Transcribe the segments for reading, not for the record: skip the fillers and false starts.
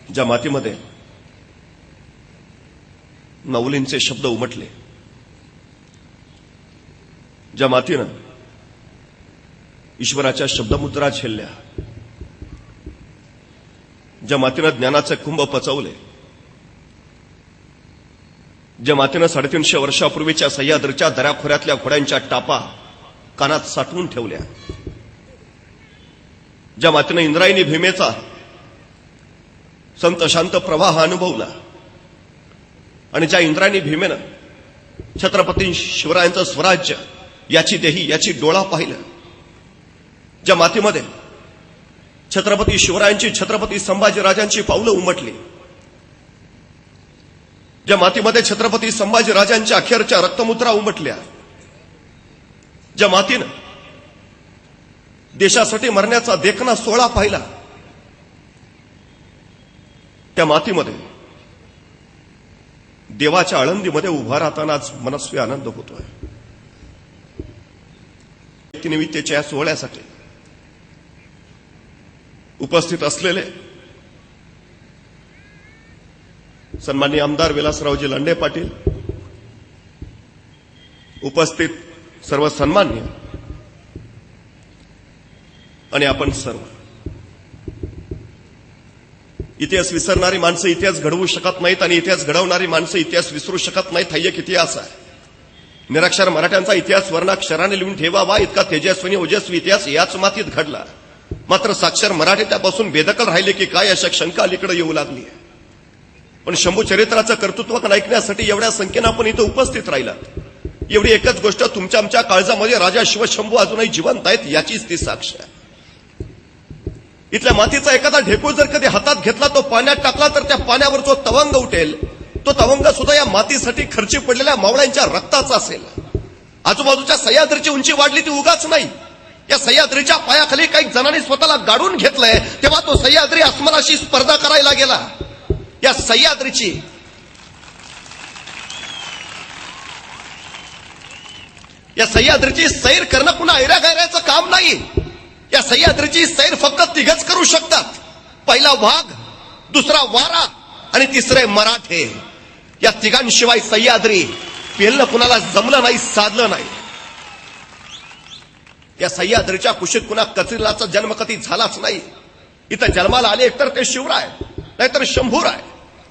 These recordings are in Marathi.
ज्या मातीमध्ये माऊलींचे शब्द उमटले, ज्या मातीनं ईश्वराच्या शब्दमुद्रा झेलल्या, ज्या मातीनं ज्ञानाचे कुंभ पचवले, ज्या मातीनं 350 वर्षापूर्वीच्या सह्याद्रीच्या दऱ्याखोऱ्यातल्या घोड्यांच्या टापा कानात साठवून ठेवल्या, ज्या मातीनं इंद्रायणी भीमेचा संत शांत प्रवाह अनुभवला आणि ज्या इंद्रायणी भीमेनं छत्रपती शिवरायांचं स्वराज्य याची देही याची डोळा पाहिलं, ज्या मातीमध्ये छत्रपती शिवरायांची छत्रपती संभाजीराजांची पावलं उमटली, ज्या मातीमध्ये छत्रपती संभाजीराजांच्या अखेरच्या रक्तमुद्रा उमटल्या, ज्या मातीनं देशासाठी मरण्याचा देखणा सोहळा पाहिला, त्या मातीमध्ये देवाच्या आळंदीमध्ये उभा राहतानाच मनस्वी आनंद होतोय. निमित्ताच्या या सोहळ्यासाठी उपस्थित असलेले सन्माननीय आमदार विलासरावजी लांडे पाटील, उपस्थित सर्व सन्मान्य आणि आपण सर्व, इतिहास विसरणारी माणसं इतिहास घडवू शकत नाहीत आणि इतिहास घडवणारी माणसं इतिहास विसरू शकत नाहीत. हा एक इतिहास आहे. निरक्षर मराठ्यांचा इतिहास वर्णाक्षराने लिहून ठेवावा इतका तेजस्वी ओजस्वी इतिहास याच मातीत घडला. मात्र साक्षर मराठी त्यापासून बेदखल राहिले की काय अशा शंका अलीकडे येऊ लागली आहे. पण शंभू चरित्राचं कर्तृत्व ऐकण्यासाठी एवढ्या संख्येनं आपण इथं उपस्थित राहिलात. एवढी एकच गोष्ट, तुमच्या आमच्या काळजामध्ये राजा शिवशंभू अजूनही जिवंत आहेत याचीच ती साक्ष आहे. इथल्या मातीचा एखादा ढेकूळ जर कधी हातात घेतला, तो पाण्यात टाकला तर त्या पाण्यावर जो तवंग उठेल, तो तवंग सुद्धा या मातीसाठी खर्ची पडलेल्या मावळ्यांच्या रक्ताचा असेल. आजूबाजूच्या सह्याद्रीची उंची वाढली ती उगाच नाही. या सह्याद्रीच्या पायाखाली काही जणांनी स्वतःला गाडून घेतलंय, तेव्हा तो सह्याद्री अस्मनाशी स्पर्धा करायला गेला. या सह्याद्रीची सैर करणं पुन्हा ऐरागैराचं काम नाही. या सह्याद्रीची सैर फक्त तिघच करू शकतात. पहिला वाघ, दुसरा वारा आणि तिसरे मराठे. या तिघांशिवाय सह्याद्री पेलणं कुणाला जमलं नाही, साधलं नाही. या सह्याद्रीच्या कुशीत कुणा कचरीलाचा जन्म कधी झालाच नाही. इथं जन्माला आले एकतर ते शिवराय, नाहीतर शंभूराय.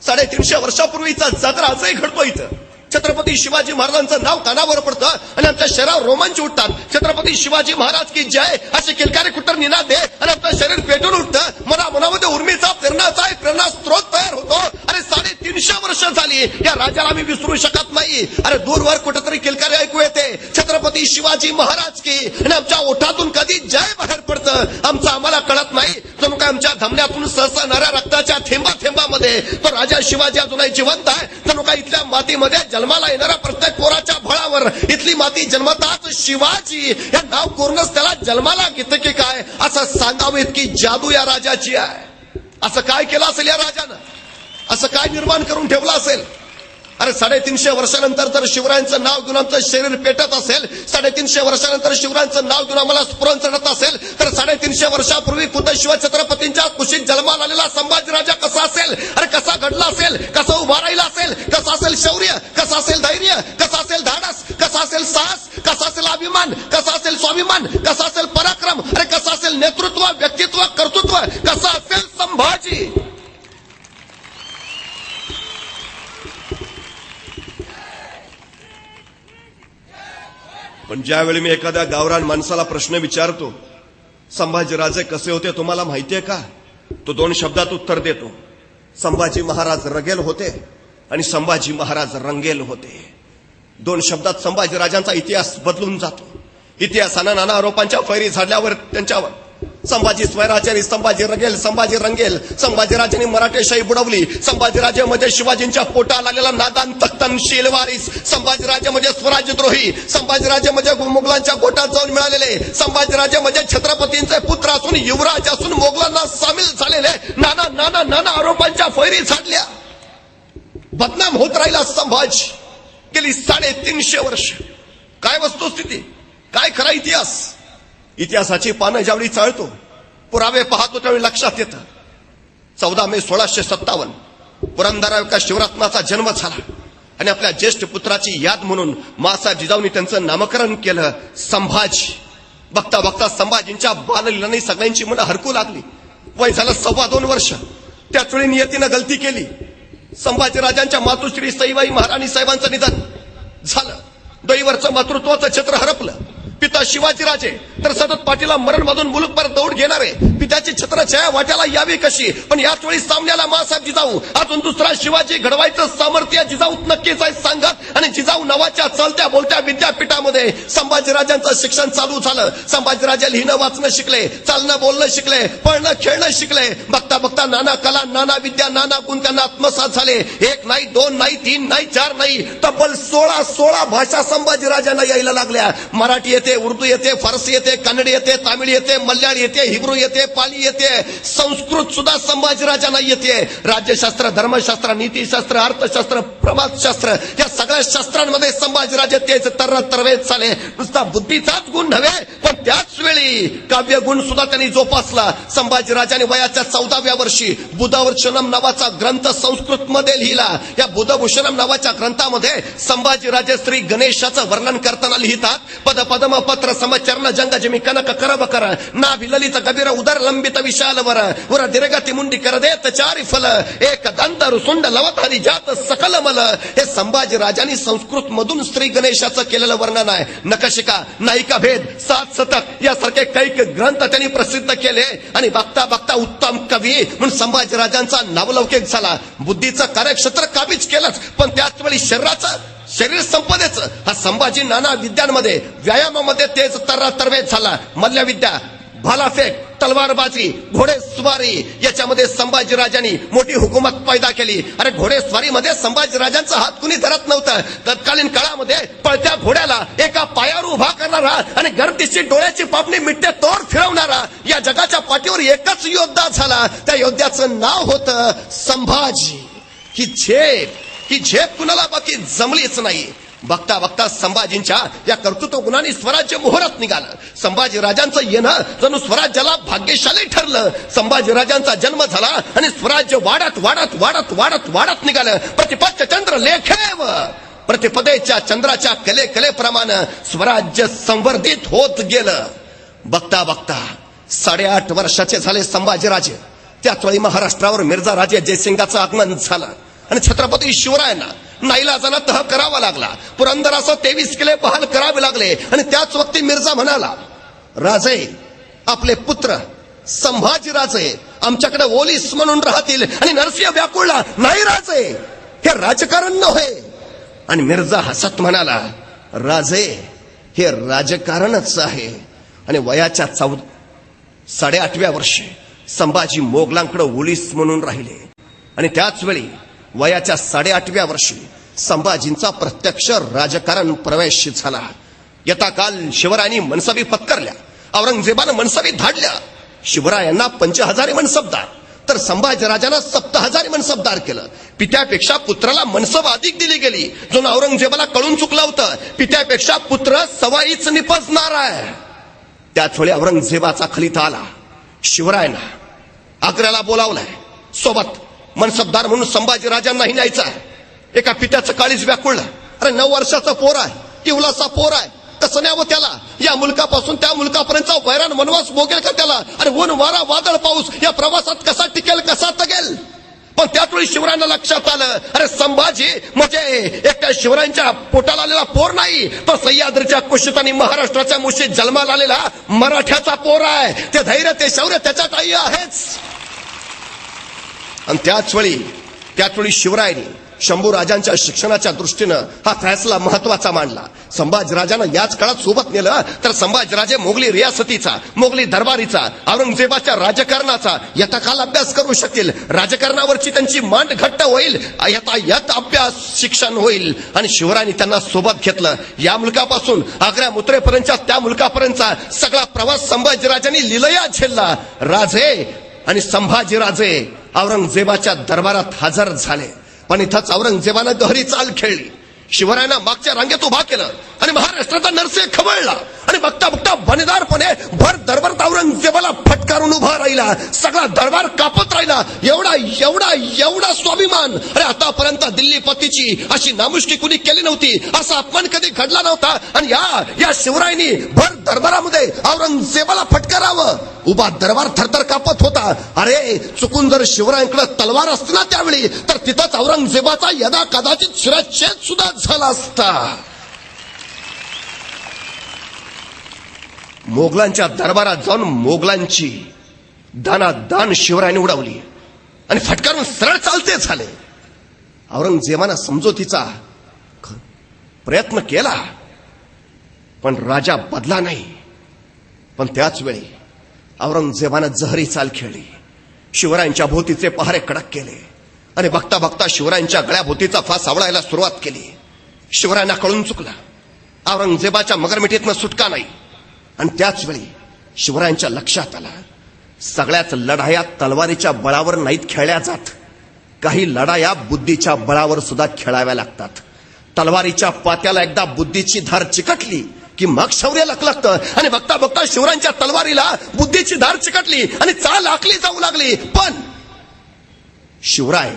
350 वर्षापूर्वीचा जात्रा आजही घडतो इथं. छत्रपती शिवाजी महाराजांचं नाव कानावर पडतं आणि आमच्या शरीरावर रोमांच उठतात. छत्रपती शिवाजी महाराज की जय असे किलकारी कुटर निनाद दे आणि आपलं शरीर पेटून उठतं. मनामध्ये उर्मीचा प्रेरणाचा एक प्रेरणा स्त्रोत तयार होतो. अरे 350 वर्ष झाली या राजाला मी विसरू शकत नाही. अरे दूरवर कुठेतरी किलकारी ऐकू येते, छत्रपती शिवाजी महाराज की, आणि आमच्या ओठातून कधी जय बाहेर पडतं आमचं आम्हाला कळत नाही. जणू काय आमच्या धमन्यातून सहसणाऱ्या रक्ताच्या थेंबाथेंबामध्ये तो राजा शिवाजी अजूनही जिवंत आहे. जणू काय इथल्या मातीमध्ये जन्माला येणाऱ्या प्रत्येक पोराच्या फळावर इथली माती जन्मताच शिवाजी या नाव करूनच त्याला जन्माला घेतं की काय असं सांगावं इतकी जादू या राजाची आहे. असं काय केलं असेल या राजानं? असं काय निर्माण करून ठेवलं असेल? अरे 350 वर्षानंतर जर शिवरायांचं नाव घेऊन आमचं शरीर पेटत असेल, 350 वर्षानंतर शिवरायांचं नाव घेऊन आम्हाला स्फुरण चढत असेल, तर 350 वर्षापूर्वी खुद्द शिवछत्रपतींच्या कुशीत जन्माला आलेला संभाजीराजा कसा असेल? अरे कसा घडला असेल? कसा उभा राहिला असेल? कसं असेल शौर्य? कसं असेल धैर्य? कसं असेल धाडस? कसं असेल साहस? कसा असेल अभिमान? कसा असेल स्वाभिमान? कसा असेल पराक्रम? अरे कसं असेल नेतृत्व, व्यक्तित्व, कर्तृत्व? कसं असेल संभाजी? पण ज्यावेळी मी एखाद्या गावरान माणसाला प्रश्न विचारतो, संभाजीराजे कसे होते तुम्हाला माहितीये का? तो 2 शब्दात उत्तर देतो, संभाजी महाराज रगेल होते आणि संभाजी महाराज रंगेल होते. 2 शब्दात संभाजीराजांचा इतिहास बदलून जातो. इतिहासानं नाना आरोपांच्या फैरी झाडल्यावर त्यांच्यावर संभाजी स्वराज्याने संभाजी रगेल, संभाजी रंगेल, संभाजीराजांनी मराठेशाही बुडवली, संभाजीराजे म्हणजे शिवाजींच्या पोटाला आलेला नादान तख्तनशील वारीस, संभाजीराजे म्हणजे स्वराज्यद्रोही, संभाजीराजे म्हणजे मुघलांच्या गोटात जाऊन मिळालेले, संभाजीराजे म्हणजे छत्रपतींचे पुत्र असून युवराज असून मोगलांना सामील झालेले. नाना आरोपांच्या फैरी झाडल्या. बदनाम होत राहिला संभाजी गेली 350 वर्ष. काय वस्तुस्थिती, काय खरा इतिहास? इतिहासाची पानं ज्यावेळी चाळतो, पुरावे पाहतो त्यावेळी लक्षात येतं 14 मे 1657 पुरंदराव एका शिवरत्नाचा जन्म झाला आणि आपल्या ज्येष्ठ पुत्राची याद म्हणून मासाहेब जिजाऊंनी त्यांचं नामकरण केलं संभाजी. बघता बघता संभाजींच्या बाललीलांनी सगळ्यांची मनं हरकू लागली. वय झालं 2.25 वर्ष. त्याच वेळी नियतीनं गलती केली. संभाजीराजांच्या मातुश्री सईबाई महाराणी साहेबांचं निधन झालं. दैवरचं मातृत्वाचं छत्र हरपलं. पिता शिवाजीराजे तर सतत पाठीला मरण मधून मुलूकभर दौड घेणारे पित्याची छत्रछाया वाट्याला यावी कशी. पण याच वेळी सामन्याला मासाहेब जिजाऊ अजून दुसरा शिवाजी घडवायचं सामर्थ्य जिजाऊ नक्कीच आहे सांगत आणि जिजाऊ नावाच्या चलत्या बोलत्या विद्यापीठामध्ये संभाजीराजांचं शिक्षण चालू झालं. संभाजीराजे लिहिणं वाचणं शिकले, चालणं बोलणं शिकले, पळणं खेळणं शिकले. बघता बघता नाना कला, नाना विद्या, नाना गुण त्यांना आत्मसात झाले. 1 नाही, 2 नाही, 3 नाही, 4 नाही, तब्बल 16 भाषा संभाजीराजांना यायला लागल्या. मराठी येते, उर्दू येते, फारसी येते, कन्नड येते, तामिळ येते, मल्याळी येते, हिब्रू येते, पाली येते, संस्कृत सुद्धा संभाजीराजांना येते. राज्यशास्त्र, धर्मशास्त्र, नीतीशास्त्र, अर्थशास्त्र, प्रवासशास्त्र या सगळ्या शास्त्रांमध्ये संभाजीराजे तेच तरवेत झाले. नुसता बुद्धीचाच गुण नव्हे पण त्याच वेळी काव्य गुण सुद्धा त्यांनी जोपासला. संभाजीराजांनी वयाच्या 14व्या वर्षी बुधभूषणम नावाचा ग्रंथ संस्कृत मध्ये लिहिला. या बुधभूषणम नावाच्या ग्रंथामध्ये संभाजीराजे श्री गणेशाचं वर्णन करताना लिहितात. पद पदम पत्र समचरण जंग जिमी कनक करब कर ना विललित कबीर उदर लंबित विशाल वर वर दीर्घति मुंडी कर देत चारी फल एक दंत रुसुंड लवतारी जात सकल मल. हे संभाजी राजांनी संस्कृत मधून श्री गणेशाचं केलेलं वर्णन आहे. नखशिका, नायिका भेद, 7 शतक यासारखे कैक ग्रंथ त्यांनी प्रसिद्ध केले आणि बघता बघता उत्तम कवी म्हणून संभाजी राजांचा नावलौकिक झाला. बुद्धीचं कार्यक्षेत्र काबीज केलंच पण त्याच वेळी शरीर संपदेचं हा संभाजी नाना विद्यांमध्ये व्यायामामध्ये तेच तरवेत झाला. मल्लविद्या, भालाफेक, तलवारबाजी, घोडेस्वारी याच्यामध्ये संभाजीराजांनी मोठी हुकूमत पैदा केली. अरे घोडेस्वारीमध्ये संभाजीराजांचा हात कुणी धरत नव्हतं. तत्कालीन काळामध्ये पळत्या घोड्याला एका पायावर उभा करणारा आणि गर्दीची डोळ्याची पापणी मिट्टे तोड फिरवणारा या जगाच्या पाठीवर एकच योद्धा झाला. त्या योद्ध्याचं नाव होतं संभाजी. ही झेप कुणाला बाकी जमलीच नाही. बघता बघता संभाजींच्या या कर्तृत्व गुणांनी स्वराज्य मोहरत निघालं. संभाजीराजांचं येणं जणू स्वराज्याला भाग्यशाली ठरलं. संभाजीराजांचा जन्म झाला आणि स्वराज्य वाढत वाढत वाढत वाढत वाढत निघालं. प्रतिपक्ष चंद्र लेखेव प्रतिपदेच्या चंद्राच्या कलेप्रमाणे स्वराज्य संवर्धित होत गेलं. बघता बघता 8.5 वर्षाचे झाले संभाजीराजे. त्याच वेळी महाराष्ट्रावर मिर्झा राजे जयसिंगाचं आगमन झालं आणि छत्रपती शिवरायांना नाईलाजानं तह करावा लागला. पुरंदरासह 23 किल्ले बहाल करावे लागले आणि त्याच वक्ती मिर्झा म्हणाला, राजे आपले पुत्र संभाजीराजे आमच्याकडे ओलीस म्हणून राहतील आणि नरसिंह व्याकुळला नाही राजे हे राजकारण नव्हे. आणि मिर्झा हसत म्हणाला, राजे हे राजकारणच आहे. आणि वयाच्या 8.5व्या वर्षी संभाजी मोगलांकडे ओलीस म्हणून राहिले. आणि त्याच वेळी वयाच्या 8.5व्या वर्षी संभाजींचा प्रत्यक्ष राजकारण प्रवेश झाला. यथा काल शिवरायांनी मनसबी पत्करल्या, औरंगजेबानं मनसबी धाडल्या. शिवरायांना 5000 मनसबदार तर संभाजीराजांना 7000 मनसबदार केलं. पित्यापेक्षा पुत्राला मनसब अधिक दिली गेली. जो औरंगजेबाला कळून चुकलं होतं पित्यापेक्षा पुत्र सवाईच निपजणार आहे. त्याच वेळी औरंगजेबाचा खलिता आला. शिवरायांना आग्र्याला बोलावलंय. सोबत मनसबदार म्हणून संभाजीराजांनाही न्यायचं आहे. एका पित्याचं काळीज व्याकुळलं. अरे 9 वर्षाचा पोर आहे, टिवलाचा पोर आहे, कसं न्यावं त्याला? या मुलकापासून त्या मुलकापर्यंत वैराण वनवास भोगेल का त्याला? अरे ऊन वारा वादळ पाऊस या प्रवासात कसा टिकेल, कसा तगेल? पण त्याच वेळी शिवरायांना लक्षात आलं, अरे संभाजी म्हणजे एकट्या शिवरायांच्या पोटाला आलेला पोर नाही, तो सह्याद्रीच्या कुशीत आणि महाराष्ट्राच्या मुशीत जन्माला आलेला मराठ्याचा पोर आहे. ते धैर्य, ते शौर्य त्याच्यात आई आहेच. आणि त्याच वेळी शिवरायांनी शंभूराजांच्या शिक्षणाच्या दृष्टीनं हा फैसला महत्वाचा मांडला. संभाजीराजांना याच काळात सोबत नेलं तर संभाजीराजे मोगली रियासतीचा, मोगली दरबारीचा, औरंगजेबाच्या राजकारणाचा यथाकाल अभ्यास करू शकतील. राजकारणावरची त्यांची मांड घट्ट होईल, यथायथ अभ्यास शिक्षण होईल. आणि शिवरायांनी त्यांना सोबत घेतलं. या मुलकापासून आग्रा मुत्रेपर्यंतच्या त्या मुलकापर्यंतचा सगळा प्रवास संभाजीराजांनी लिलया झेलला. राजे आणि संभाजीराजे औरंगजेबाच्या दरबारात हजर झाले. पण इथंच औरंगजेबानं गहरी चाल खेळली. शिवरायांना मागच्या रांगेत उभा केलं आणि महाराष्ट्राचा नरसिंह खवळला. आणि बघता बघता बनेदारपणे भर दरबारात औरंगजेबाला फटकारून उभा राहिला. सगळा दरबार कापत राहिला. एवढा एवढा एवढा स्वाभिमान. अरे आतापर्यंत दिल्लीपतीची अशी नामुष्की कुणी केली नव्हती, असा अपमान कधी घडला नव्हता. आणि या शिवरायांनी भर दरबारामध्ये औरंगजेबाला फटकारावं. उभा दरबार थरथर कापत होता. अरे चुकून जर शिवरायांकडे तलवार असती ना त्यावेळी, तर तिथंच औरंगजेबाचा यदा कदाचित शिरच्छेद सुद्धा झाला असता. मोगलांच्या दरबारात जाऊन मोगलांची दानादान शिवरायांनी उडवली आणि फटकारून सरळ चालते झाले. औरंगजेबानं समजोतीचा प्रयत्न केला, पण राजा बदला नाही. पण त्याच वेळी औरंगजेबानं जहरी चाल खेळली. शिवरायांच्या भोवतीचे पहारे कडक केले आणि बघता बघता शिवरायांच्या गळ्याभोवतीचा फास आवळायला सुरुवात केली. शिवरायांना कळून चुकला, औरंगजेबाच्या मगरमिठीतनं सुटका नाही. आणि त्याच वेळी शिवरायांच्या लक्षात आलं, सगळ्याच लढाया तलवारीच्या बळावर नाहीत खेळल्या जात, काही लढाया बुद्धीच्या बळावर सुद्धा खेळाव्या लागतात. तलवारीच्या पात्याला एकदा बुद्धीची धार चिकटली की मग शौर्य लखलखतं. आणि बघता बघता शिवरायांच्या तलवारीला बुद्धीची धार चिकटली आणि चाल आखली जाऊ लागली. पण शिवराय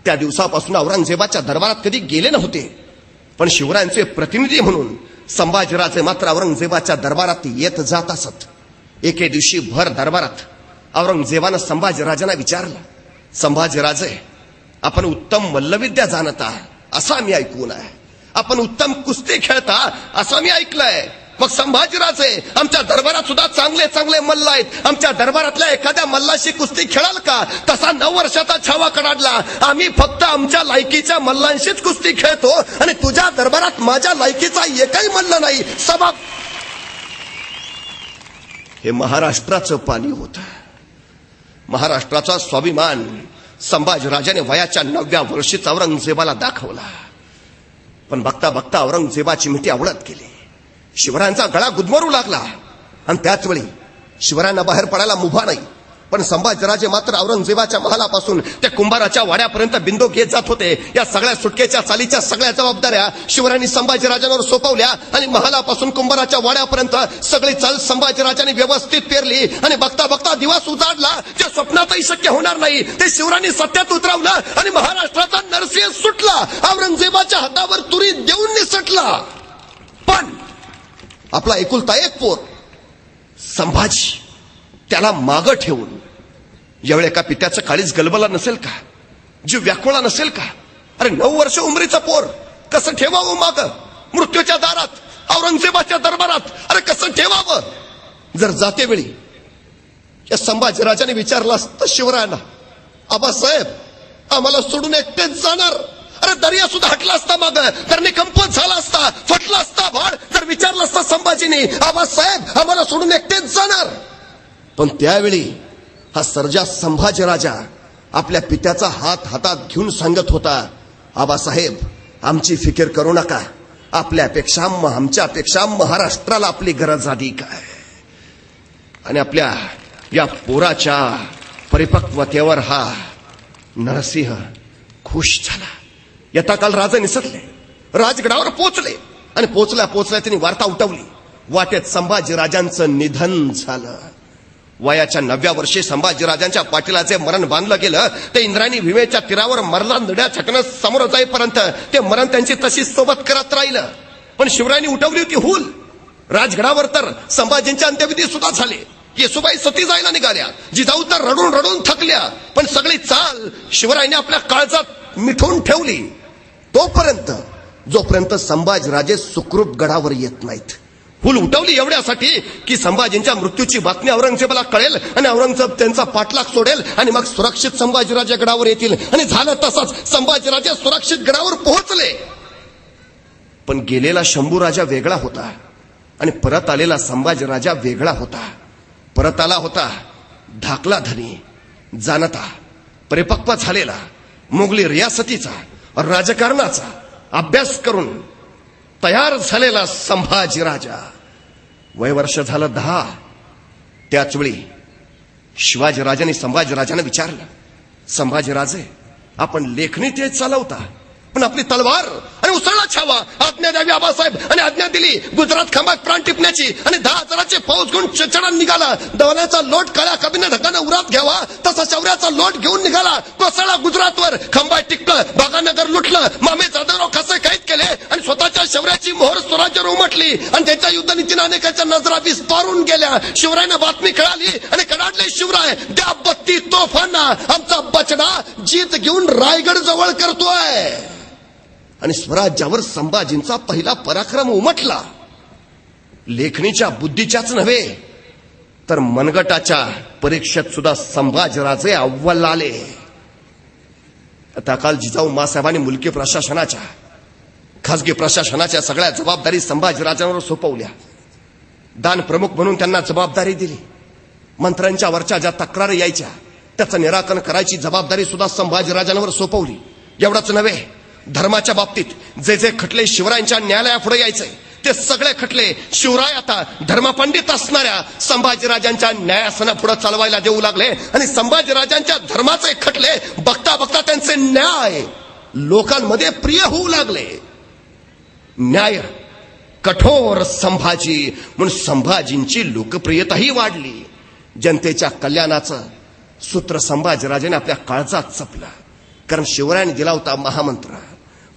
त्या दिवसापासून औरंगजेबाच्या दरबारात कधी गेले नव्हते. पण शिवरायांचे प्रतिनिधी म्हणून संभाजीराजे मात्र औरंगजेबाच्या दरबारात येत जात असत. एके दिवशी भर दरबारात औरंगजेबानं संभाजीराजांना विचारलं, संभाजीराजे, आपण उत्तम मल्लविद्या जाणता असा मी ऐकून आहे, आपण उत्तम कुस्ती खेळता असं मी ऐकलंय. मग संभाजीराजे, आमच्या दरबारात सुद्धा चांगले चांगले मल्ल आहेत, आमच्या दरबारातल्या एखाद्या मल्लाशी कुस्ती खेळाल का? तसा 9 वर्षाचा छावा कडाडला. आम्ही फक्त आमच्या लायकीच्या मल्लांशीच कुस्ती खेळतो आणि तुझ्या दरबारात माझ्या लायकीचा एकही मल्ल नाही. सभा हे महाराष्ट्राचं पाणी होतं. महाराष्ट्राचा स्वाभिमान संभाजीराजाने वयाच्या 9व्या वर्षीच औरंगजेबाला दाखवला. पण बघता बघता औरंगजेबाची मिठी आवळत गेली. शिवरायांचा गळा गुदमरू लागला. आणि त्याच वेळी शिवरायांना बाहेर पडायला मुभा नाही. पण संभाजीराजे मात्र औरंगजेबाच्या महालापासून त्या कुंभाराच्या वाड्यापर्यंत बिंदू घेत जात होते. या सगळ्या सुटकेच्या चालीच्या सगळ्या जबाबदाऱ्या शिवरायांनी संभाजीराजांवर सोपवल्या आणि महालापासून कुंभाराच्या वाड्यापर्यंत सगळी चाल संभाजीराजांनी व्यवस्थित पेरली. आणि बघता बघता दिवस उजाडला. जे स्वप्नातही शक्य होणार नाही ते शिवरायांनी सत्यात उतरवलं आणि महाराष्ट्राचा नरसिंह सुटला. औरंगजेबाच्या हातावर तुरी देऊन निसटला. पण आपला एकुलता एक पोर संभाजी, त्याला मागं ठेवून यावेळी एका पित्याचं काळीच गलबला नसेल का? जीव व्याकुळा नसेल का? अरे 9 वर्ष उमरीचं पोर कसं ठेवावं मागं मृत्यूच्या दारात औरंगजेबाच्या दरबारात? अरे कसं ठेवावं? जर जातेवेळी या संभाजीराजाने विचारलं असतं शिवरायांना, आबासाहेब आम्हाला सोडून एकटेच जाणार? अरे दर्या सुद्धा हटला असता, माग धरणी कंपत झाला असता, फटला असता भाड. जर विचारलं असतं संभाजीने, आबासाहेब आम्हाला सोडून एकटेच जाणार? पण त्यावेळी हा सर्जा संभाजीराजा आपल्या पित्याचा हात हातात घेऊन सांगत होता, आबासाहेब आमची फिकीर करू नका, आपल्यापेक्षा आमच्यापेक्षा महाराष्ट्राला आपली गरज अधिक आहे. आणि आपल्या या पोराच्या परिपक्वतेवर हा नरसिंह खुश झाला. यथा काल राजे निसटले, राजगडावर पोचले आणि पोचल्या त्यांनी वार्ता उठवली, वाटेत संभाजीराजांचं निधन झालं. वयाच्या 9व्या वर्षी संभाजीराजांच्या पाटीला जे मरण बांधलं गेलं ते इंद्रायणी भीमेच्या तीरावर मरला नड्या छकन समोर जाईपर्यंत ते मरण त्यांची तशीच सोबत करत राहिलं. पण शिवरायांनी उठवली होती हुल. राजगडावर तर संभाजींचे अंत्यविधी सुद्धा झाले. येसुबाई सती जायला निघाल्या, जिजाऊ तर रडून रडून थकल्या. पण सगळी चाल शिवरायांनी आपल्या काळजात मिठवून ठेवली. जोपर्यंत संभाजीराजे सुखरूप गडावर येत नाहीत. हुल उठवली एवढ्यासाठी की संभाजींच्या मृत्यूची बातमी औरंगजेबाला कळेल आणि औरंगजेब त्यांचा पाठलाग सोडेल आणि मग सुरक्षित संभाजीराजे गडावर येतील. आणि झालं तसंच, संभाजीराजे सुरक्षित गडावर पोहोचले. पण गेलेला शंभूराजा वेगळा होता आणि परत आलेला संभाजीराजा वेगळा होता. परत आला होता धाकला धनी, जाणता, परिपक्व झालेला, मोगली रियासतीचा, राजकारणाचा अभ्यास करून तयार झालेला संभाजीराजा. वयवर्ष झालं 10. त्याच वेळी शिवाजीराजांनी संभाजीराजांना विचारलं, संभाजीराजे आपण लेखणी तेच चालवता, पण आपली तलवार आणि आणि उसळला छावा. आज्ञा द्यावी आबासाहेब आणि आज्ञा दिली. गुजरात खांबात प्राण टिपण्याची आणि 10,000चे फौज घेऊन चढण निघाला. दवल्याचा लोट काळ्या कबीने ढकाने उरात घ्यावा तसा शौर्याचा लोट घेऊन निघाला. कोसळला गुजरातवर. खांबात टिकलं, बागानगर लुटलं, मामे जाधवराव कसे कैद केले आणि स्वतःच्या शौर्याची मोहर स्वराज्यावर उमटली आणि त्यांच्या युद्धनीतीने अनेकांच्या नजरा विस्तारून गेल्या. शिवरायांना बातमी कळाली आणि कडाडले शिवराय, द्या बत्ती तोफांना, आमचा बचडा जीत घेऊन रायगड जवळ करतोय. आणि स्वराज्यावर संभाजींचा पहिला पराक्रम उमटला. लेखणीच्या बुद्धीच्याच नव्हे तर मनगटाच्या परीक्षेत सुद्धा संभाजीराजे अव्वल आले. आता काल जिजाऊ मासाहेबांनी मुलकी प्रशासनाच्या, खासगी प्रशासनाच्या सगळ्या जबाबदारी संभाजीराजांवर सोपवल्या. दान प्रमुख म्हणून त्यांना जबाबदारी दिली. मंत्र्यांच्या वरच्या ज्या तक्रारी यायच्या त्याचं निराकरण करायची जबाबदारी सुद्धा संभाजीराजांवर सोपवली. एवढंच नव्हे, धर्माच्या बाबतीत जे जे खटले शिवरायांच्या न्यायालयापुढे यायचे ते सगळे खटले शिवराय आता धर्मपंडित असणाऱ्या संभाजीराजांच्या न्यायासनापुढे चालवायला देऊ लागले. आणि संभाजीराजांच्या धर्माचे खटले बघता बघता त्यांचे न्याय लोकांमध्ये प्रिय होऊ लागले. न्याय कठोर संभाजी म्हणून संभाजींची लोकप्रियताही वाढली. जनतेच्या कल्याणाचं सूत्र संभाजीराजाने आपल्या काळजात जपलं. कारण शिवरायांनी दिला होता महामंत्र,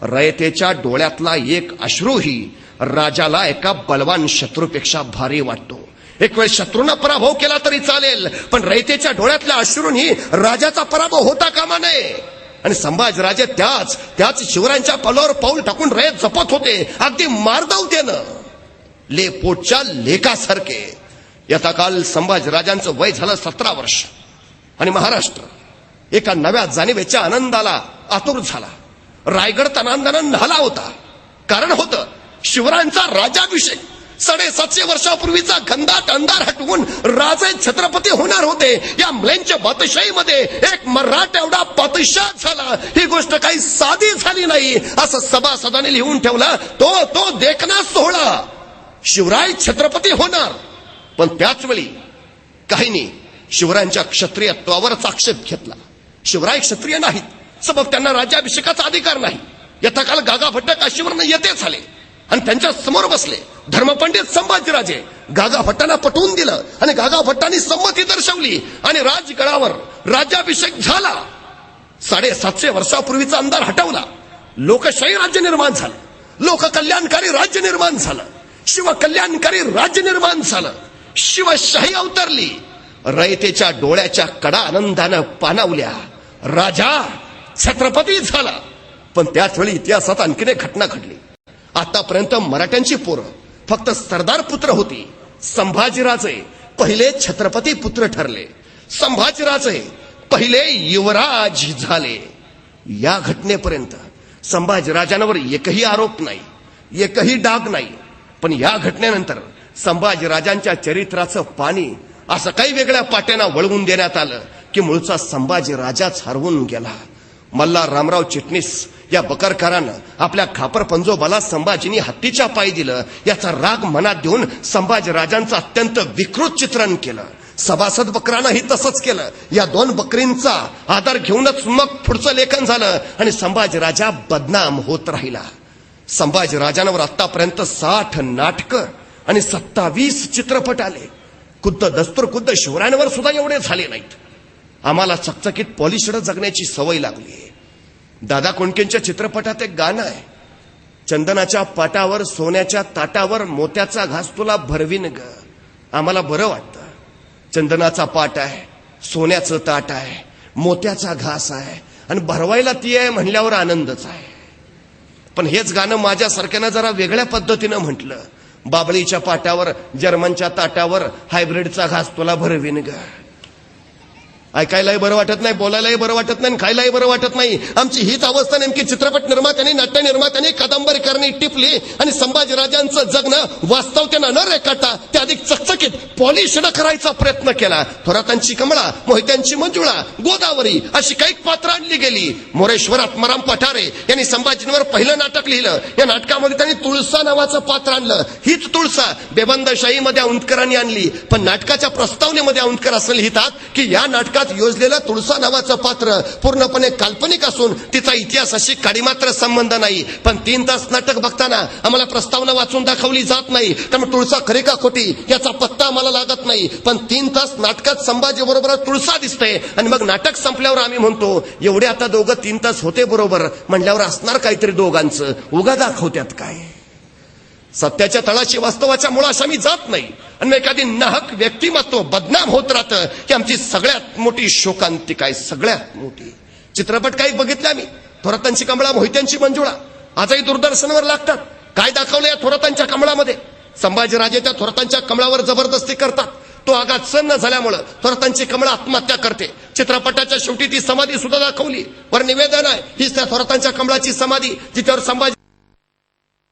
रयतेच्या डोळ्यातला एक अश्रूही राजाला एका बलवान शत्रूपेक्षा भारी वाटतो. एक वेळ शत्रूंना पराभव केला तरी चालेल, पण रयतेच्या डोळ्यातल्या अश्रूंनी राजाचा पराभव होता कामा नये. आणि संभाजीराजे त्याच शिवरायांच्या पावलावर पाऊल टाकून रयत जपत होते, अगदी मारदावतेनं, लेपोटच्या लेखासारखे. यथा काल संभाजीराजांचं वय झालं 17 वर्ष आणि महाराष्ट्र एका नव्या जाणीवेच्या आनंदाला आतुर झाला. रायगड तनांदानं न्हाला होता. कारण होतं शिवरायांचा राज्याभिषेक. 750 वर्षापूर्वीचा घनदाट अंधार हटवून राजे छत्रपती होणार होते. या म्लेंच्या बादशाहीमध्ये एक मराठा एवढा बादशाह झाला. ही गोष्ट काही साधी झाली नाही असं सभासदांनी लिहून ठेवला. तो देखना सोहळा. शिवराय छत्रपती होणार, पण त्याच वेळी काहींनी शिवरायांच्या क्षत्रियत्वावरच आक्षेप घेतला. शिवराय क्षत्रिय नाहीत, सबब त्यांना राज्याभिषेकाचा अधिकार नाही. यथाकाल गागा भट्ट काशीवरनं येतेच आले आणि त्यांच्या समोर बसले धर्मपंडित संभाजीराजे. गागा भट्टांना पटवून दिलं आणि गागा भट्टांनी संमती दर्शवली आणि राजगडावर राज्याभिषेक झाला. 750 वर्षापूर्वीचा अंधार हटवला. लोकशाही राज्य निर्माण झालं, लोककल्याणकारी राज्य निर्माण झालं, शिवकल्याणकारी राज्य निर्माण झालं. शिवशाही अवतरली. रयतेच्या डोळ्याच्या कडा आनंदानं पाणावल्या. राजा छत्रपती झाला. पण त्याच वेळी इतिहासात आणखीन एक घटना घडली. आतापर्यंत मराठ्यांची पोरं फक्त सरदार पुत्र होती. संभाजीराजे पहिले छत्रपती पुत्र ठरले. संभाजीराजे पहिले युवराज झाले. या घटनेपर्यंत संभाजीराजांवर एकही आरोप नाही, एकही डाग नाही. पण या घटनेनंतर संभाजीराजांच्या चरित्राचं पाणी असं काही वेगळ्या पाट्यानं वळवून देण्यात आलं की मूळचा संभाजी राजाच हरवून गेला. मल्हार रामराव चिटणीस या बकरकारानं आपल्या खापर पंजोबाला संभाजींनी हत्तीच्या पायी दिलं. याचा राग मनात देऊन संभाजीराजांचं अत्यंत विकृत चित्रण केलं. सभासद बकरानंही तसंच केलं. या 2 बकरींचा आधार घेऊनच मग पुढचं लेखन झालं आणि संभाजीराजा बदनाम होत राहिला. संभाजीराजांवर आतापर्यंत 60 नाटकं आणि 27 चित्रपट आले. खुद्द शिवरायांवर सुद्धा एवढे झाले नाहीत. आम्हाला चकचकीत पॉलिशड जगण्याची सवय लागली. दादा कोंडकेंच्या चित्रपटात एक गाणं आहे, चंदनाच्या पाटावर सोन्याच्या ताटावर मोत्याचा घास तुला भरवीन ग. आम्हाला बरं वाटतं. चंदनाचा पाट आहे, सोन्याचं ताट आहे, मोत्याचा घास आहे आणि भरवायला ती आहे म्हणल्यावर आनंदच आहे. पण हेच गाणं माझ्यासारख्यानं जरा वेगळ्या पद्धतीनं म्हटलं, बाबळीच्या पाटावर जर्मनच्या ताटावर हायब्रिडचा घास तुला भरवीन ग. ऐकायलाही बरं वाटत नाही, बोलायलाही बरं वाटत नाही, खायलाही बरं वाटत नाही. आमची हीच अवस्था नेमकी चित्रपट निर्मात्यांनी, नाट्य निर्मात्यांनी, कादंबरीकारांनी टिपली आणि संभाजीराजांचं जगणं वास्तवतेनं न रेखाटता ते अधिक चकचकीत पॉलिशड करायचा प्रयत्न केला. थोरातांची कमळा, मोहित्यांची मंजुळा, गोदावरी अशी काही पात्र आणली गेली. मोरेश्वर आत्माराम पठारे यांनी संभाजींवर पहिलं नाटक लिहिलं. या नाटकामध्ये त्यांनी तुळसा नावाचं पात्र आणलं. हीच तुळसा बेबंदशाहीमध्ये औंधकरांनी आणली. पण नाटकाच्या प्रस्तावनेमध्ये औंधकर असं लिहितात की या नाटकात नाटकात योजलेलं तुळसा नावाचं पात्र पूर्णपणे काल्पनिक असून तिचा इतिहासाशी काडीमात्र संबंध नाही. पण 3 तास नाटक बघताना आम्हाला प्रस्तावना वाचून दाखवली जात नाही, त्यामुळे तुळसा खरी का खोटी याचा पत्ता आम्हाला लागत नाही. पण 3 तास नाटकात संभाजी बरोबर तुळसा दिसते आणि मग नाटक संपल्यावर आम्ही म्हणतो एवढे आता दोघं 3 तास होते बरोबर म्हणल्यावर असणार काहीतरी दोघांचं, उगा दाखवत्यात काय. सत्याच्या तळाशी वास्तवाच्या मुळाशी आम्ही जात नाही आणि एखादी नाहक व्यक्तिमत्व बदनाम होत राहतं की आमची सगळ्यात मोठी शोकांतिका आहे. सगळ्यात मोठी चित्रपट काही बघितले आम्ही, थोरातांची कमळा, मोहित्यांची मंजुळा आजही दूरदर्शनवर लागतात. काय दाखवलं या थोरातांच्या कमळामध्ये? संभाजीराजे त्या थोरातांच्या कमळावर जबरदस्ती करतात. तो आघात सहन न झाल्यामुळे थोरातांची कमळ आत्महत्या करते. चित्रपटाच्या शेवटी ती समाधी सुद्धा दाखवली. वर निवेदन आहे, हीच त्या थोरातांच्या कमळाची समाधी जिच्यावर संभाजी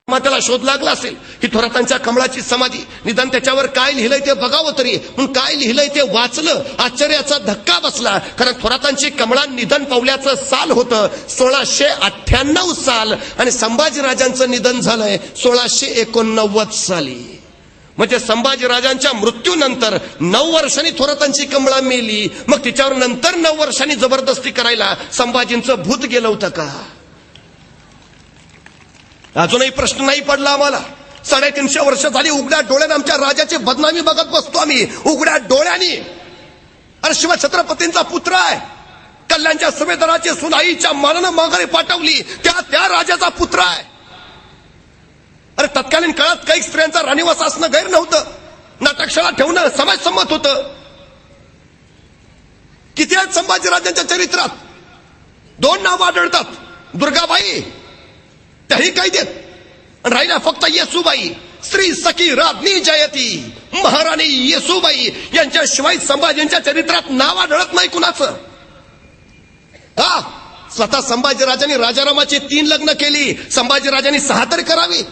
त्याला शोध लागला असेल की थोरातांच्या कमळाची समाधी, निदान त्याच्यावर काय लिहिलंय ते बघावं तरी. म्हणून काय लिहिलंय ते वाचलं, आश्चर्याचा धक्का बसला. कारण थोरातांची कमळा निधन पावल्याचं साल होतं 1698 साल आणि संभाजीराजांचं निधन झालंय 1689 साली. म्हणजे संभाजीराजांच्या मृत्यूनंतर 9 वर्षांनी थोरातांची कमळा मेली. मग तिच्यावर नंतर 9 वर्षांनी जबरदस्ती करायला संभाजींचं भूत गेलं होतं का? अजूनही प्रश्न नाही पडला आम्हाला. 350 वर्ष झाली उघड्या डोळ्याने आमच्या राजाची बदनामी बघत बसतो आम्ही, उघड्या डोळ्यांनी. अरे शिवछत्रपतींचा पुत्र आहे, कल्याणच्या सुभेदाराची सुनाईच्या मानानं माघारी पाठवली त्या राजाचा पुत्र आहे. अरे तत्कालीन काळात काही स्त्रियांचा राणीवास असणं गैर नव्हतं, नाटकशाळा ठेवणं समाजसंमत होतं. किती आहेत संभाजीराजांच्या चरित्रात? 2 नावं आढळतात, दुर्गाबाई त्याही काही देत, राहिला फक्त येसूबाई. श्री सखी राज्ञी जयती महाराणी येसूबाई यांच्याशिवाय संभाजींच्या चरित्रात नाव आढळत नाही कुणाचं. का? स्वतः संभाजीराजांनी राजारामाची 3 लग्न केली, संभाजीराजांनी 6 तरी करावी.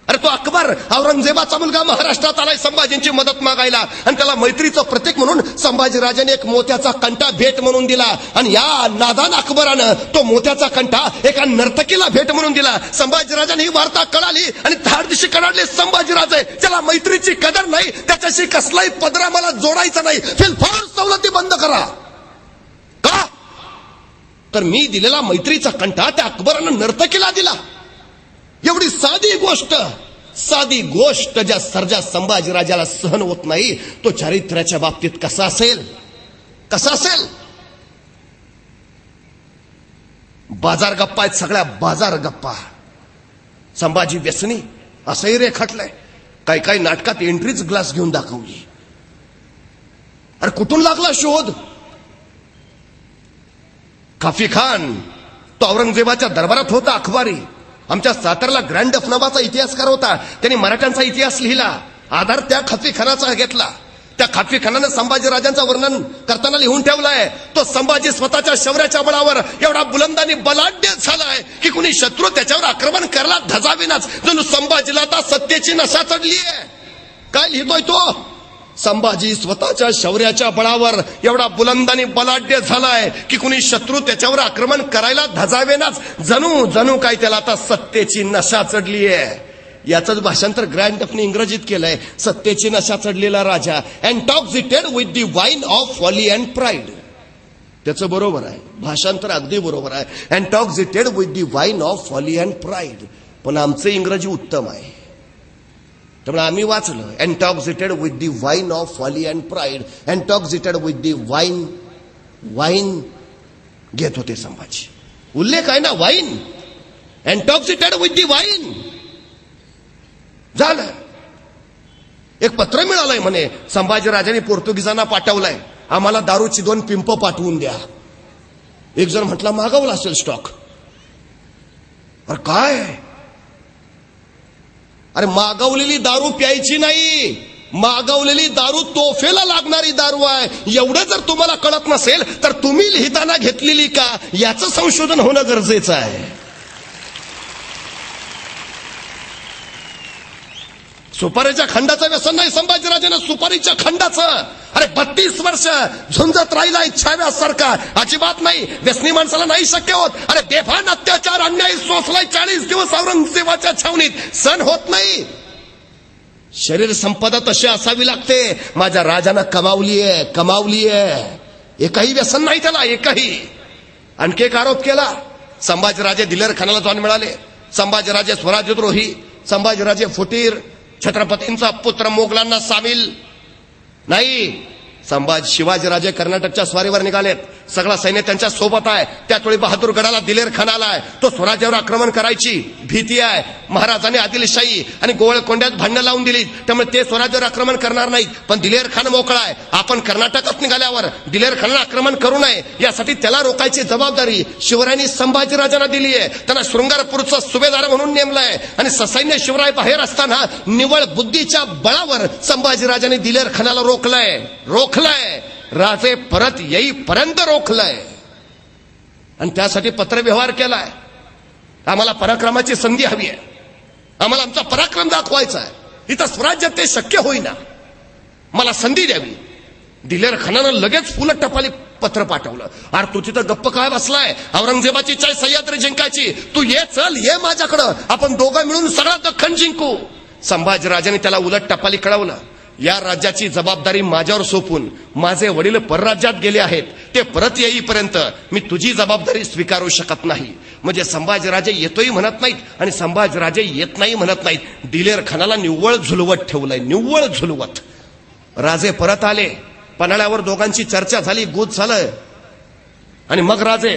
अरे तो अकबर औरंगजेबाचा मुलगा महाराष्ट्रात आलाय संभाजींची मदत मागायला आणि त्याला मैत्रीचं प्रतीक म्हणून संभाजीराजांनी एक मोत्याचा कंठा भेट म्हणून दिला आणि या नादान अकबरानं तो मोत्याचा कंठा एका नर्तकीला भेट म्हणून दिला. संभाजीराजांनी ही वार्ता कळाली आणि धाडदिशी कडाडले संभाजीराजे, ज्याला मैत्रीची कदर नाही त्याच्याशी कसलाही पदरा मला जोडायचा नाही, फिलफार सवलती बंद करा. का? तर मी दिलेला मैत्रीचा कंठा त्या अकबरानं नर्तकीला दिला. एवढी साधी गोष्ट ज्या सर्जा संभाजीराजाला सहन होत नाही तो चारित्र्याच्या बाबतीत कसा असेल? बाजार गप्पा आहेत, सगळ्या बाजार गप्पा. संभाजी व्यसनी असंही रेखाटलंय. काही नाटकात एंट्रीच ग्लास घेऊन दाखवली. अरे कुठून लागला शोध? काफी खान तो औरंगजेबाच्या दरबारात होता अखबारी. आमच्या सातारला ग्रँड दफनाबाचा इतिहासकार होता, त्यांनी मराठ्यांचा इतिहास लिहिला. आधार त्या खाफी खानाचा घेतला. त्या खाफी खानानं संभाजीराजांचं वर्णन करताना लिहून ठेवलाय, तो संभाजी स्वतःच्या शौर्याच्या बळावर एवढा बुलंदानी बलाढ्य झालाय की कुणी शत्रू त्याच्यावर आक्रमण करायला धजाविनाच. जणू संभाजीला आता सत्तेची नशा चढली आहे. काय लिहितोय तो? संभाजी स्वतःच्या शौर्याच्या बळावर एवढा बुलंदानी बलाढ्य झालाय की कुणी शत्रू त्याच्यावर आक्रमण करायला धजावेनाच. जणू काय त्याला आता सत्तेची नशा चढली आहे. याचंच भाषांतर ग्रँड डफने इंग्रजीत केलंय, सत्तेची नशा चढलेला राजा, intoxicated with the wine of folly and pride. त्याचं बरोबर आहे, भाषांतर अगदी बरोबर आहे, intoxicated with the wine of folly and pride. पण आमचं इंग्रजी उत्तम आहे त्यामुळे आम्ही वाचलं, intoxicated with the wine of folly and pride. Intoxicated with the wine घेत होते संभाजी. उल्लेख आहे ना, wine. Intoxicated with the wine झालं. एक पत्र मिळालंय म्हणे, संभाजीराजांनी पोर्तुगीजांना पाठवलंय, आम्हाला दारूची 2 पिंप पाठवून द्या. एक जण म्हटला मागवला असेल स्टॉक. अरे काय? अरे मागवलेली दारू प्यायची नाही, मागवलेली दारू तोफेला लागणारी दारू आहे. एवढं जर तुम्हाला कळत नसेल तर तुम्ही लिहिताना घेतलेली का याचं संशोधन होणं गरजेचं आहे. सुपारीच्या खंडाचं व्यसन नाही संभाजीराजांना, सुपारीच्या खंडाचं. अरे 32 वर्ष झुंजत राहिलाय छाव्यासारखा. अजिबात नाही, व्यसनी माणसाला नाही शक्य होत. अरे बेभान अत्याचार अन्याय सोसलाय 40 दिवस औरंगजेबाच्या छावणीत, सण होत नाही. शरीर संपदा तशी असावी लागते. माझ्या राजानं कमावलीये. एकही व्यसन नाही त्याला, एकही. आणखी एक आरोप केला, संभाजीराजे दिलेर खानाला जाऊन मिळाले, संभाजीराजे स्वराज्यद्रोही, संभाजीराजे फुटीर, छत्रपतींचा पुत्र मोगलांना सामील नाही. शिवाजीराजे कर्नाटकच्या स्वारीवर निघालेत, सगळा सैन्य त्यांच्या सोबत आहे. त्याचवेळी बहादूरगडाला दिलेर खान आलाय, तो स्वराज्यावर आक्रमण करायची भीती आहे. महाराजांनी आदिलशाही आणि गोवळकोंड्यात भांडणं लावून दिली, त्यामुळे ते स्वराज्यावर आक्रमण करणार नाहीत. पण दिलेर खान मोकळा आहे. आपण कर्नाटकात निघाल्यावर दिलेर खानाला आक्रमण करू नये यासाठी त्याला रोखायची जबाबदारी शिवरायांनी संभाजीराजांना दिली आहे. त्यांना शृंगारपूरचा सुभेदार म्हणून नेमलाय आणि ससैन्य शिवराय बाहेर असताना निवळ बुद्धीच्या बळावर संभाजीराजांनी दिलेर खानाला रोखलंय. राजे परत येईपर्यंत रोखलंय आणि त्यासाठी पत्रव्यवहार केलाय. आम्हाला पराक्रमाची संधी हवी आहे, आम्हाला आमचा पराक्रम दाखवायचा आहे. इथं स्वराज्यात ते शक्य होईना, मला संधी द्यावी. दिलेर खानानं लगेच फुलट टपाली पत्र पाठवलं. अरे तू तिथं गप्प काय बसलाय? औरंगजेबाची चाय सह्याद्री जिंकायची, तू चल ये माझ्याकडं, आपण दोघं मिळून सगळा दख्खन जिंकू. संभाजीराजांनी त्याला उलट टपाली कळवलं, या राज्याची जबाबदारी माझ्यावर सोपून माझे वडील परराज्यात गेले आहेत, ते परत येईपर्यंत मी तुझी जबाबदारी स्वीकारू शकत नाही. म्हणजे संभाजीराजे येतोही म्हणत नाहीत आणि संभाजीराजे येत नाही म्हणत नाहीत. दिलेर खानाला निव्वळ झुलवत ठेवलंय, निव्वळ झुलवत. राजे परत आले, पन्हाळ्यावर दोघांची चर्चा झाली, गुज झालं आणि मग राजे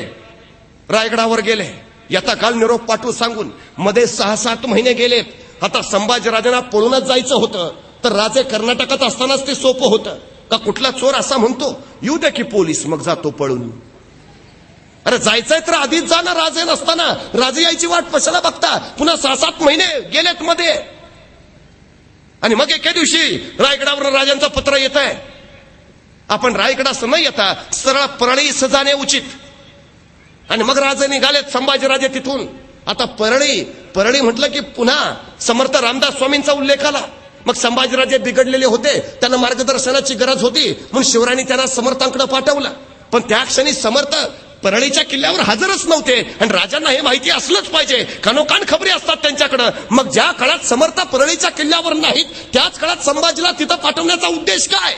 रायगडावर गेले. यथा काल निरोप पाठवू सांगून मध्ये 6-7 महिने गेलेत. आता संभाजीराजांना पळूनच जायचं होतं, तर राजे कर्नाटकात असतानाच ते सोपं होतं का? कुठला चोर असा म्हणतो येऊ द्या की पोलीस, मग जातो पळून. अरे जायचंय तर आधीच जा ना. राजे नसताना राजे यायची वाट कशाला बघता? पुन्हा 6-7 महिने गेलेत मध्ये आणि मग एके दिवशी रायगडावर राजांचं पत्र येत आहे. आपण रायगडास न येता सरळ परळीस जाणे उचित. आणि मग राजे निघालेत, संभाजीराजे तिथून. आता परळी म्हटलं की पुन्हा समर्थ रामदास स्वामींचा उल्लेख आला. मग संभाजीराजे बिघडलेले होते, त्यांना मार्गदर्शनाची गरज होती, म्हणून शिवरायांनी त्यांना समर्थांकडे पाठवला. पण त्या क्षणी समर्थ परळीच्या किल्ल्यावर हजरच नव्हते आणि राजांना हे माहिती असलंच पाहिजे, कानोकान खबरी असतात त्यांच्याकडे. मग ज्या काळात समर्थ परळीच्या किल्ल्यावर नाहीत, त्याच काळात संभाजीला तिथं पाठवण्याचा उद्देश काय?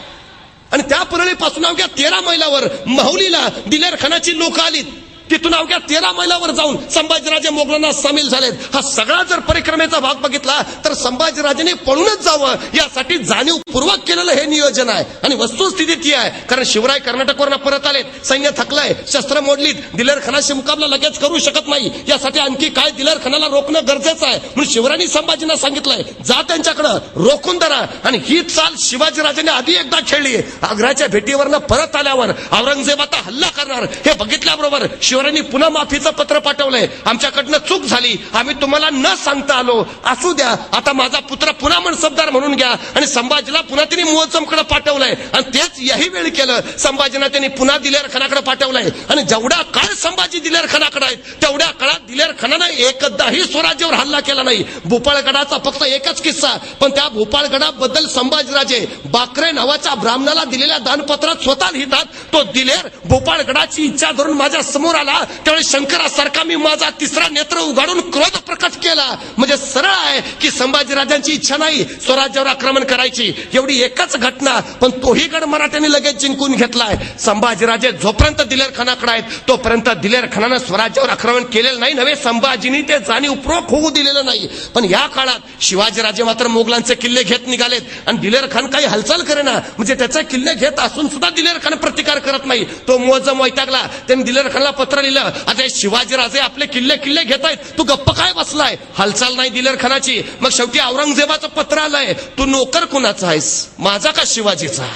आणि त्या परळीपासून अवघ्या 13 मैलावर माहुलीला दिलेर खानाची लोक आलीत. तिथून अवघ्या 13 मैलावर जाऊन संभाजीराजे मोगलांना सामील झालेत. हा सगळा जर परिक्रमेचा भाग बघितला तर संभाजीराजांनी पळूनच जावं यासाठी जाणीवपूर्वक केलेलं हे नियोजन आहे. आणि वस्तुस्थिती ती आहे, कारण शिवराय कर्नाटकवरून परत आलेत, सैन्य थकलंय, शस्त्र मोडलीत, दिलेर खानाशी मुकाबला लगेच करू शकत नाही. यासाठी आणखी काय दिलेर खानाला रोखणं गरजेचं आहे. म्हणून शिवरायांनी संभाजींना सांगितलंय, जा त्यांच्याकडं, रोखून धरा. आणि ही चाल शिवाजीराजांनी आधी एकदा खेळली. आग्र्याच्या भेटीवरनं परत आल्यावर औरंगजेबाचा हल्ला करणार हे बघितल्याबरोबर शिवरायांनी पुन्हा माफीचं पत्र पाठवलंय. आमच्याकडनं चूक झाली, आम्ही तुम्हाला न सांगता आलो, असू द्या, आता माझा पुत्र पुन्हा मनसबदार म्हणून घ्या. आणि संभाजीला पुन्हा त्यांनी मोहचमकडे पाठवलंय. आणि तेच याही वेळी केलं, संभाजींना त्यांनी पुन्हा दिलेर खानाकडे पाठवलंय. आणि जेवढा काळ संभाजी दिलेर खानाकडे आहेत, तेवढ्या काळात दिलेर खानानं एकदाही स्वराज्यावर हल्ला केला नाही. भोपाळगडाचा फक्त एकच किस्सा, पण त्या भोपाळगडाबद्दल संभाजीराजे बाकरे नावाच्या ब्राह्मणाला दिलेल्या दानपत्रात स्वतः लिहितात, तो दिलेर भोपाळगडाची इच्छा धरून माझ्या समोर आला, त्यावेळी शंकरासारखा मी माझा 3रा नेत्र उघडून क्रोध प्रकट केला. म्हणजे सरळ आहे की संभाजीराजांची इच्छा नाही स्वराज्यावर आक्रमण करायची, एवढी एकच घटना. पण तोही गड मराठ्यांनी लगेच जिंकून घेतलाय. संभाजीराजे जोपर्यंत दिलेर खानाकडे आहेत, तोपर्यंत दिलेर खानानं स्वराज्यावर आक्रमण केलेलं नाही नव्हे, संभाजींनी ते जाणीवपूर्वक होऊ दिलेलं नाही. पण या काळात शिवाजीराजे मात्र मोगलांचे किल्ले घेत निघालेत आणि दिलेर खान काही हालचाल करेना. म्हणजे त्याचे किल्ले घेत असून सुद्धा दिलेर खान प्रतिकार करत नाही. तो मोहजम वैतागला, त्यांनी दिलेर खानला पत्र लिहिलं, आता शिवाजीराजे आपले किल्ले घेत आहेत, तू गप्प काय बसलाय? हालचाल नाही दिलेर खानाची. मग शेवटी औरंगजेबाचं पत्र आलंय, तू नोकर कुणाचा आहेस, माझा का शिवाजीचा?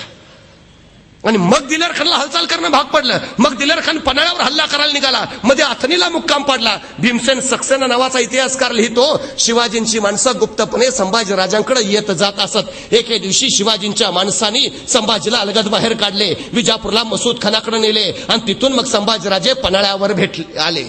आणि मग दिलेर खानला हालचाल करणं भाग पडलं. मग दिलेर खान पन्हाळ्यावर हल्ला करायला निघाला, मध्ये अथणीला मुक्काम पडला. भीमसेन सक्सेना नावाचा इतिहासकार लिहितो, शिवाजींची माणसं गुप्तपणे संभाजीराजांकडे येत जात असत. एके दिवशी शिवाजींच्या माणसांनी संभाजीला अलगद बाहेर काढले, विजापूरला मसूद खानाकडे नेले आणि तिथून मग संभाजीराजे पन्हाळ्यावर आले.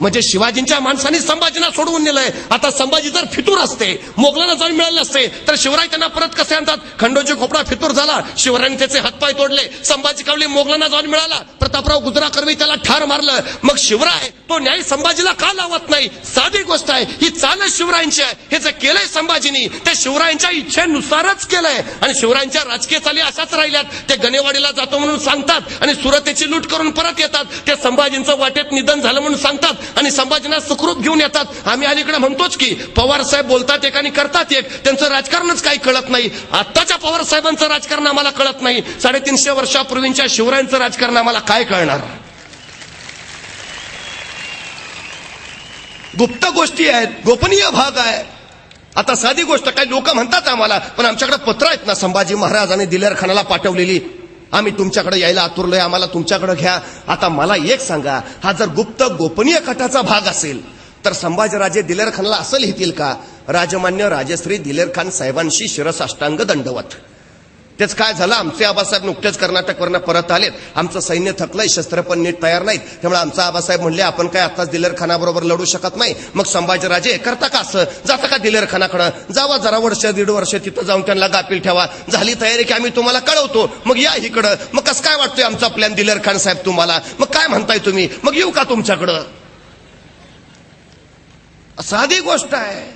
म्हणजे शिवाजींच्या माणसांनी संभाजींना सोडवून नेलंय. आता संभाजी जर फितूर असते, मोगलांना जाऊन मिळाले असते, तर शिवराय त्यांना परत कसे आणतात? खंडोजी खोपडा फितूर झाला, शिवरायांनी त्याचे हातपाय तोडले. संभाजी कावळे मोगलांना जाऊन मिळाला, प्रतापराव गुजरा कर्वी त्याला ठार मारलं. मग शिवराय तो न्याय संभाजीला का लावत नाही? साधी गोष्ट आहे, ही चालच शिवरायांची आहे. हे जे केलंय संभाजीनी ते शिवरायांच्या इच्छेनुसारच केलंय. आणि शिवरायांच्या राजकीय चाली अशाच राहिल्यात. ते गणेवाडीला जातो म्हणून सांगतात आणि सुरतेची लूट करून परत येतात. ते संभाजींचं वाटेत निधन झालं म्हणून सांगतात आणि संभाजींना सुखरूप घेऊन येतात. आम्ही अलीकडे म्हणतोच की पवार साहेब बोलतात एक आणि करतात एक. त्यांचं राजकारणच काही कळत नाही. आताच्या पवार साहेबांचं राजकारण आम्हाला कळत नाही. 350 वर्षापूर्वीच्या शिवरायांचं राजकारण आम्हाला काय कळणार? गुप्त गोष्टी आहेत, गोपनीय भाग आहे. आता साधी गोष्ट, काही लोक म्हणतात आम्हाला, पण आमच्याकडे पत्र आहेत ना संभाजी महाराजांनी दिलेर खानाला पाठवलेली, आम्ही तुमच्याकडे यायला आतुरलोय, आम्हाला तुमच्याकडे घ्या. आता मला एक सांगा, हा जर गुप्त गोपनीय कथाचा भाग असेल तर संभाजीराजे दिलेर खानाला असं लिहितील का, राजमान्य राजश्री दिलेर खान साहेबांशी शिरसाष्टांग दंडवत? तेच काय झालं, आमचे आबासाहेब नुकतेच कर्नाटकवरनं परत आलेत, आमचं सैन्य थकलंय, शस्त्र पण नीट तयार नाहीत, त्यामुळे आमचा आबासाहेब म्हणले आपण काय आताच दिलेर खानाबरोबर लढू शकत नाही. मग संभाजीराजे करता का असं, जाता का दिलेर खानाकडं, जावा जरा वर्ष दीड वर्ष तिथं जाऊन त्यांना गाफील ठेवा, झाली तयारी की आम्ही तुम्हाला कळवतो, मग या इकडं. मग कसं काय वाटतोय आमचा प्लॅन दिलेर खान साहेब तुम्हाला? मग काय म्हणताय तुम्ही, मग येऊ का तुमच्याकडं? साधी गोष्ट आहे.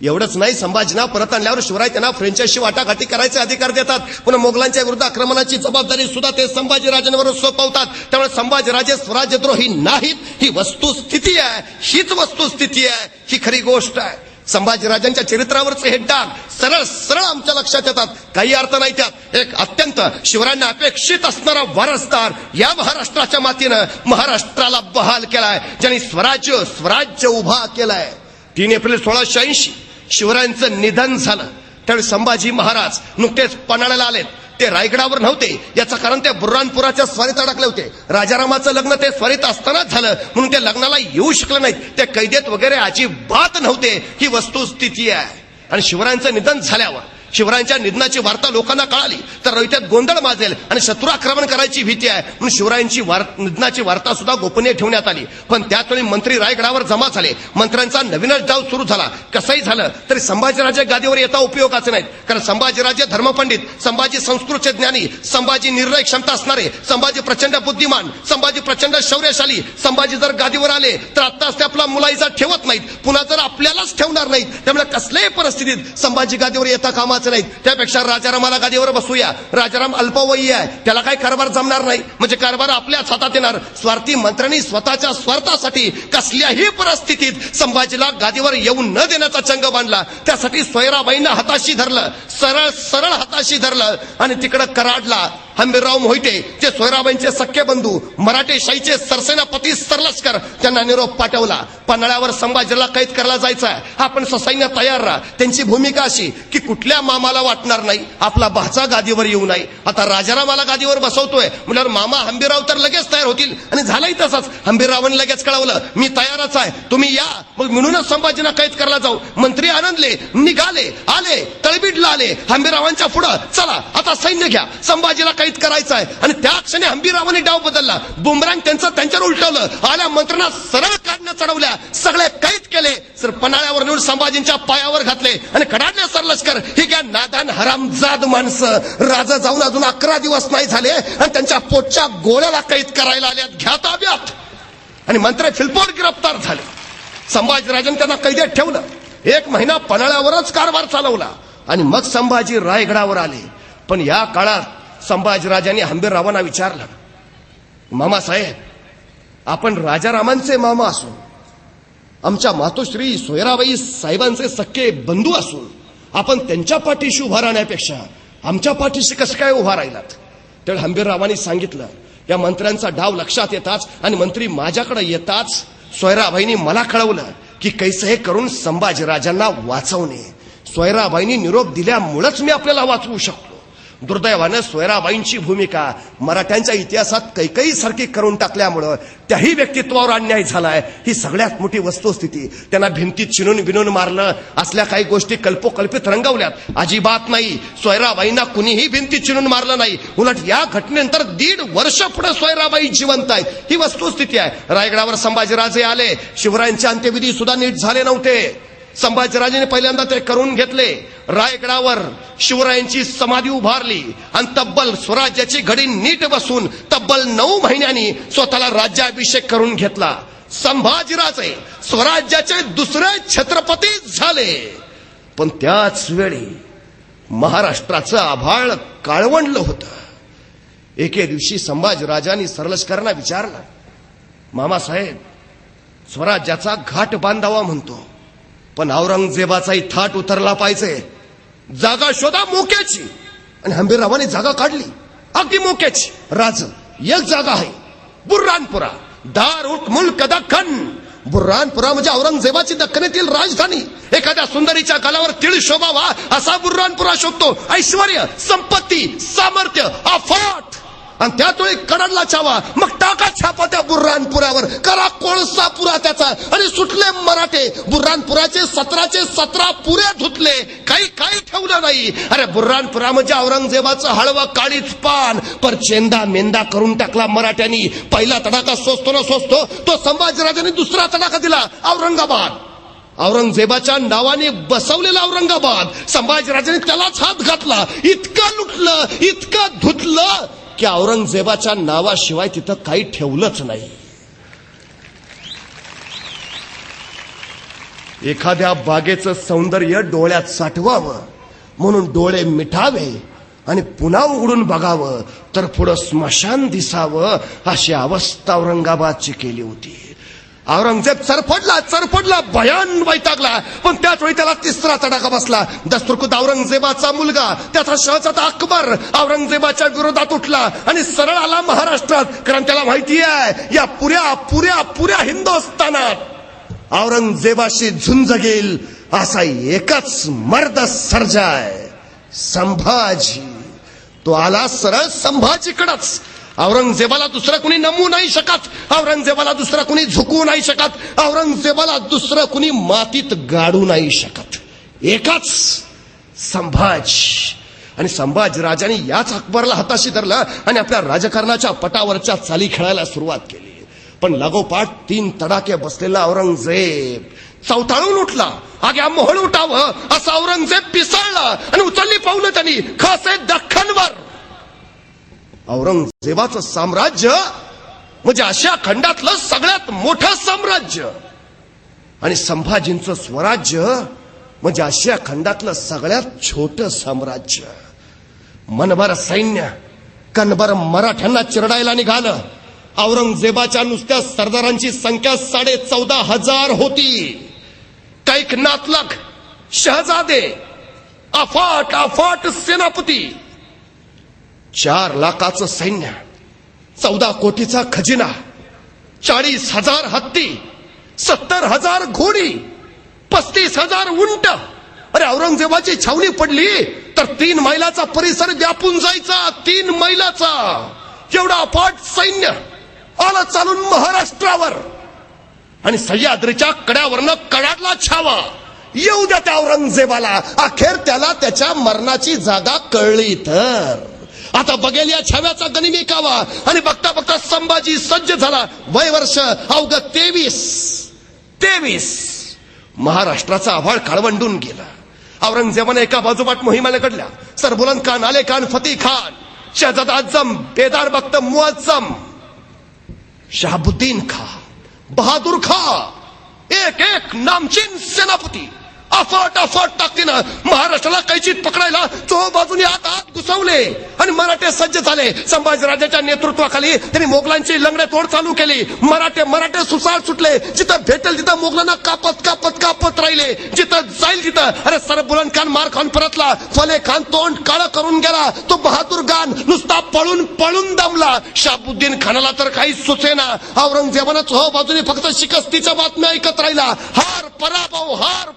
एवढंच नाही, संभाजीना परत आणल्यावर शिवराय त्यांना फ्रेंचांशी वाटाघाटी करायचे अधिकार देतात. पुन्हा मोगलांच्या विरुद्ध आक्रमणाची जबाबदारी सुद्धा ते संभाजीराजांवर सोपवतात. त्यामुळे संभाजीराजे स्वराज्यद्रोही नाहीत, ही वस्तुस्थिती आहे, हीच वस्तुस्थिती आहे, ही खरी गोष्ट आहे. संभाजीराजांच्या चरित्रावरचे हे डाग सरळ सरळ आमच्या लक्षात येतात, काही अर्थ नाही त्यात. एक अत्यंत शिवरायांना अपेक्षित असणारा वारसदार या महाराष्ट्राच्या मातीनं महाराष्ट्राला बहाल केलाय, ज्यांनी स्वराज्य उभा केलाय. 3 एप्रिल 1680 शिवरायांचं निधन झालं. त्यावेळी संभाजी महाराज नुकतेच पन्हाळ्याला आलेत. ते रायगडावर नव्हते, याचं कारण ते बुर्हानपुराच्या स्वारीत अडकले होते. राजारामाचं लग्न ते स्वारीत असतानाच झालं, म्हणून ते लग्नाला येऊ शकले नाहीत. ते कैदेत वगैरे अजिबात नव्हते, ही वस्तुस्थिती आहे. आणि शिवरायांचं निधन झाल्यावर शिवरायांच्या निधनाची वार्ता लोकांना कळाली तर रयतेत गोंधळ माजेल आणि शत्रू आक्रमण करायची भीती आहे, म्हणून शिवरायांची निधनाची वार्ता सुद्धा गोपनीय ठेवण्यात आली. पण त्याचवेळी मंत्री रायगडावर जमा झाले, मंत्र्यांचा नवीनच डाव सुरू झाला. कसंही झालं तरी संभाजीराजे गादीवर येता उपयोगाचे नाहीत, कारण संभाजीराजे धर्मपंडित, संभाजी संस्कृतचे ज्ञानी, संभाजी निर्णय क्षमता असणारे, संभाजी प्रचंड बुद्धिमान, संभाजी प्रचंड शौर्यशाली. संभाजी जर गादीवर आले तर आत्ताच ते आपला मुलाईजा ठेवत नाहीत, पुन्हा जर आपल्यालाच ठेवणार नाहीत. त्यामुळे कसल्याही परिस्थितीत संभाजी गादीवर येता कामा नाही. त्यापेक्षा राजारामाला गादीवर बसूया. राजाराम अल्पवयी आहे, त्याला काही कारभार जमणार नाही, म्हणजे कारभार आपल्याच हातात येणार. स्वार्थी मंत्र्यांनी स्वतःच्या स्वार्थासाठी कसल्याही परिस्थितीत संभाजीला गादीवर येऊ न देण्याचा चंग बांधला. त्यासाठी सोयराबाईंना हाताशी धरलं, सरळ सरळ हाताशी धरलं आणि तिकडं कराडला हंबीरराव मोहिते, जे सोयराबाईंचे सख्खे बंधू, मराठे शाहीचे सरसेनापती सरलष्कर, त्यांना निरोप पाठवला. पन्हाळ्यावर संभाजीला कैद करायला जायचं, आपण ससैन्य तयार राहा. त्यांची भूमिका अशी की कुठल्या मामाला वाटणार नाही आपला भाचा गादीवर येऊ नये. आता राजारामाला गादीवर बसवतोय म्हटल्यावर मामा हंबीरराव तर लगेच तयार होतील, आणि झालंही तसंच. हंबीररावांनी लगेच कळवलं मी तयारच आहे, तुम्ही या. मग म्हणूनच संभाजींना कैद करायला जाऊ. मंत्री आनंदले, निघाले, आले, तळबीडला आले. हंबीररावांच्या पुढं चला आता सैन्य घ्या, संभाजीला कैद करायचं आहे. आणि त्या क्षणी हंबीररावांनी डाव बदलला, बुमरांग त्यांच्यावर उलटवलं, आल्या मंत्र्यांना सरळ काढण्या चढवल्या, सगळे कैद केले, सर पन्हाळ्यावर नेऊन संभाजींच्या पायावर घातले आणि कडाडले सरलष्कर. ही काय नादान हरामजाद माणसं, राजा जाऊन अजून 11 दिवस नाही झाले आणि त्यांच्या पोटच्या गोळ्याला कैद करायला आल्यात, घ्या ताब्यात. आणि मंत्री फिलपोट गिरफ्तार झाले. संभाजीराजांनी त्यांना कैदेत ठेवलं. 1 महिना पन्हाळ्यावरच कारभार चालवला आणि मग संभाजी रायगडावर आले. पण या काळात संभाजीराजांनी हंबीररावांना विचारलं, मामासाहेब आपण राजारामांचे मामा असून, आमच्या मातोश्री सोयराबाई साहेबांचे सख्खे बंधू असून, आपण त्यांच्या पाठीशी उभा राहण्यापेक्षा आमच्या पाठीशी कसं काय उभा राहिलात? त्यावेळी हंबीररावांनी सांगितलं. या मंत्र्यांचा डाव लक्षात येताच आणि मंत्री माझ्याकडे येताच सोयराबाईंनी मला कळवलं की कैसे हे करून संभाजीराजांना वाचवणे. सोयराबाईंनी निरोप दिल्यामुळेच मी आपल्याला वाचवू शकतो. दुर्दैवानं सोयराबाईंची भूमिका मराठ्यांच्या इतिहासात कैकई सारखी करून टाकल्यामुळं त्याही व्यक्तित्वावर अन्याय झालाय. ही सगळ्यात मोठी वस्तुस्थिती. त्यांना भिंतीत चिनून बिनून मारलं, असल्या काही गोष्टी कल्पोकल्पित रंगवल्यात. अजिबात नाही. सोयराबाईंना कुणीही भिंतीत चिनून मारलं नाही. उलट या घटनेनंतर 1.5 वर्ष पुढे सोयराबाई जिवंत आहेत. ही वस्तुस्थिती आहे. रायगडावर संभाजीराजे आले, शिवरायांचे अंत्यविधी सुद्धा नीट झाले नव्हते. संभाजीराजेने पहिल्यांदा ते करून घेतले. रायगडावर शिवरायांची समाधी उभारली आणि तब्बल स्वराज्याची घडी नीट बसून तब्बल 9 महिन्यांनी स्वतःला राज्याभिषेक करून घेतला. संभाजीराजे स्वराज्याचे दुसरे छत्रपती झाले. पण त्याच वेळी महाराष्ट्राचं आभाळ काळवंडलं होतं. एके दिवशी संभाजीराजांनी सरलष्करांना विचारलं, मामासाहेब, स्वराज्याचा घाट बांधावा म्हणतो, पण औरंगजेबाचाही थाट उतरला पाहिजे. जागा शोधा मोक्याची. आणि हंबीररावांनी जागा काढली, अगदी मोक्याची. राज एक जागा आहे, बुर्रानपुरा, दार उट मुल्क दख्खन. बुर्रानपुरा म्हणजे औरंगजेबाची दख्खनेतील राजधानी. एखाद्या सुंदरीच्या गालावर तिळ शोभावा असा बुर्रानपुरा शोभतो. ऐश्वर्य, संपत्ती, सामर्थ्य, अफाट. आणि त्यातोळी कडडला छावा. मग टाका छापा त्या बुर्रानपुरावर, करा कोळसा पुरा त्याचा. आणि सुटले मराठे. बुर्रानपुराचे 17 पुरे धुतले, काही ठेवलं नाही. अरे बुर्रानपुरा म्हणजे औरंगजेबाचं हळवं काळीच पान. पर चेंदा मेंदा करून टाकला मराठ्यांनी. पहिला तडाखा सोसतो ना सोसतो तो संभाजीराजांनी दुसरा तडाखा दिला, औरंगाबाद. औरंगजेबाच्या नावाने बसवलेला औरंगाबाद. संभाजीराजांनी त्यालाच हात घातला. इतकं लुटलं, इतकं धुतलं की औरंगजेबाच्या नावाशिवाय तिथं काही ठेवलंच नाही. एखाद्या बागेचं सौंदर्य डोळ्यात साठवावं म्हणून डोळे मिटावे आणि पुन्हा उघडून बघावं तर पुढं स्मशान दिसावं, अशी अवस्था औरंगाबादची केली होती. औरंगजेब चरफडला, भयान वैतागला. पण त्याच वेळी त्याला तिसरा तडाखा बसला. दस्तुरखुद औरंगजेबाचा मुलगा, त्याचा शहजादा अकबर औरंगजेबाच्या विरोधात उठला आणि सरळ आला महाराष्ट्रात. कारण त्याला माहिती आहे या पुऱ्या हिंदुस्थानात औरंगजेबाशी झुंज घेईल असा एकच मर्द सर्जाय, संभाजी. तो आला सरळ संभाजीकडंच. औरंगजेबाला दुसरं कुणी नमू नाही शकत. औरंगजेबाला दुसरं कुणी झुकवू नाही शकत. औरंगजेबाला दुसरं कुणी मातीत गाडू नाही शकत. एकच संभाजी. आणि संभाजीराजांनी याच अकबरला हाताशी धरलं आणि आपल्या राजकारणाच्या पटावरच्या चाली खेळायला सुरुवात केली. पण लागोपाठ 3 तडाखे बसलेला औरंगजेब चौथाळून उठला. आग्या मोहळ उठावं असं औरंगजेब पिसाळला आणि उचलली पावलं त्यांनी खासे दख्खनवर. औरंगजेबाचं साम्राज्य म्हणजे आशिया खंडातलं सगळ्यात मोठं साम्राज्य. आणि संभाजींचं स्वराज्य म्हणजे आशिया खंडातलं सगळ्यात छोटं साम्राज्य. मनभर सैन्य कणभर मराठ्यांना चिरडायला निघालं. औरंगजेबाच्या नुसत्या सरदारांची संख्या 14,500 होती. कैक नातलग, शहजादे, अफाट सेनापती, 4 लाखाचं सैन्य, 14 कोटीचा खजिना, 40,000 हत्ती, 70,000 घोडी, 35,000 उंट. अरे औरंगजेबाची छावणी पडली तर 3 मैलाचा परिसर व्यापून जायचा. 3 मैलाचा एवढा अफाट सैन्य आलं चालून महाराष्ट्रावर. आणि सह्याद्रीच्या कड्यावरनं कडाडला छावा. येऊ द्या त्या औरंगजेबाला. अखेर त्याला त्याच्या मरणाची जागा कळली तर आता बघेल या छाव्याचा गनिमिकावा. आणि बघता बघता संभाजी सज्ज झाला. वय वर्ष अवघं 23. महाराष्ट्राचा आभाळ काळवंडून गेला. औरंगजेबाने एका बाजूपाठ मोहिमा लढल्या. सरबुलंद खान, आले खान, फतेह खान, शहजादा आजम, बेदार बख्त मुअज्जम, शहाबुद्दीन खान, बहादूर खान, एक नामचीन सेनापती अफाट ताकदीनं महाराष्ट्राला कैचीत पकडायला चोहोबाजूनी आत घुसवले. आणि मराठे सज्ज झाले. संभाजीराजाच्या नेतृत्वाखाली त्यांनी मोगलांची लंगडे तोड चालू केली. मराठे सुसाट सुटले. जिथं भेटेल तिथं मोगलांना कापत राहिले. जिथं जाईल तिथं. अरे सरबुलंद खान मार खान परतला. फले खान तोंड काळं करून गेला. तो बहादूर खान नुसता पळून दमला. शहाबुद्दीन खानाला तर काही सुचेना. औरंगजेबानं चोहोबाजूनी फक्त शिकस्तीच्या बातम्या ऐकत राहिला. हार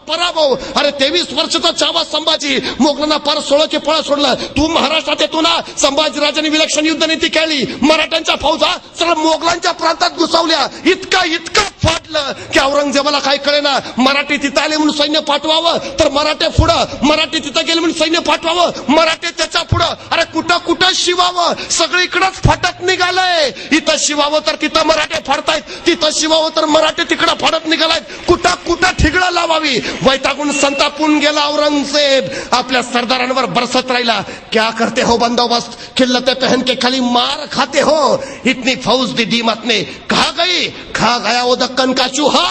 पराभव अरे 23 वर्षाचा चावा संभाजी, मोगलांना पार 16 पळा सोडलं. तू महाराष्ट्रात येतो ना, संभाजीराजांनी विलक्षण युद्धनीती केली. मराठ्यांच्या फौजा सगळं मोगलांच्या प्रांतात घुसवल्या. इतका फाटलं की औरंगजेबाला काय कळेना. मराठी तिथं आले म्हणून सैन्य पाठवावं तर मराठे पुढं, मराठी तिथं गेले म्हणून सैन्य पाठवावं, मराठे त्याच्या पुढं. अरे कुठं शिवावं, सगळीकडंच फाटत निघालंय. इथं शिवावं तर तिथं मराठे फाडतायत, तिथं शिवावं तर मराठे तिकडं फाडत निघालायत. कुठं ठिगळं लावावी. वैतागून संतापून गेला औरंगजेब. आपल्या सरदारांवर बरसत राहिला. क्या करते हो बंदोबस्त, खिल्लते पहन के खाली मार खाते हो. इतनी फौज दी दीमत ने कहा गई, खा गया वो दक्कन का चूहा.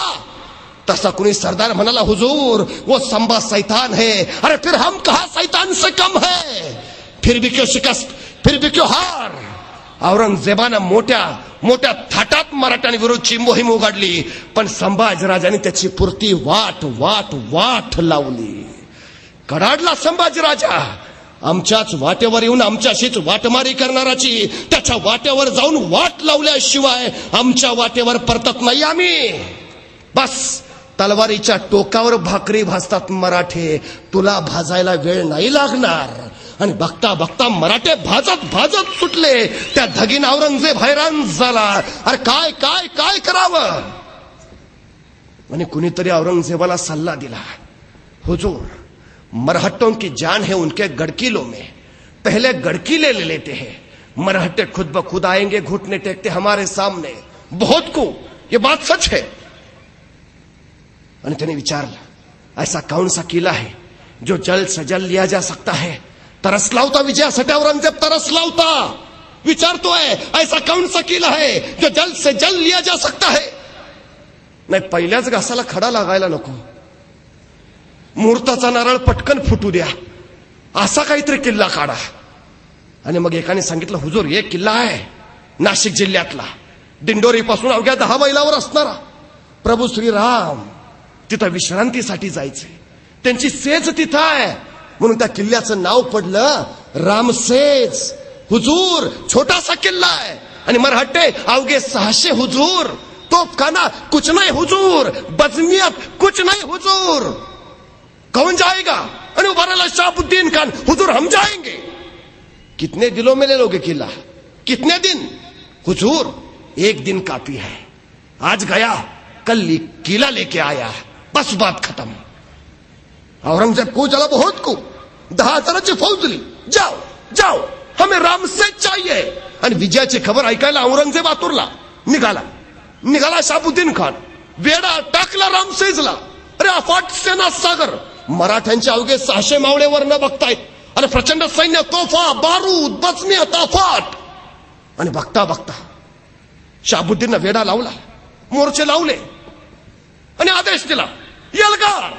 तसा कुनी सरदार म्हणाला, हुजूर वो संबा शैतान है. अरे फिर हम कहा शैतान से कम है. फिर भी क्यों शिकस्त, फिर भी क्यों हार. औरंगजेबानं मोठ्या थाटात मराठ्यांविरुद्धची मोहीम उघडली. पण संभाजीराजांनी त्याची पुरती वाट लावली. कडाडला संभाजीराजा. आमच्याच वाटेवर येऊन आमच्याशीच वाटमारी करणाराची त्याच्या वाटेवर जाऊन वाट लावल्याशिवाय आमच्या वाटेवर परतत नाही आम्ही. बस तलवारीच्या टोकावर भाकरी भाजतात मराठे, तुला भाजायला वेळ नाही लागणार. आणि बघता मराठे भाजत सुटले. त्या धगीन औरंगजेब हैराण झाला. अरे काय करावं. आणि कुणीतरी औरंगजेबाला सल्ला दिला, हुजूर मरहट्टों की जान है उनके गड़किलों में, पहले गड़किले ले लेते हैं. मरहट्टे खुद ब खुद आएंगे, घुटने टेकते हमारे सामने. बहुत को ये बात सच है. आणि त्याने विचारलं, ऐसा कौन सा किला है जो जल्द से जल्द लिया जा सकता है. तरसला होता विजयासाठी औरंगजेब, तरसला होता. विचारतोय ऐसा कौन सा किला है जो जल्द से जल्द लिया जा सकता है. नाही, पहिल्याच घासाला खडा लागायला नको. मुहूर्ताचा नारळ पटकन फुटू द्या, असा काहीतरी किल्ला काढा. आणि मग एकाने सांगितलं, हुजूर एक किल्ला आहे नाशिक जिल्ह्यातला, दिंडोरी पासून अवघ्या 10 मैलावर असणारा. प्रभू श्रीराम तिथं विश्रांतीसाठी जायचे, त्यांची सेज तिथं आहे. म्हणून त्या किल्ल्याचं नाव पडलं रामसेज. हुजूर छोटासा किल्ला आहे. आणि मरहट्टे अवघे 600 हुजूर. तोफखाना कुछ नहीं हुजूर, बजमियत कुछ नहीं हुजूर. कौन जाएगा. आणि उभारला शहाबुद्दीन खान, हुजूर हम जाएंगे. कितने दिनों में ले लोगे किला, कितने दिन. हुजूर 1 दिन काफी है. आज गया कल किला लेके आया, बस बात खत्म. औरंगजेब को चला बहुत को 10,000ची फौज ली. जाओ हमें रामसेज चाहिए. आणि विजयाची खबर ऐकायला औरंगजेब आतुरला. निघाला शहाबुद्दीन खान. वेडा टाकला रामसेजला. अरे अफाट सेना सागर. मराठ्यांचे अवघे 600 मावळे वर न बघतायत. अरे प्रचंड सैन्य, तोफा, बारूद, बचमी, ताफाट. आणि बघता शहाबुद्दीननं वेडा लावला, मोर्चे लावले आणि आदेश दिला, यलगार.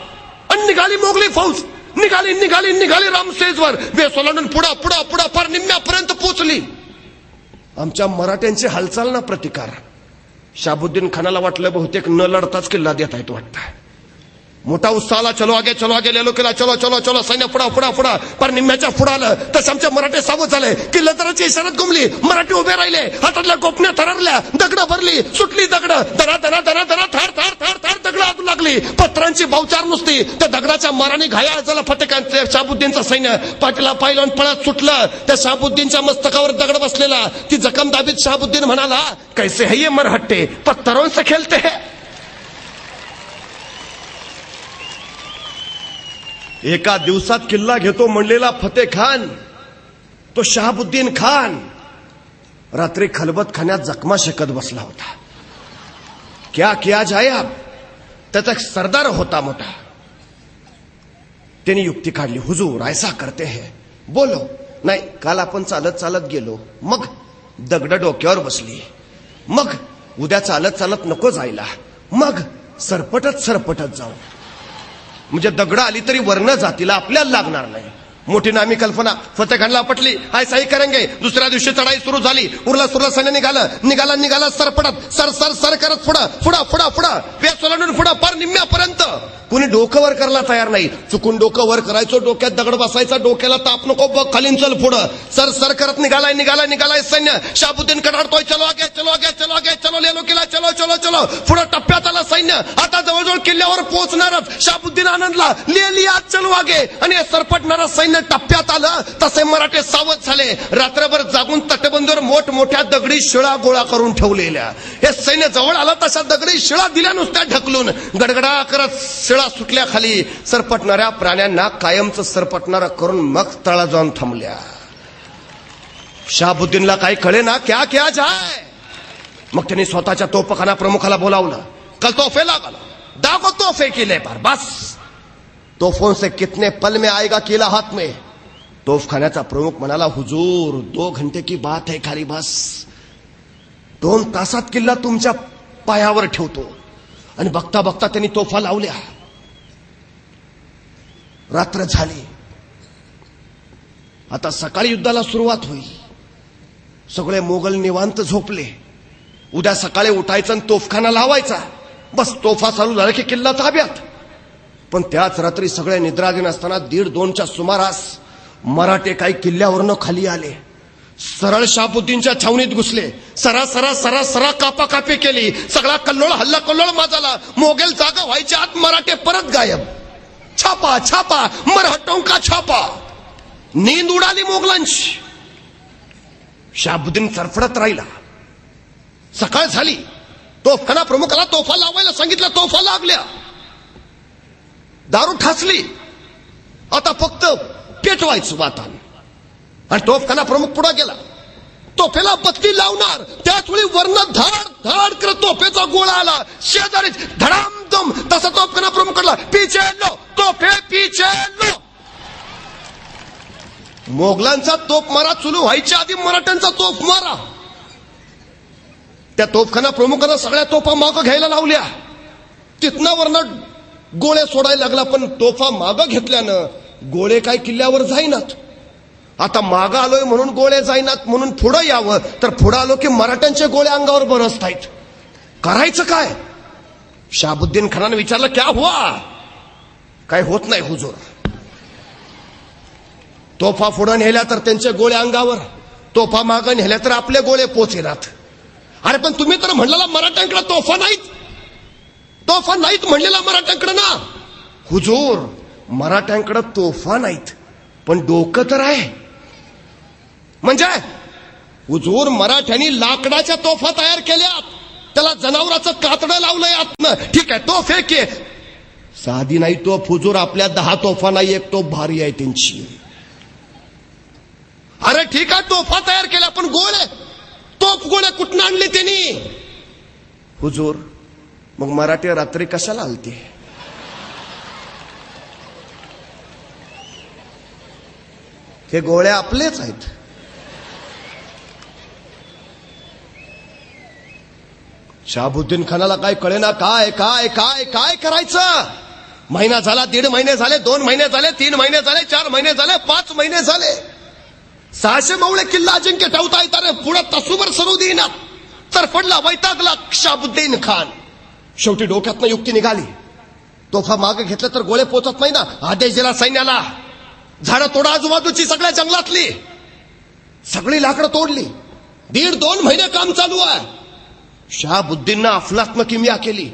आणि निघाली मोगली फौज. निघाली रामसेजवर. वेसोलांडून पुढा फार निम्म्यापर्यंत पोचली. आमच्या मराठ्यांची हालचाल ना प्रतिकार. शहाबुद्दीन खानाला वाटलं बहुतेक न लढताच किल्ला देत आहेत वाटतं. मोठा उत्साह आला. चलो आगे लेलो किल्ला, चलो सैन्य पुढा. पर निम्म्याच्या पुढं आलं तसं आमच्या मराठे सावध झाले. किल्लेदाराची इशारात घुमली. मराठी उभे राहिले. हातातल्या गोपण्या थररल्या. दगड भरली. सुटली दगड. दरा थार दगड आदू लागली. पत्रांची बावचार नुसती. त्या दगडाच्या माराने घायाळ झाला फटक्यांचे शहाबुद्दीनचं सैन्य. पाठीला पायलवान पळत सुटलं. त्या शहाबुद्दीनच्या मस्तकावर दगड बसलेला. ती जखम दाबीत शहाबुद्दीन म्हणाला, कैसे है ये मरहट्टे, पत्थरों से खेलते हैं. एका दिवसात किल्ला घेतो म्हणलेला फतेह खान, तो शहाबुद्दीन खान रात्री खलबत खाण्यात जखमा शेकत बसला होता. क्या किया जाए अब. त्याचा एक सरदार होता मोठा. त्यांनी युक्ती काढली, हुजूर ऐसा करते हैं. बोलो. नाही, काल आपण चालत गेलो, मग दगड डोक्यावर बसली. मग उद्या चालत नको जायला, मग सरपटत जाऊ. म्हणजे दगड आली तरी वर्ण जातीला आपल्याला लागणार नाही. मोठी नामी कल्पना फतेह खानला पटली. हाय साई करेंगे. दुसऱ्या दिवशी चढाई सुरू झाली. उरला सैन्य निघाला सरपटत सर करत पुढं वेस ओलांडून पुढं पार निम्म्यापर्यंत. कुणी डोकं वर करायला तयार नाही. चुकून डोकं वर करायचो, डोक्यात दगड बसायचा, डोक्याला ताप नको, बघ खालीन चल पुढं. सर करत निघालाय सैन्य. शहाबुद्दीन कडाडतोय, चलो आगे चलो लेलो किला, चलो पुढं टप्प्यात आला सैन्य. आता जवळजवळ किल्ल्यावर किल्ल्यावर पोहोचणारच. शाहाबुद्दीन आनंदला लिया चलो आगे, आणि सरपटणारं सैन्य टप्प्यात आलं तसे मराठे सावध झाले. रात्रभर जागून तटबंदीवर मोठमोठ्या दगडी शिळा गोळा करून ठेवलेल्या. हे सैन्य जवळ आलं तशा दगडी शिळा दिल्या नुसत्या ढकलून. गडगडा करत शिळा सुटल्या खाली. सरपटणाऱ्या प्राण्यांना कायमचं सरपटणारं करून मग तळा जाऊन थांबल्या. शहाबुद्दीनला काही कळे ना क्या क्या जाय. मग त्यांनी स्वतःच्या तोफखाना प्रमुखाला बोलावलं. कल तोहफे लागल, दागो तोहफे किले पर बस. तोफों से कितने पल में आएगा किला हाथ में. तोफखान्याचा प्रमुख म्हणाला, हुजूर 2 घंटे की बात है खाली बस. 2 तासात किल्ला तुमच्या पायावर ठेवतो. आणि बघता बघता त्यांनी तोफा लावल्या. रात्र झाली. आता सकाळी युद्धाला सुरुवात होईल. सगळे मोगल निवांत झोपले. उद्या सकाळी उठायचं आणि तोफखाना लावायचा. बस तोफा चालू झाला की किल्ला ताब्यात. पण त्याच रात्री सगळे निद्राधीन असताना 1:30-2च्या सुमारास मराठे काही किल्ल्यावरनं खाली आले. सरळ शहाबुद्दीनच्या छावणीत घुसले. सरा कापाकापी केली. सगळा कल्लोळ हल्ला कल्लोळ माजाला. मोगल जागा व्हायच्या आत मराठे परत गायब. छापा छापा मराठों का छापा. नींद उडाली मोगलांची. शहाबुद्दीन सरफडत राहिला. सकाळ झाली. तोफखाना प्रमुखाला तोफा लावायला सांगितलं. तोफा लागल्या. दारू ठासली. आता फक्त पेटवायचं वातान. आणि तोफखाना प्रमुख पुढे गेला. तोफेला बत्ती लावणार त्याच वेळी वर्ण धाड धाड करत तोफेचा गोळा आला. शेजारी धडामधम. तसा तोफखाना प्रमुखाला पीछे लो तोफे पीछे लो. मोगलांचा तोफ मारा सुरू व्हायच्या आधी मराठ्यांचा तोफ मारा. त्या तोफखाना प्रमुखानं सगळ्या तोफा मागं घ्यायला लावल्या. तिथनं वरनं गोळे सोडायला लागला. पण तोफा मागं घेतल्यानं गोळे काय किल्ल्यावर जाईनात. आता मागं आलोय म्हणून गोळे जाईनात म्हणून पुढं यावं, तर पुढं आलो की मराठ्यांचे गोळे अंगावर बरसतायत. करायचं काय. शहाबुद्दीन खानानं विचारलं, क्या हुआ. काय होत नाही हुजूर. तोफा पुढं नेल्या तर त्यांचे गोळे अंगावर, तोफा मागं नेल्या तर आपले गोळे पोचेनात. अरे पण तुम्ही तर म्हणलेला मराठ्यांकडे तोफा नाहीत. तोफा नाहीत म्हणलेला मराठ्यांकडे ना. हुजूर मराठ्यांकडे तोफा नाहीत पण डोकं तर आहे. म्हणजे हुजूर मराठ्यांनी लाकडाच्या तोफा तयार केल्यात. त्याला जनावराचं कातडं लावलंय आतनं. ठीक आहे तोफ एक आहे. साधी नाही तोफ हुजूर. आपल्या 10 तोफा नाही, एक तोफ भारी आहे त्यांची. अरे ठीक आहे तोफा तयार केल्या पण गोळे तोफ गोळे कुठून आणले त्यांनी. हुजूर मग मराठी रात्री कशाला आलते. हे गोळे आपलेच आहेत. शहाबुद्दीन खानाला काय कळेना. काय काय काय काय करायचं. महिना झाला, 1.5 महिने झाले, 2 महिने झाले, 3 महिने झाले, 4 महिने झाले, 5 महिने झाले. 600 मावळे किल्ला अजिंक्य ठेवता येतात रे. पुढे तसूवर सरू देईना. तरफडला वैतागला शहाबुद्दीन खान. शेवटी डोक्यातनं युक्ती निघाली. तोफा मागे घेतलं तर गोळे पोचत नाही ना. आदेश दिला सैन्याला, झाडं तोडा आजूबाजूची सगळ्या जंगलातली. सगळी लाकडं तोडली. 1.5-2 महिने काम चालू आहे. शहाबुद्दीननं अफलातनं किमया केली.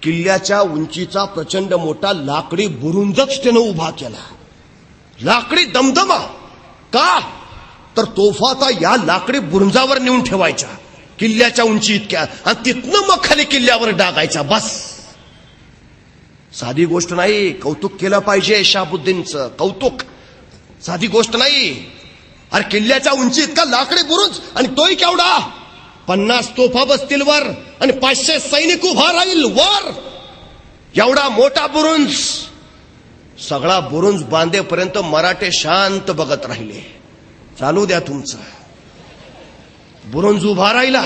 किल्ल्याच्या उंचीचा प्रचंड मोठा लाकडी बुरुंजच त्यानं उभा केला. लाकडी दमदमा. का तर तोफा आता या लाकडी बुरुंजावर नेऊन ठेवायच्या किल्ल्याच्या उंची इतक्या, आणि तिथनं मग खाली किल्ल्यावर डागायचा. बस साधी गोष्ट नाही. कौतुक केलं पाहिजे शहाबुद्दीनचं. कौतुक साधी गोष्ट नाही. अरे किल्ल्याच्या उंची इतका लाकडी बुरुज, आणि तोही केवढा. 50 तोफा बसतील वर आणि 500 सैनिक उभा राहील वर. एवढा मोठा बुरुंज. सगळा बुरुंज बांधेपर्यंत मराठे शांत बघत राहिले. चालू द्या तुमचं. बुरुंज उभा राहिला.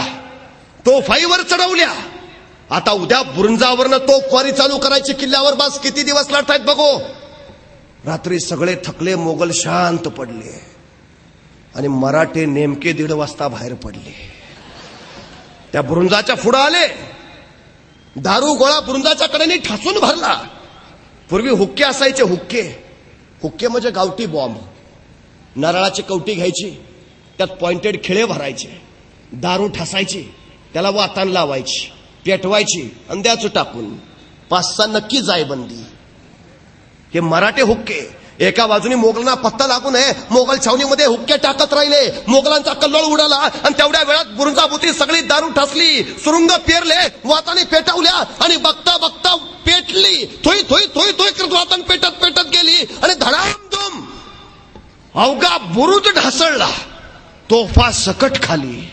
तोफाईवर चढवल्या. आता उद्या बुरुंजावरनं तोफवारी चालू करायची किल्ल्यावर. बस किती दिवस लढतायत बघू. रात्री सगळे थकले मोगल शांत पडले आणि मराठे नेमके 1:30 वाजता बाहेर पडले. त्या बुरुंजाच्या पुढे आले. दारू गोळा बुरुंजाच्या कडेने ठासून भरला. पूर्वी हुक्के असायचे. हुक्के हुक्के म्हणजे गावठी बॉम्ब. नारळाची कवटी घ्यायची, त्यात पॉइंटेड खिळे भरायचे, दारू ठसायची, त्याला वातान लावायची, पेटवायची आणि द्याचं टाकून. 5-6 नक्की जायबंदी. हे मराठे हुक्के एका बाजूने मोगलांना पत्ता लागू नये, मोगल छावणीमध्ये हुक्के टाकत राहिले. मोगलांचा कल्लोळ उडाला आणि तेवढ्या वेळात बुरंजाबुती सगळी दारू ठसली, सुरुंग पेरले, वाताने पेटवल्या आणि बघता बघता पेटली. थोई थोई थोई थोई करत वातान पेटत पेटत गेली आणि धडामधूम अवघा बुरुज ढासळला. तोफा सकट खाली.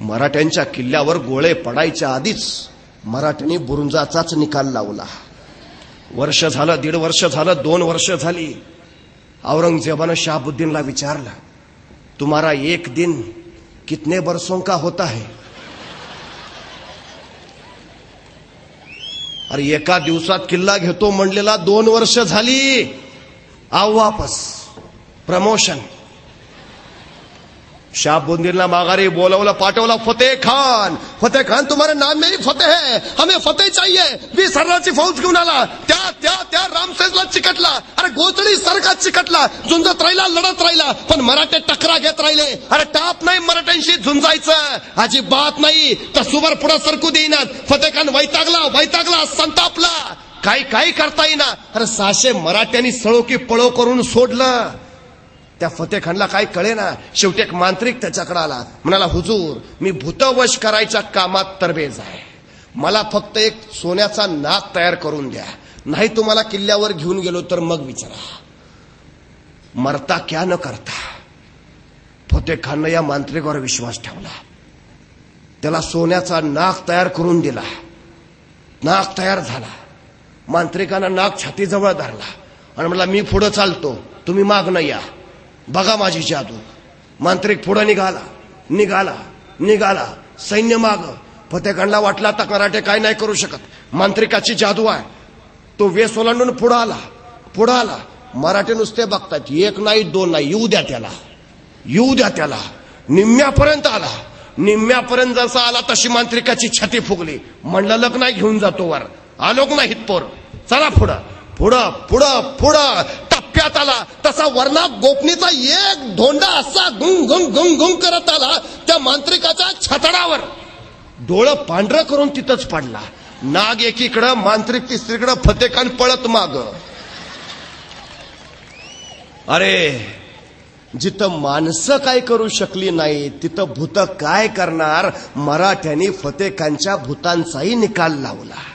मराठ्यांच्या किल्ल्यावर गोळे पडायच्या आधीच मराठ्यांनी बुरुंजाचाच निकाल लावला. वर्ष झालं, 1.5 वर्ष झालं, 2 वर्ष झाली. औरंगजेबानं शहाबुद्दीनला विचारलं, तुम्हारा 1 दिन कितने बरसों का होता है? अरे एका दिवसात किल्ला घेतो म्हणलेला 2 वर्ष झाली. आओ वापस. प्रमोशन. शहाबुद्दीनला माघारी बोलवलं, पाठवलं. फतेह खान, फतेह खान तुम्हारे नाम में ही फतेह है, हमें फतेह चाहिए. 20 हजाराची फौज घेऊन आला. त्या रामसेजला चिकटला. अरे गोचडी सारखा चिकटला. झुंजत राहिला, लढत राहिला, पण मराठे टकरा घेत राहिले. अरे टाप नाही मराठ्यांशी झुंजायचं, अजिबात नाही. तसूवर पुढे सरकू देईनात. फतेह खान वैतागला, संतापला. काही करता येईना. अरे 600 मराठ्यांनी सळो की पळो करून सोडलं. त्या फतेह खानला काय कळेना. शेवटी एक मांत्रिक त्याच्याकडे आला. म्हणाला, हुजूर मी भूतवश करायच्या कामात तरबेज आहे. मला फक्त एक सोन्याचा नाग तयार करून द्या, नाही तुम्हाला किल्ल्यावर घेऊन गेलो तर मग विचारा. मरता क्या न करता. फतेह खाननं या मांत्रिकावर विश्वास ठेवला. त्याला सोन्याचा नाग तयार करून दिला. नाग तयार झाला. मांत्रिकानं नाग छातीजवळ धरला आणि म्हणला, मी पुढे चालतो, तुम्ही मागणं या, बघा माझी जादू. मांत्रिक पुढे निघाला. सैन्य माग. फतेह खानला वाटलं आता मराठे काय नाही करू शकत, मांत्रिकाची जादू आहे. तो वेस ओलांडून पुढे आला. मराठे नुसते बघतात. 1 नाही 2 नाही, येऊ द्या त्याला. निम्म्यापर्यंत आला. निम्म्यापर्यंत जसा आला तशी मांत्रिकाची छाती फुगली. म्हणलं लग नाही घेऊन जातो वर. आलोक नाही हितपोर. चला पुढं. टप्प्यात आला तसा वरना गोपनीचा एक धोंडा असा गुंग करत आला त्या मांत्रिकाच्या छतडावर. डोळं पांढरं करून तिथंच पडला. नाग एकीकडं, मांत्रिक तिसरीकडं, फतेह खान पळत माग. अरे जिथं माणसं काय करू शकली नाही तिथं भूत काय करणार. मराठ्यांनी फतेह खानच्या भूतांचाही निकाल लावला.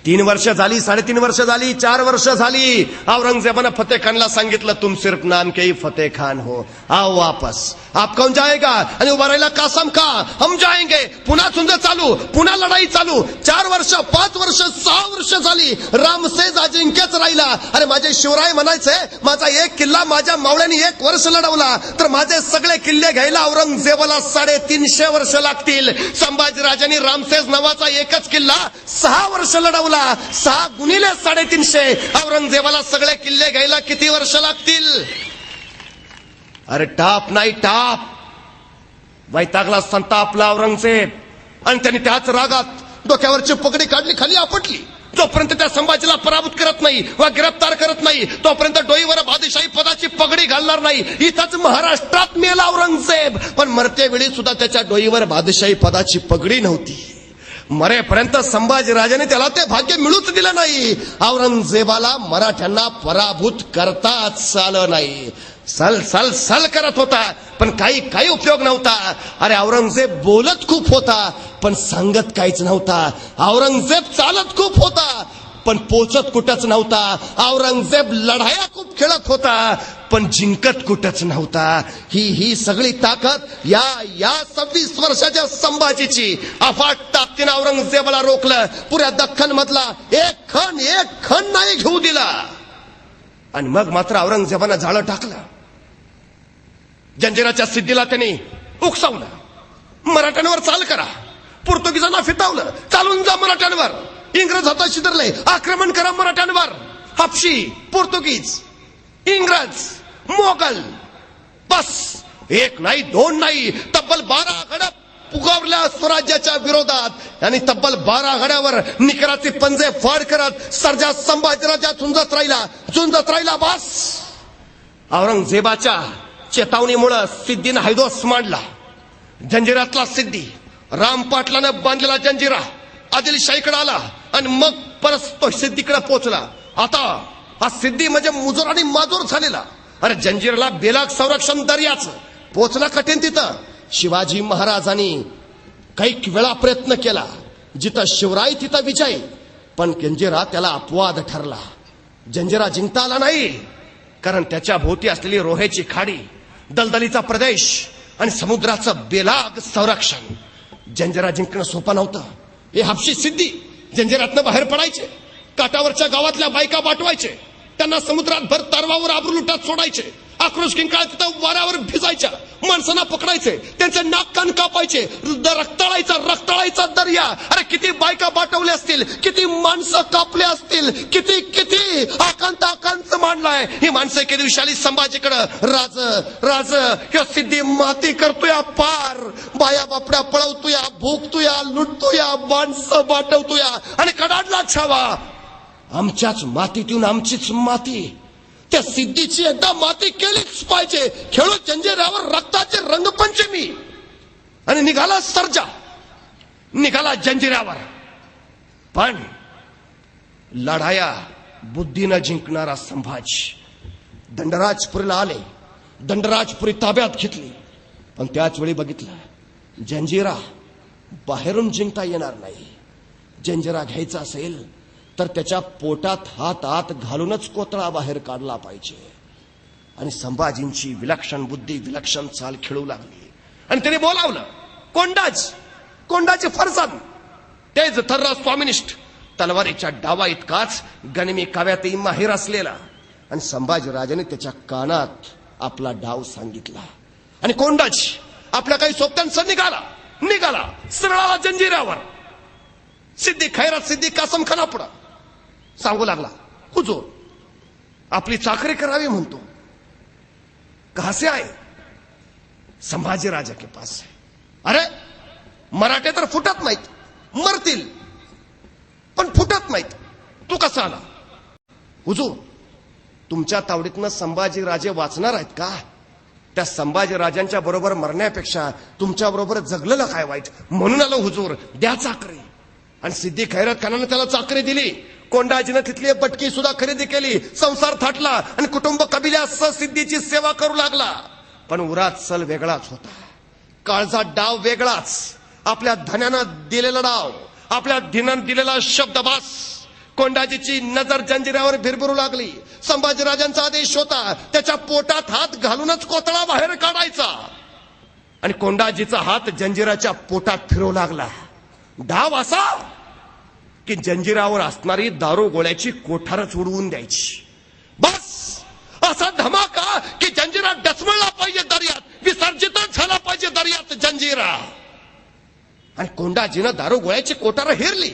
3 वर्ष झाली, 3.5 वर्ष झाली, 4 वर्ष झाली. औरंगजेबानं फतेह खानला सांगितलं, तुम सिर्फ नाम के ही फतेह खान हो, आओ वापस. आप कौन जाएगा? आणि उभा राहिला कासम खा, हम जाएंगे. पुन्हा झुंज चालू, पुन्हा लढाई चालू. 4 वर्ष, 5 वर्ष, 6 वर्ष झाली. रामसेज अजिंक्यच राहिला. अरे माझे शिवराय म्हणायचे, माझा 1 किल्ला माझ्या मावळ्यांनी 1 वर्ष लढवला तर माझे सगळे किल्ले घ्यायला औरंगजेबाला 350 वर्ष लागतील. संभाजीराजांनी रामसेज नावाचा 1च किल्ला 6 वर्ष लढवला. 6 गुणिले 350. औरंगजेबाला सगळे किल्ले घ्यायला किती वर्ष लागतील? अरे टाप नाही टाप. वैतागला, संतापला औरंगजेब आणि त्यांनी त्याच रागात डोक्यावरची पगडी काढली, खाली आपटली. जोपर्यंत त्या संभाजीला पराभूत करत नाही वा गिरफ्तार करत नाही तोपर्यंत डोईवर बादशाही पदाची पगडी घालणार नाही. इथंच महाराष्ट्रात मेला औरंगजेब. पण मरते वेळी सुद्धा त्याच्या डोईवर बादशाही पदाची पगडी नव्हती. मरेपर्यंत संभाजीराजाने त्याला ते भाग्य मिळूच दिलं नाही. औरंगजेबाला मराठ्यांना पराभूत करताच आलं नाही. सल करत होता पण काही उपयोग नव्हता. अरे औरंगजेब बोलत खूप होता पण सांगत काहीच नव्हता. औरंगजेब चालत खूप होता पण पोचत कुठंच नव्हता. औरंगजेब लढाया खूप खेळत होता पण जिंकत कुठंच नव्हता. ही सगळी ताकद या 26 वर्षाच्या संभाजीची. अफाट ताकदीनं औरंगजेबाला रोखलं. पुऱ्या दख्खन मधला एक खण नाही घेऊ दिला. आणि मग मात्र औरंगजेबानं जाळं टाकलं. जंजिराच्या सिद्धीला त्यांनी उकसावलं. मराठ्यांवर चाल करा. पोर्तुगीजांना फितावलं, चालून जा मराठ्यांवर. इंग्रज हाताशी धरले, आक्रमण करा मराठ्यांवर. हापशी, पोर्तुगीज, इंग्रज, मोगल, बस 1 नाही 2 नाही, तब्बल 12 गड्या पुकारल्या स्वराज्याच्या विरोधात. आणि तब्बल 12 गड्यावर निकराचे पंजे फाड करत सर्जा संभाजीराजा झुंजत राहिला. बस औरंगजेबाच्या चेतावणीमुळे सिद्धीनं हैदोस मांडला. जंजिरातला सिद्धी, राम पाटलानं बांधलेला जंजिरा आदिलशाहीकडे आला आणि मग परत तो सिद्धीकडे पोहोचला. आता हा सिद्धी म्हणजे मुजोर आणि माजूर झालेला. अरे जंजीरला बेलाग संरक्षण दर्याचं पोचला कठीण तिथं. शिवाजी महाराजांनी काही वेळा प्रयत्न केला, जिथं शिवराय तिथं विजय, पण जंजिरा त्याला अपवाद ठरला. जंजिरा जिंकता आला नाही, कारण त्याच्या भोवती असलेली रोह्याची खाडी, दलदलीचा प्रदेश आणि समुद्राचं बेलाग संरक्षण. जंजिरा जिंकणं सोपं नव्हतं. हे हापशी सिद्धी जंजिरातनं बाहेर पडायचे, काठावरच्या गावातल्या बायका पाठवायचे, त्यांना समुद्रात भर तरवावर आबरू लुटात सोडायचे, आक्रोश किंकाळ तिथं वाऱ्यावर भिजायच्या, माणसांना पकडायचे, त्यांचे नाक कान कापायचे, रक्ताळायचा दर्या. अरे किती बायका पाठवल्या असतील, किती माणसं कापले असतील, किती किती आकांत मांडलाय. ही माणसं एके दिवशी आली संभाजीकडं. राज ह्यो सिद्धी माती करतोया पार, बाया बापड्या पळवतोया, भोगतोया, लुटतोया, माणसं पाठवतोया आणि कडाडला छावा. आमच्याच मातीतून आमचीच माती. त्या सिद्धीची एकदा माती केलीच पाहिजे. खेळू जंजिऱ्यावर रक्ताचे रंगपंचमी. आणि निघाला सर्जा, निघाला जंजिऱ्यावर. पण लढाया बुद्धीनं जिंकणारा संभाजी दंडराजपुरीला आले, दंडराजपुरी ताब्यात घेतली. पण त्याच वेळी बघितलं जंजिरा बाहेरून जिंकता येणार नाही. जंजिरा घ्यायचा असेल तर त्याच्या पोटात हात आत घालूनच कोतळा बाहेर काढला पाहिजे. आणि संभाजींची विलक्षण बुद्धी, विलक्षण चाल खेळू लागली. आणि त्याने बोलावलं कोंडाचे फरसान, तेच थर्रा स्वामिनिष्ठ, तलवारीच्या डावा इतकाच गनिमी काव्यातही माहीर असलेला. आणि संभाजीराजाने त्याच्या कानात आपला डाव सांगितला. आणि कोंडाजी आपल्या काही सोबत्यांचा निघाला सरळाला जंजिऱ्यावर. सिद्धी खैरात, सिद्धी कासम खाना पुढं सांगू लागला, हुजूर आपली चाकरी करावी म्हणतो. कहा से आए? संभाजी राजा के पास है. अरे मराठे तर फुटत नाहीत, मरतील पण फुटत नाहीत. तू कसा आला? हुजूर तुमच्या तावडीतनं संभाजी राजे वाचणार आहेत का? त्या संभाजी राजांच्या बरोबर मरण्यापेक्षा तुमच्या बरोबर जगलेलं काय वाईट, म्हणून आलो हुजूर, द्या चाकरी. आणि सिद्धी खैरत खानानं त्याला चाकरी दिली. कोंडाजीनं तिथली बटकी सुद्धा खरेदी केली. संसार थाटला आणि कुटुंब कबिल्यासह सिद्धीची सेवा करू लागला. पण उरात सल वेगळाच होता, काळजा डाव वेगळाच. आपल्या धन्यानं दिलेला डाव, आपल्या धिनानं दिलेला शब्दबास. कोंडाजीची नजर जंजिऱ्यावर भिरभिरू लागली. संभाजीराजांचा आदेश होता त्याच्या पोटात हात घालूनच कोतळा बाहेर काढायचा. आणि कोंडाजीचा हात जंजिराच्या पोटात फिरवू लागला. डाव असा की जंजिरावर असणारी दारू गोळ्याची कोठारच उडवून द्यायची. बस असा धमाका की जंजिरा डचमळला पाहिजे दर्यात, विसर्जितच झाला पाहिजे दर्यात जंजिरा. आणि कोंडाजीनं दारू गोळ्याची कोठार हेरली.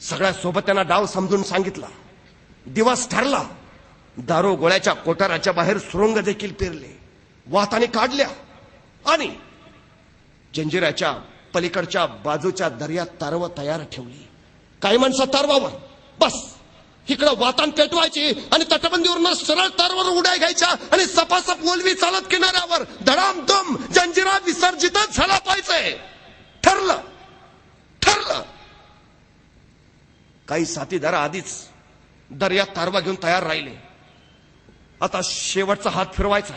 सगळ्या सोबत त्यांना डाव समजून सांगितला. दिवस ठरला. दारू गोळ्याच्या कोठाराच्या बाहेर सुरुंग देखील पेरले, वाताने काढल्या आणि जंजिराच्या पलीकडच्या बाजूच्या दर्यात तारवं तयार ठेवली. काही माणसं तारवावर, बस इकडं वातान पेटवायची आणि तटबंदीवरून सरळ तारवर उड्या घ्यायच्या आणि सपासप ओलवी चालत किनाऱ्यावर धडामधम जंजिरा विसर्जितच झाला पाहिजे. ठरलं. काही साथीदार आधीच दर्यात तारवा घेऊन तयार राहिले. आता शेवटचा हात फिरवायचा,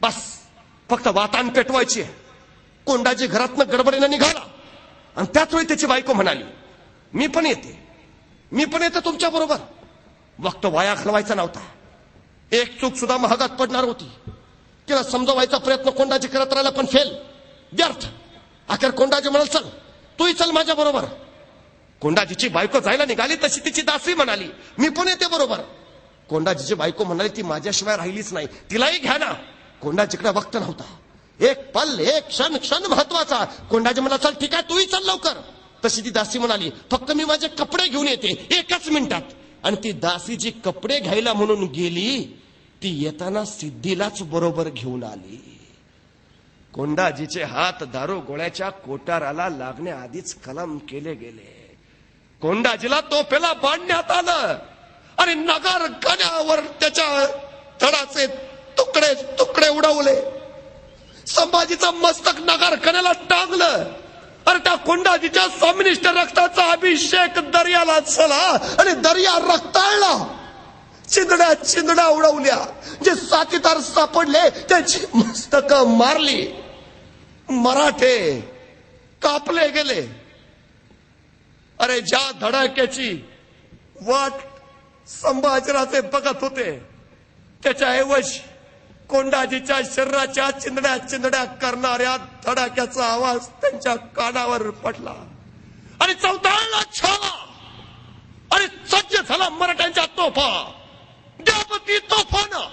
बस फक्त वातान पेटवायची. कोंडाजी घरातनं गडबडीनं निघाला आणि त्याच वेळी त्याची बायको म्हणाली, मी पण येते तुमच्या बरोबर. वक्त वाया घालवायचा नव्हता. एक चूक सुद्धा महागात पडणार होती. तिला समजवायचा प्रयत्न कोंडाजी करत राहिला, पण फेल, व्यर्थ. अखेर कोंडाजी म्हणाल, चल तूही चल माझ्या बरोबर. कोंडाजीची बायको जायला निघाली तशी तिची दासी म्हणाली, मी पण येते बरोबर. कोंडाजीची बायको म्हणाली, ती माझ्याशिवाय राहिलीच नाही, तिलाही घ्या ना. कोंडाजीकडे वक्त नव्हता. एक पल, एक क्षण महत्वाचा. कोंडाजी म्हणाला, चल ठीक आहे तूही चल लवकर. तशी ती दासी म्हणाली, फक्त मी माझे कपडे घेऊन येते एकच मिनिटात. आणि ती दासी जी कपडे घ्यायला म्हणून गेली, ती येताना सिद्धीलाच बरोबर घेऊन आली. कोंडाजीचे हात दारू गोळ्याच्या कोटाराला लागण्याआधीच कलम केले गेले. कोंडाजीला तोफेला बांधण्यात आलं आणि नगार गाण्यावर त्याच्या धडाचे तुकडे तुकडे उडवले. संभाजीचं मस्तक नगार कण्याला टांगलं अरे त्या कोंडाजीच्या स्वामिनिष्ठ रक्ताचा अभिषेक दर्याला झाला आणि दर्या रक्ताळला. चिंदड्या चिंदड्या उडवल्या. जे साथीदार सापडले त्यांची मस्तक मारली. मराठे कापले गेले. अरे ज्या धडाक्याची वाट संभाजीराजे बघत होते त्याच्याऐवजी कोंडाजीच्या शरीराच्या चिंदड्या चिंदड्या करणाऱ्या धडाक्याचा आवाज त्यांच्या कानावर पडला आणि चौदाळला छाला आणि सज्ज झाला मराठ्यांच्या तोफा. द्यापती तोफानं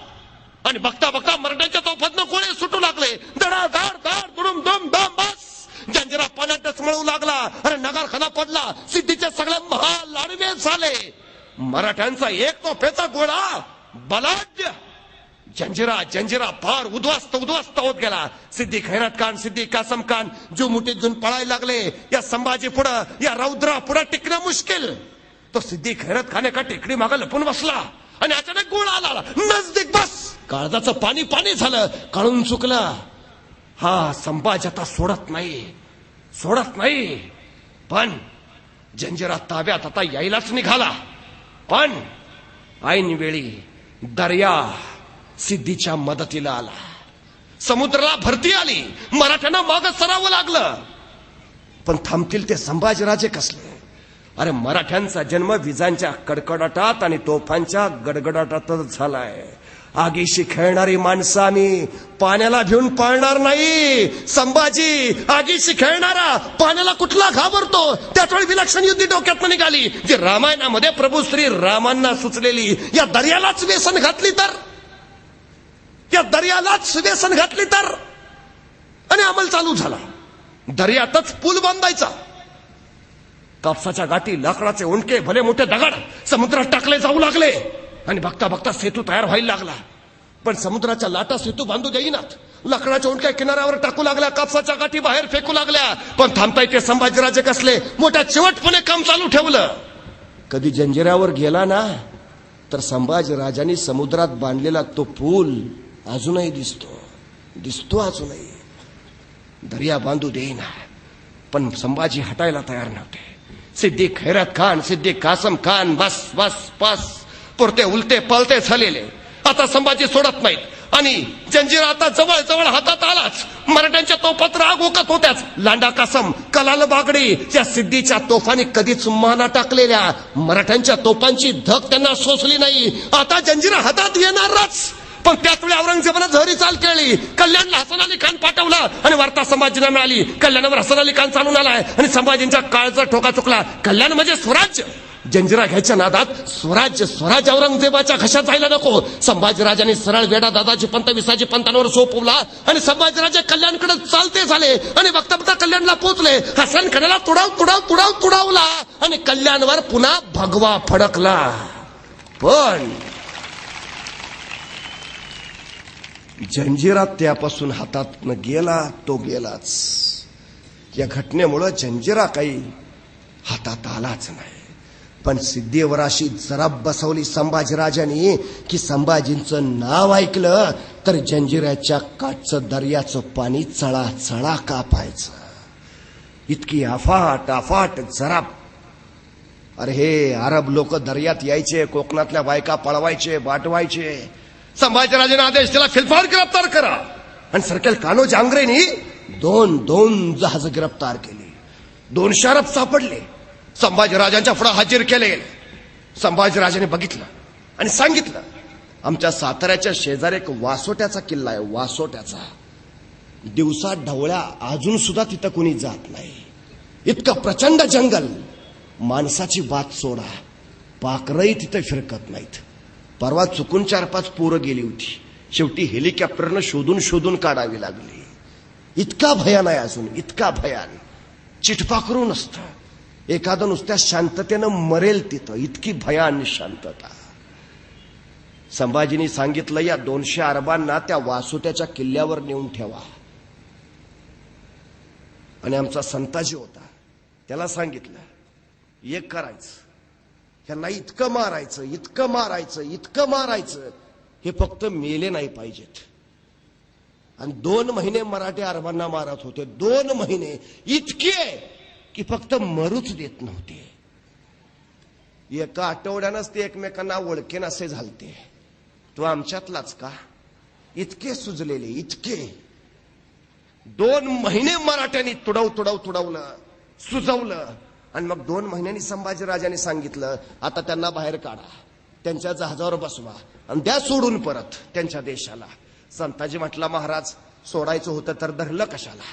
आणि बघता बघता मराठ्यांच्या तोफातनं गोळे सुटू लागले. धडाधाड धाड दुडुम दुम दम बस. जंजिरा पाण्यात डचमळू लागला आणि नगारखाना पडला. सिद्धीचे सगळे महाल लाडवे झाले. मराठ्यांचा एक तोफेचा गोळा बलाढ्य. जंजिरा फार उद्ध्वस्त होत गेला. सिद्धी खैरत खान, सिद्धी कासम खान जो मुठीत घेऊन पळायला लागले. या संभाजी पुढं, या रौद्रा पुढं टिकणं मुश्किल. तो सिद्धी खैरत खान एका टेकडी मागे लपून बसला आणि अचानक गोळा आला. नजदीक बस. काळजाचं पाणी पाणी झालं. कळून चुकलं. हा संभाजी आता सोडत नाही. पण जंजिरा ताब्यात आता यायलाच निघाला. पण ऐन वेळी दर्या सिद्धीच्या मदतीला आला. समुद्राला भरती आली. मराठ्यांना मागं सरावं लागलं. पण थांबतील ते संभाजीराजे कसले. अरे मराठ्यांचा जन्म विजांच्या कडकडाटात आणि तोफांच्या गडगडाटातच झालाय. आगीशी खेळणारी माणसं आम्ही पाण्याला घेऊन पाळणार नाही. संभाजी आगीशी खेळणारा पाण्याला कुठला घाबरतो. त्याचवेळी विलक्षण युद्धी डोक्यात निघाली जी रामायणामध्ये प्रभू श्री रामांना सुचलेली. या दर्यालाच व्यसन घातली तर आणि अंमल चालू झाला. दर्यातच पूल बांधायचा. कापसाच्या गाठी, लाकडाचे उंडके, भले मोठे दगड समुद्रात टाकले जाऊ लागले आणि बघता बघता सेतू तयार व्हायला लागला. पण समुद्राच्या लाटा सेतू बांधू देईनात. लाकडाच्या उंडक्या किनाऱ्यावर टाकू लागल्या. कापसाच्या गाठी बाहेर फेकू लागल्या. पण थांबता येते संभाजीराजे कसले मोठ्या चिवटपणे काम चालू ठेवलं. कधी जंजिऱ्यावर गेला ना तर संभाजीराजांनी समुद्रात बांधलेला तो पूल अजूनही दिसतो अजूनही. दर्या बांधू देईना. पण संभाजी हटायला तयार नव्हते. सिद्धी खैरत खान, सिद्धी कासम खान बस पुरते उलटे पलते झालेले. आता संभाजी सोडत नाहीत आणि जंजिरा आता जवळ हातात आलाच. मराठ्यांच्या तोफात राग ओकत होत्याच. लांडा कासम, कलाल बागडी या सिद्धीच्या तोफांनी कधीच माना टाकलेल्या मराठ्यांच्या तोफांची धग त्यांना सोसली नाही. आता जंजिरा हातात येणारच. पण त्याच वेळी औरंगजेबानं झहरी चाल केली. कल्याणला हसन अली खान पाठवला आणि वार्ता संभाजीला मिळाली. कल्याणावर हसन अली खान चालून आलाय आणि संभाजींच्या काळचा ठोका चुकला. कल्याण म्हणजे स्वराज्य. जंजिरा घ्यायच्या नादात स्वराज्य औरंगजेबाच्या घशात जायला नको. संभाजीराजांनी सरळ वेडा दादाजी पंत विसाजी पंतांवर सोपवला आणि संभाजीराजे कल्याणकडे चालते झाले आणि बघता कल्याणला पोहोचले. हसन खानाला तुडावला आणि कल्याणवर पुन्हा भगवा फडकला. पण जंजिरा त्यापासून हातात गेला तो गेलाच. या घटनेमुळे जंजिरा काही हातात आलाच नाही. पण सिद्धीवर अशी जराब बसवली संभाजीराजांनी की संभाजींचं नाव ऐकलं तर जंजिऱ्याच्या काठचं दर्याचं पाणी चळा कापायचं. इतकी अफाट जराब. अरे हे अरब लोक दर्यात यायचे, कोकणातल्या बायका पळवायचे, बाटवायचे. संभाजीराजांनी आदेश दिला फिलफार गिरफ्तार करा आणि सर्केल कान्होजी आंग्रेंनी दोन जहाज गिरफ्तार केली. 200 अरब सापडले. संभाजीराजांच्या पुढे हाजीर केले. संभाजीराजांनी बघितलं आणि सांगितलं आमच्या साताऱ्याच्या शेजारी एक वासोट्याचा किल्ला आहे. वासोट्याचा दिवसा ढवळ्या अजून सुद्धा तिथं कोणी जात नाही. इतकं प्रचंड जंगल. माणसाची बात सोडा, पाखरही तिथे फिरकत नाहीत. परवा चुकून 4-5 पोरं गेली होती. शेवटी हेलिकॉप्टरनं शोधून काढावी लागली. इतका भयान आहे अजून, इतका भयान. चिटपाखरू नसतं. एखादं नुसत्या शांततेनं मरेल तिथं. इतकी भयान शांतता. संभाजींनी सांगितलं या 200 अरबांना त्या वासोट्याच्या किल्ल्यावर नेऊन ठेवा. आणि आमचा संताजी होता त्याला सांगितलं एक करायचं, त्यांना इतकं मारायचं हे फक्त मेले नाही पाहिजेत. आणि 2 महिने मराठे अरबांना मारत होते. 2 महिने इतके की फक्त मरूच देत नव्हते. एका आठवड्यानंच ते एकमेकांना ओळखेन असे झालते. तो आमच्यातलाच का? इतके सुजलेले, इतके 2 महिने मराठ्यांनी तुडवलं, सुजवलं. आणि मग 2 महिन्यांनी संभाजीराजांनी सांगितलं, आता त्यांना बाहेर काढा, त्यांच्या जहाजावर बसवा आणि द्या सोडून परत त्यांच्या देशाला. संताजी म्हटला, महाराज सोडायचं होतं तर धरलं कशाला?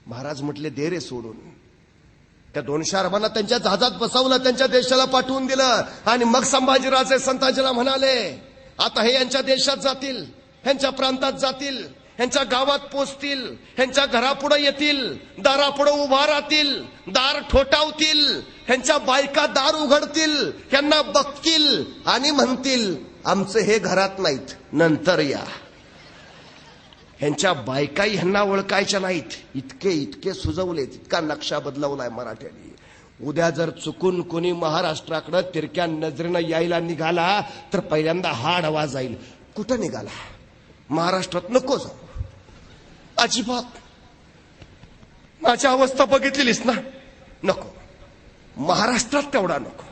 महाराज म्हटले, दे रे सोडून. त्या 200 अरबांना त्यांच्या जहाजात बसवलं, त्यांच्या देशाला पाठवून दिलं. आणि मग संभाजीराजे संताजीला म्हणाले, आता हे यांच्या देशात जातील, ह्यांच्या प्रांतात जातील, ह्यांच्या गावात पोचतील, ह्यांच्या घरापुढे येतील, दारापुढे उभा राहतील, दार ठोठावतील, ह्यांच्या बायका दार उघडतील, ह्यांना बघतील आणि म्हणतील, आमचं हे घरात नाहीत, नंतर या. ह्यांच्या बायकाही ह्यांना ओळखायच्या नाहीत. इतके सुजवले, इतका नक्षा बदलवलाय मराठ्यांनी. उद्या जर चुकून कोणी महाराष्ट्राकडे तिरक्या नजरेनं यायला निघाला तर पहिल्यांदा हा आडवा जाईल. कुठं निघाला? महाराष्ट्रात नको जाऊ. अजिबात. माझी अवस्था बघितलेलीस ना, नको. महाराष्ट्रात तेवढा नको.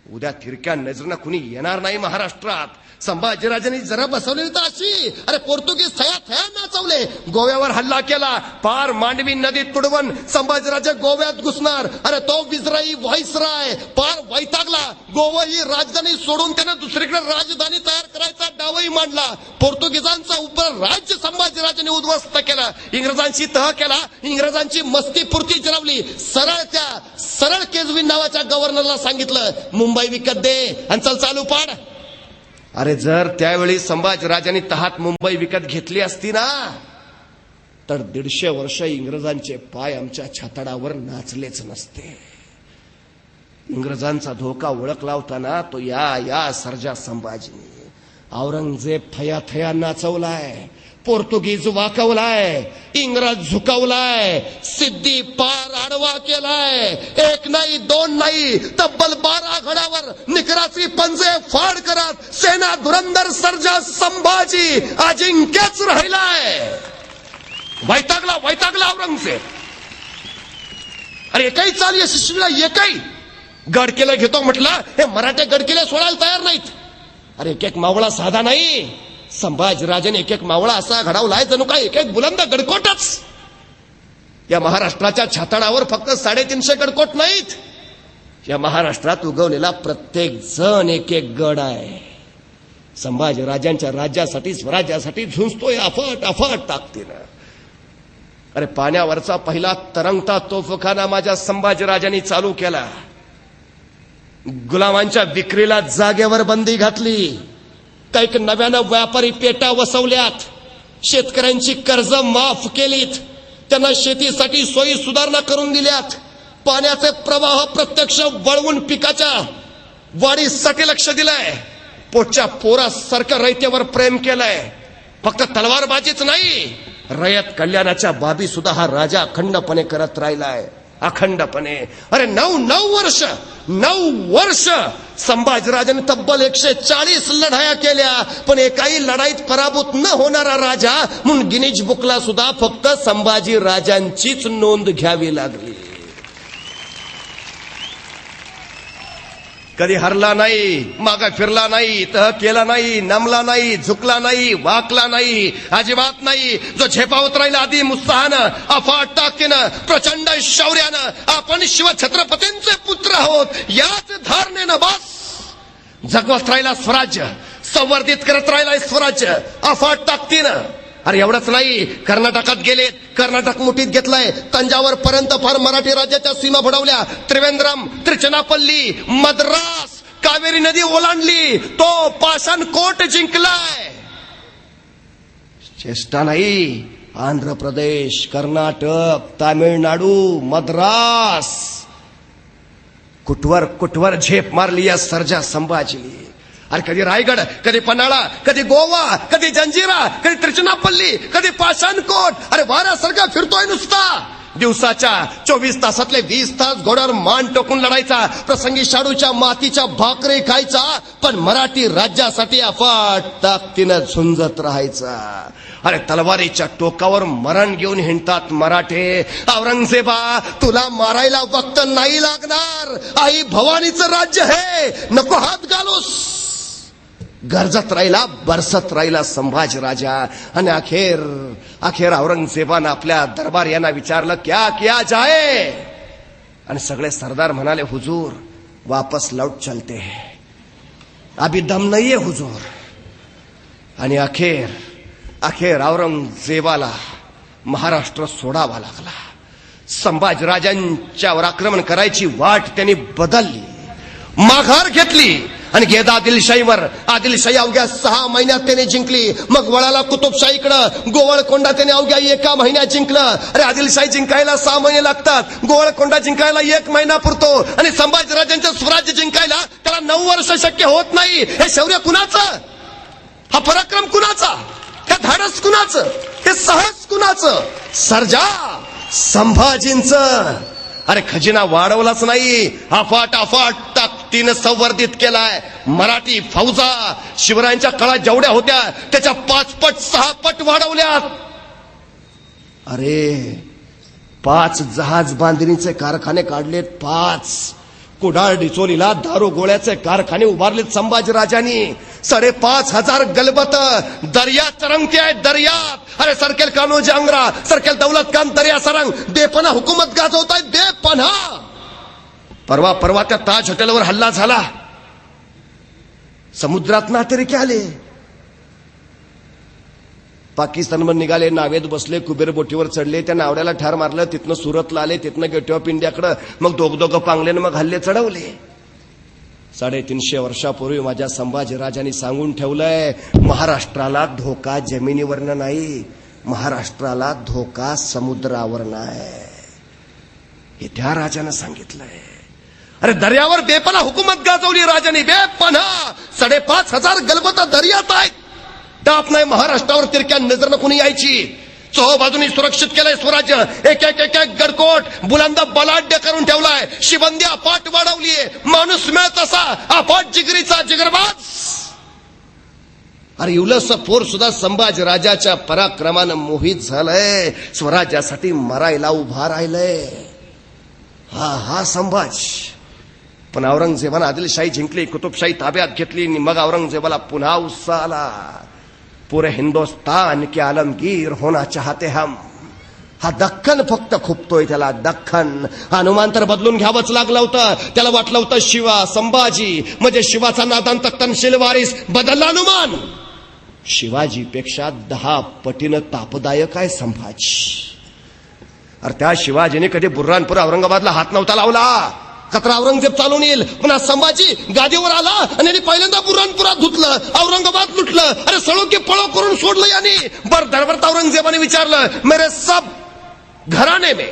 उद्या तिरक्या नजरेनं कुणी येणार नाही महाराष्ट्रात. संभाजीराजांनी जरा बसवलेली तर अशी, अरे पोर्तुगीज थया नाचवले, गोव्यावर हल्ला केला, पार मांडवी नदीत तुडवून संभाजीराजे गोव्यात घुसणार. अरे तो विजराई व्हाईसराय पार वैतागला. गोवा ही राजधानी सोडून त्यानं दुसरीकडे राजधानी तयार करायचा डावही मांडला. पोर्तुगीजांचा उपराज्य संभाजीराजांनी उद्ध्वस्त केला, इंग्रजांची तह केला, इंग्रजांची मस्तीपुरती जिरवली. सरळ केजवीन नावाच्या गव्हर्नरला सांगितलं, मुंबई विकत दे आणि चल चालू पाड. अरे जर त्यावेळी संभाजीराजांनी तहात मुंबई विकत घेतली असती ना, तर 150 वर्ष इंग्रजांचे पाय आमच्या छाताडावर नाचलेच नसते. इंग्रजांचा धोका ओळखला होता ना, तो या सर्जा संभाजीने. औरंगजेब थया नाचवलाय, पोर्तुगीज वाकवलाय, इंग्रज झुकवलाय, सिद्धी पार आडवा केलाय. 1 नाही 2 नाही, तब्बल 12 घडावर निकराची पंजे फाड करत सेना धुरंधर सर्जा संभाजी अजिंक्यच राहिलाय. वैतागला औरंगजेब. अरे एकही चाल यशस्वीला, एकही गडकिल्ला घेतो म्हटलं, हे मराठे गडकिल्ले सोडायला तयार नाहीत. अरे एक मावळा साधा नाही, संभाजीराजाने एक मावळा असा घडवलाय जणू काय एक बुलंद गडकोटच. या महाराष्ट्राच्या छाताडावर फक्त 350 गडकोट नाहीत, या महाराष्ट्रात उगवलेला प्रत्येक जण एक गड आहे. संभाजीराजांच्या राज्यासाठी, स्वराज्यासाठी झुंजतोय अफाट ताकदीनं. अरे पाण्यावरचा पहिला तरंगता तोफखाना माझ्या संभाजीराजांनी चालू केला. गुलामांच्या विक्रीला जागेवर बंदी घातली. काही नव्यानं व्यापारी पेटा वसवल्यात. शेतकऱ्यांची कर्ज माफ केलीत. त्यांना शेतीसाठी सोयी सुधारणा करून दिल्यात. पाण्याचे प्रवाह प्रत्यक्ष वळवून पिकाच्या वाढीसाठी लक्ष दिलंय. पोटच्या पोरासारखं रयतेवर प्रेम केलंय. फक्त तलवारबाजीच नाही, रयत कल्याणाच्या बाबी सुद्धा हा राजा अखंडपणे करत राहिलाय, अखंडपणे. अरे 9 वर्ष संभाजीराजाने तब्बल 140 लढाया केल्या, पण एकाही लढाईत पराभूत न होणारा राजा म्हणून गिनीज बुकला सुद्धा फक्त संभाजीराजांचीच नोंद घ्यावी लागली. कधी हरला नाही, मागा फिरला नाही, तह केला नाही, नमला नाही, झुकला नाही, वाकला नाही, अजिबात नाही. जो झेपावत राहिला आधी उत्साहानं, अफाट ताकदीनं, प्रचंड शौर्यानं, आपण शिवछत्रपतींचे पुत्र आहोत याच धारणेनं बस जगवत राहिला स्वराज्य, संवर्धित करत राहिला स्वराज्य अफाट ताकदीनं. अरे एवढंच नाही, कर्नाटकात गेलेत, कर्नाटक मुठीत घेतलाय, तंजावर पर्यंत फार मराठी राज्याच्या सीमा बुडवल्या. त्रिवेंद्रम, त्रिचनापल्ली, मद्रास, कावेरी नदी ओलांडली, तो पाषाण कोट जिंकलाय. चेष्टा नाही, आंध्र प्रदेश, कर्नाटक, तामिळनाडू, मद्रास, कुठवर झेप मारली या सर्जा संभाजीने. अरे कधी रायगड, कधी पन्हाळा, कधी गोवा, कधी जंजिरा, कधी त्रिचनापल्ली, कधी पाषाणकोट. अरे वाऱ्यासारखा फिरतोय नुसता. दिवसाच्या 24 तासातले 20 तास घोड्यावर मान टोकून लढायचा, प्रसंगी शाडूच्या मातीच्या भाकरी खायचा, पण मराठी राज्यासाठी अफाट ताकदीनं झुंजत राहायचा. अरे तलवारीच्या टोकावर मरण घेऊन हिंडतात मराठे. औरंगजेबा तुला मारायला वक्त नाही लागणार. आई भवानीचं राज्य हे, नको हात घालूस. गरजत राहिला, बरसत राहिला संभाजी राजा. आणि अखेर औरंगजेबानं आपल्या दरबार यांना विचारलं, क्या किया जाए. आणि सगळे सरदार म्हणाले, हुजूर वापस लौट चलते हैं, अभी दम नाहीये हुजूर. आणि अखेर औरंगजेबाला महाराष्ट्र सोडावा लागला. संभाजीराजांच्यावर आक्रमण करायची वाट त्यांनी बदलली, माघार घेतली आणि गेद आदिलशाही अवघ्या 6 महिन्यात त्याने जिंकली. मग वळाला कुतुबशाहीकडं. गोवळकोंडा त्याने अवघ्या 1 महिन्यात जिंकलं. अरे आदिलशाही जिंकायला 6 महिने लागतात, गोवळकोंडा जिंकायला 1 महिना पुरतो. आणि संभाजीराजांचं स्वराज्य जिंकायला त्याला 9 वर्ष शक्य होत नाही. हे शौर्य कुणाचं, हा पराक्रम कुणाचा, हे धाडस कुणाचं, हे साहस कुणाचं? सर्जा संभाजींचं. अरे खजिना वाढवलाच नाही, अफाट ताकदीनं संवर्धित केलाय. मराठी फौजा शिवरायांच्या काळात जेवढ्या होत्या त्याच्या 5 पट 6 पट वाढवल्यात. अरे 5 जहाज बांधणीचे कारखाने काढलेत, 5 कुडाळ डिचोलीला दारू गोळ्याचे कारखाने उभारलेत संभाजीराजांनी. 5,500 गलबत दर्यात तरंगते आहेत, दर्यात. अरे सरकेल कान्हो जांगरा, सरकेल दौलत खान दर्या सरंग, बेपना हुकूमत गाजवतायत, बेपना. परवा त्या ताज हॉटेलवर हल्ला झाला, समुद्रात नातेरिके आले, पाकिस्तानवर निघाले, नावेत बसले, कुबेर बोटीवर चढले, त्या नावड्याला ठार मारलं, तिथनं सुरतला आले, तिथनं गेटवे ऑफ इंडियाकडं, मग दोघं पांगलेनं मग हल्ले चढवले. 350 वर्षापूर्वी माझ्या संभाजीराजांनी सांगून ठेवलंय, महाराष्ट्राला धोका जमिनीवरनं नाही, महाराष्ट्राला धोका समुद्रावरनं आहे. हे त्या राजानं सांगितलंय. अरे दर्यावर बेपना हुकूमत गाजवली राजांनी, बेपना. 5,500 गलबत दर्यात आहेत. डाप नाही महाराष्ट्रावर तिरक्या नजरनं कुणी यायची. चोहोबाजूनी सुरक्षित केलंय स्वराज्य. एक गडकोट बुलंद बलाढ्य करून ठेवलाय. शिबंदी अपाट वाढवलीये. माणूस मिळत असा अपाट जिगरीचा जिगरबाज. अरे युलस पोर सुद्धा संभाजीराजाच्या पराक्रमानं मोहित झालंय, स्वराज्यासाठी मरायला उभा राहिलंय. हा संभाजी. पण औरंगजेबानं आदिलशाही जिंकली, कुतुबशाही ताब्यात घेतली. मग औरंगजेबाला पुन्हा उत्साह आला. पूरे हिंदुस्तान के आलमगीर होना चाहते हम. हा दख्खन फक्त खुपतोय त्याला, दख्खन. हनुमान तर बदलून घ्यावंच लागलं होतं. त्याला वाटलं होतं शिवा संभाजी म्हणजे शिवाचा नादांत तनशील वारीस. बदलला हनुमान. शिवाजीपेक्षा 10 पटीनं तापदायक आहे संभाजी. अरे त्या शिवाजीने कधी बुर्हानपूर औरंगाबादला हात नव्हता लावला. कचरा औरंगजेब चालून येईल, पुन्हा संभाजी गादीवर आला आणि यांनी पहिल्यांदा बुऱ्हाणपुरात धुतलं, औरंगाबाद लुटलं. अरे सळो की पळो करून सोडलं यांनी. दरबारात औरंगजेबाने विचारलं, मेरे सब घराने में,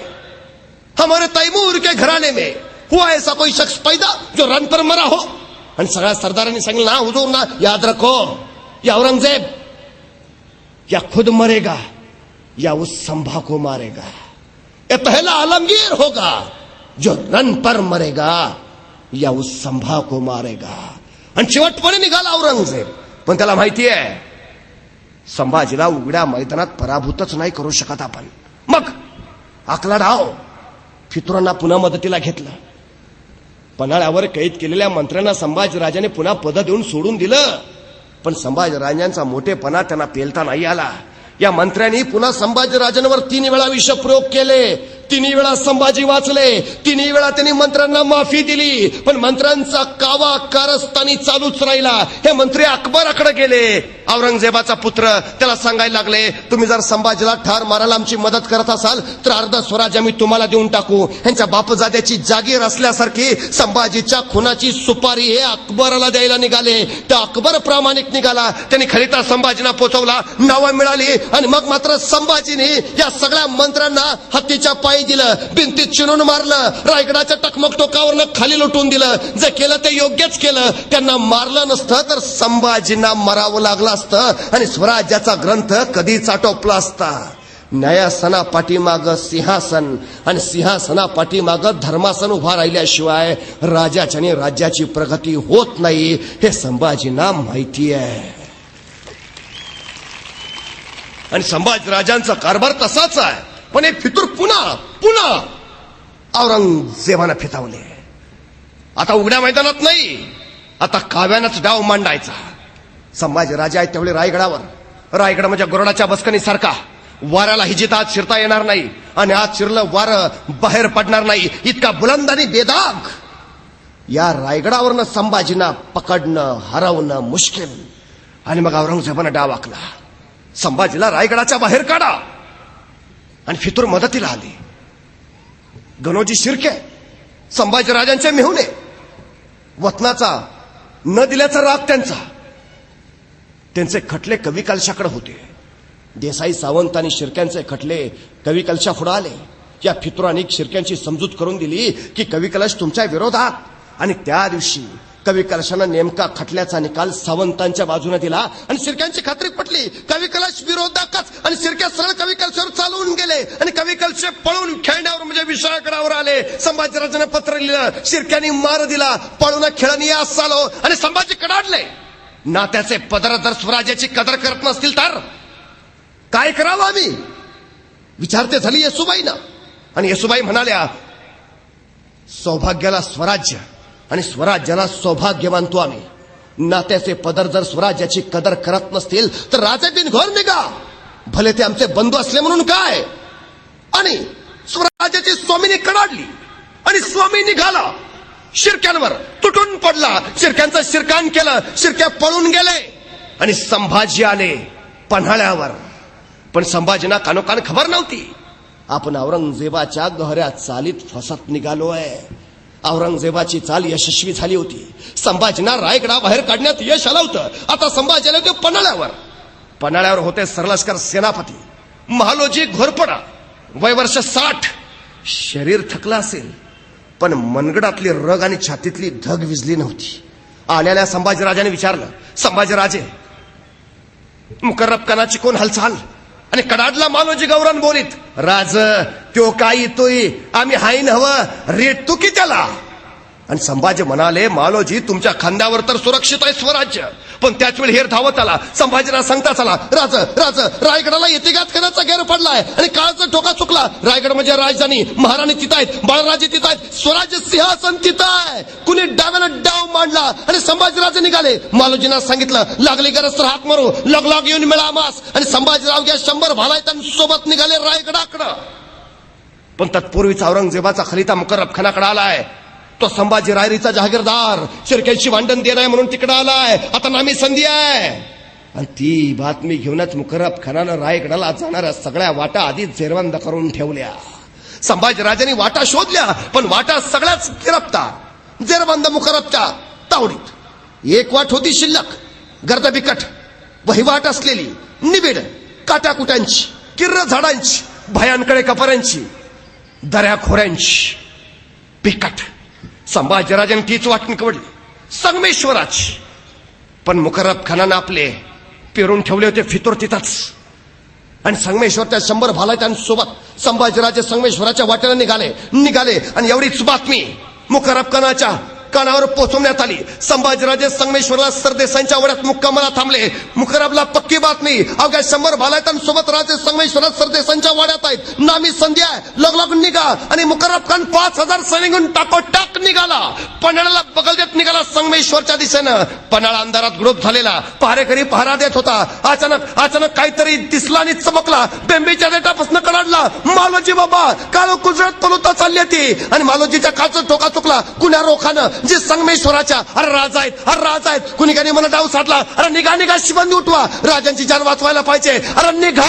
हमारे तैमूर के घराने में हुआ ऐसा कोई शख्स पैदा जो रन पर मरा हो? आणि सगळ्या सरदारांनी सांगितलं, ना हुजूर ना, याद रखो, या औरंगजेब या खुद मरेगा या उस संभा को मारेगा. ये पहला आलमगीर होगा जो रन पर मरेगा या उस संभा को मारेगा. आणि शेवटपणे निघाला औरंगजेब. पण त्याला माहिती आहे संभाजीला उघड्या मैदानात पराभूतच नाही करू शकत आपण. मग आकला डाव फितुरांना पुन्हा मदतीला घेतलं. पन्हाळ्यावर कैद केलेल्या मंत्र्यांना संभाजीराजाने पुन्हा पद देऊन सोडून दिलं. पण संभाजीराजांचा मोठेपणा त्यांना पेलता नाही आला. या मंत्र्यांनी पुन्हा संभाजीराजांवर 3 वेळा विषप्रयोग केले. 3 वेळा संभाजी वाचले. 3 वेळा त्यांनी मंत्र्यांना माफी दिली. पण मंत्र्यांचा कावा कारस्थानी चालूच राहिला. हे मंत्री अकबराकडे गेले. औरंगजेबाचा पुत्र त्याला सांगायला लागले, तुम्ही जर संभाजीला ठार मारायला आमची मदत करत असाल तर अर्ध स्वराज्य आम्ही तुम्हाला देऊन टाकू. ह्यांच्या बापजाद्याची जागीर असल्यासारखी संभाजीच्या खुनाची सुपारी हे अकबराला द्यायला निघाले. त्या अकबर प्रामाणिक निघाला. त्यांनी खलिता संभाजींना पोचवला, नावं मिळाली. आणि मग मात्र संभाजीने या सगळ्या मंत्र्यांना हत्तीच्या पायी दिलं, भिंतीत चिणून मारलं, रायगडाच्या टकमक टोकावरनं खाली लुटून दिलं. जे केलं ते योग्यच केलं. त्यांना मारलं नसतं तर संभाजींना मरावं लागलं असतं आणि स्वराज्याचा ग्रंथ कधीच आटोपला असता. न्यायासना पाठीमाग सिंहासन आणि सिंहासना पाठीमाग धर्मासन उभा राहिल्याशिवाय राजाची आणि राज्याची प्रगती होत नाही, हे संभाजींना माहिती आहे. आणि संभाजीराजांचा कारभार तसाच आहे. पण हे फितूर पुन्हा औरंगजेबानं फितावले. आता उघड्या मैदानात नाही, आता काव्यानंच डाव मांडायचा. संभाजीराजे आहेत तेवढे रायगड म्हणजे गोरडाच्या बसकणीसारखा वाऱ्याला हिजीत आत शिरता येणार नाही, आणि आत शिरलं वारं बाहेर पडणार नाही, इतका बुलंद आणि बेदाग या रायगडावरनं संभाजींना पकडणं हरवणं मुश्किल. आणि मग औरंगजेबानं डाव आखला, संभाजीला रायगडाच्या बाहेर काढा. आणि फितूर मदतीला आली. गणोजी शिर्के संभाजीराजांचे मेहुणे, वतनाचा न दिल्याचा राग त्यांचे खटले कवी कलशाकडे होते. देसाई सावंत आणि शिर्क्यांचे खटले कवी कलशा पुढे आले. या फितुरांनी शिर्क्यांची समजूत करून दिली की कवी कलश तुमच्या विरोधात. आणि त्या दिवशी कवी कलशानं नेमका खटल्याचा निकाल सावंतांच्या बाजूने दिला आणि शिर्क्यांची खात्री पटली. कवी कलश विरोधकच, आणि शिर्क्या सरळ कवी कलशावर चालवून गेले आणि कवी कलश पळून खेळण्यावर म्हणजे विषयाकडावर आले. संभाजीराजांना पत्र लिहिलं, शिर्क्यांनी मार दिला, पळून खेळणी यास चालो आणि संभाजी कडाडले. नात्याचे पदर जर स्वराज्याची कदर करत नसतील तर काय करावं आम्ही, विचारते झाली येसुबाईनं. आणि येसुबाई म्हणाल्या, सौभाग्याला स्वराज्य आणि स्वराज्याला सौभाग्य मानतो आम्ही. नात्याचे पदर जर स्वराज्याची कदर करत नसतील तर राजे बिनघोर निघा, भले ते आमचे बंधू असले म्हणून काय. आणि स्वराज्याची स्वामीनी कडाडली आणि स्वामी निघाला, शिर्क्यांवर तुटून पडला, शिर्क्यांचं शिरकान केलं, शिर्क्या पळून गेले आणि संभाजी आले पन्हाळ्यावर. पण संभाजींना कानोकान खबर नव्हती, आपण औरंगजेबाच्या गहऱ्या चालीत फसत निघालोय. औरंगजेबाची चाल यशस्वी झाली होती. संभाजींना रायगडा बाहेर काढण्यात यश आलं होतं. आता संभाजी आले होते पन्हाळ्यावर होते सरलष्कर सेनापती महालोजी घोरपडा, वय वर्ष 60. शरीर थकलं असेल पण मनगडातली रग आणि छातीतली धग विजली नव्हती. आलेल्या संभाजीराजाने विचारलं, संभाजीराजे मुकर्रब खानाची कोण हालचाल. आणि कडाडला मालोजी गौरन बोलीत, राज त्यो काय येतोय, आम्ही हाईन हवं रेट तू की त्याला. आणि संभाजी म्हणाले, मालोजी तुमच्या खांद्यावर तर सुरक्षित आहे स्वराज्य. पण त्याच वेळी हेर धावत आला. संभाजीराज सांगता चला, राज रायगडाला येतेगात करायचा गैर पडलाय आणि काळाचा ठोका चुकला. रायगड म्हणजे राजधानी, महाराणी तिथं आहेत, बाळराजे तिथं आहेत, स्वराज्य सिंहासन तिथं आहे. कुणी डाव्यानं डाव मांडला आणि संभाजीराजे निघाले. मालोजींना सांगितलं, लागली गरज तर हाक मारू, लग येऊन मिळा मास. आणि संभाजीराव घ्या 100 भालायतांसोबत निघाले रायगडाकडं. पण तत्पूर्वीच औरंगजेबाचा खलिता मुकर्रब खानाकडे आलाय. तो संभाजी रायरीचा जहागीरदार शिर्क्यांशी भांडण देणार म्हणून तिकडे आलाय. आता नामी संधी आहे. आणि ती बातमी घेऊनच मुकर्रब खानानं रायगडाला जाणाऱ्या सगळ्या वाटा आधीच जेरबंद करून ठेवल्या. संभाजीराजांनी वाटा शोधल्या, पण वाटा सगळ्याच गिरफ्तार, जेरबंद मुकर्रबच्या तावडीत. एक वाट होती शिल्लक, गर्द बिकट, वहिवाट असलेली, निबिड, काट्याकुट्यांची, किर्र झाडांची, भयांकडे कपऱ्यांची, दऱ्याखोऱ्यांची, बिकट. संभाजीराजांनी तीच वाट निवडली, संगमेश्वराची. पण मुकर्रब खानानं आपले पेरून ठेवले होते फितूर तिथंच. आणि संगमेश्वरच्या 100 भालायतांसोबत संभाजीराजे संगमेश्वराच्या वाटेला निघाले. आणि एवढीच बातमी मुकर्रब खानाच्या कानावर पोहोचवण्यात आली. संभाजीराजे संगमेश्वरला सरदेसाईंच्या वड्यात मुक्कामाला थांबले. मुकर्रबला पक्की बातमी, अवघ्या 100 भालायतांसोबत राजे संगमेश्वरात सरदेसाईंच्या वाड्यात आहेत, नामी संधी आहे, लग निघा. आणि मुकर्रब खान 5000 सैनिक टाकोटाक निघाला, पन्हाळ्याला बगल देत निघाला संगमेश्वरच्या दिशेनं. पन्हाळा अंधारात गुडूप झालेला, पहारेकरी पहारा देत होता. अचानक काहीतरी दिसला आणि चमकला. बेंबीच्या देटापासून कडाडला, मालोजी बाबा काळो कुजळत पलुता चालली होती. आणि मालोजीच्या काळचा ठोका चुकला. कुण्या रोखानं जे संगमेश्वराच्या अरे राज आहेत कुणी काही मला डाव साधला. अरे निघा शिबंदी उठवा, राजांची जान वाचवायला पाहिजे, अरे निघा.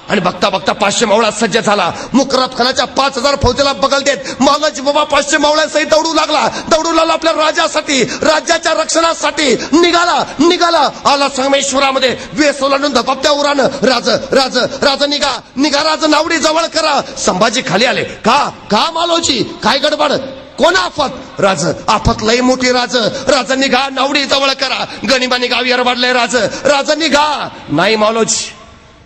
आणि बघता 500 मावळा सज्ज झाला. मुकर्रब खानाच्या 5000 फौजेला बगल देत मालोजी बाबा 500 मावळ्यांसहित दौडू लागला आपल्या राजासाठी, राज्याच्या रक्षणासाठी. निघाला आला संगमेश्वरामध्ये, वेस ओलांडून धपापत्या उरानं, राज निघा राज नावडी जवळ करा. संभाजी खाली आले. का मालोजी, काय गडबड, कोण आफत. आफत लई मोठी. राज निघा, नावडी जवळ करा, गणिबानी गावी अरबाडलंय. राज निघा. नाही मालोजी,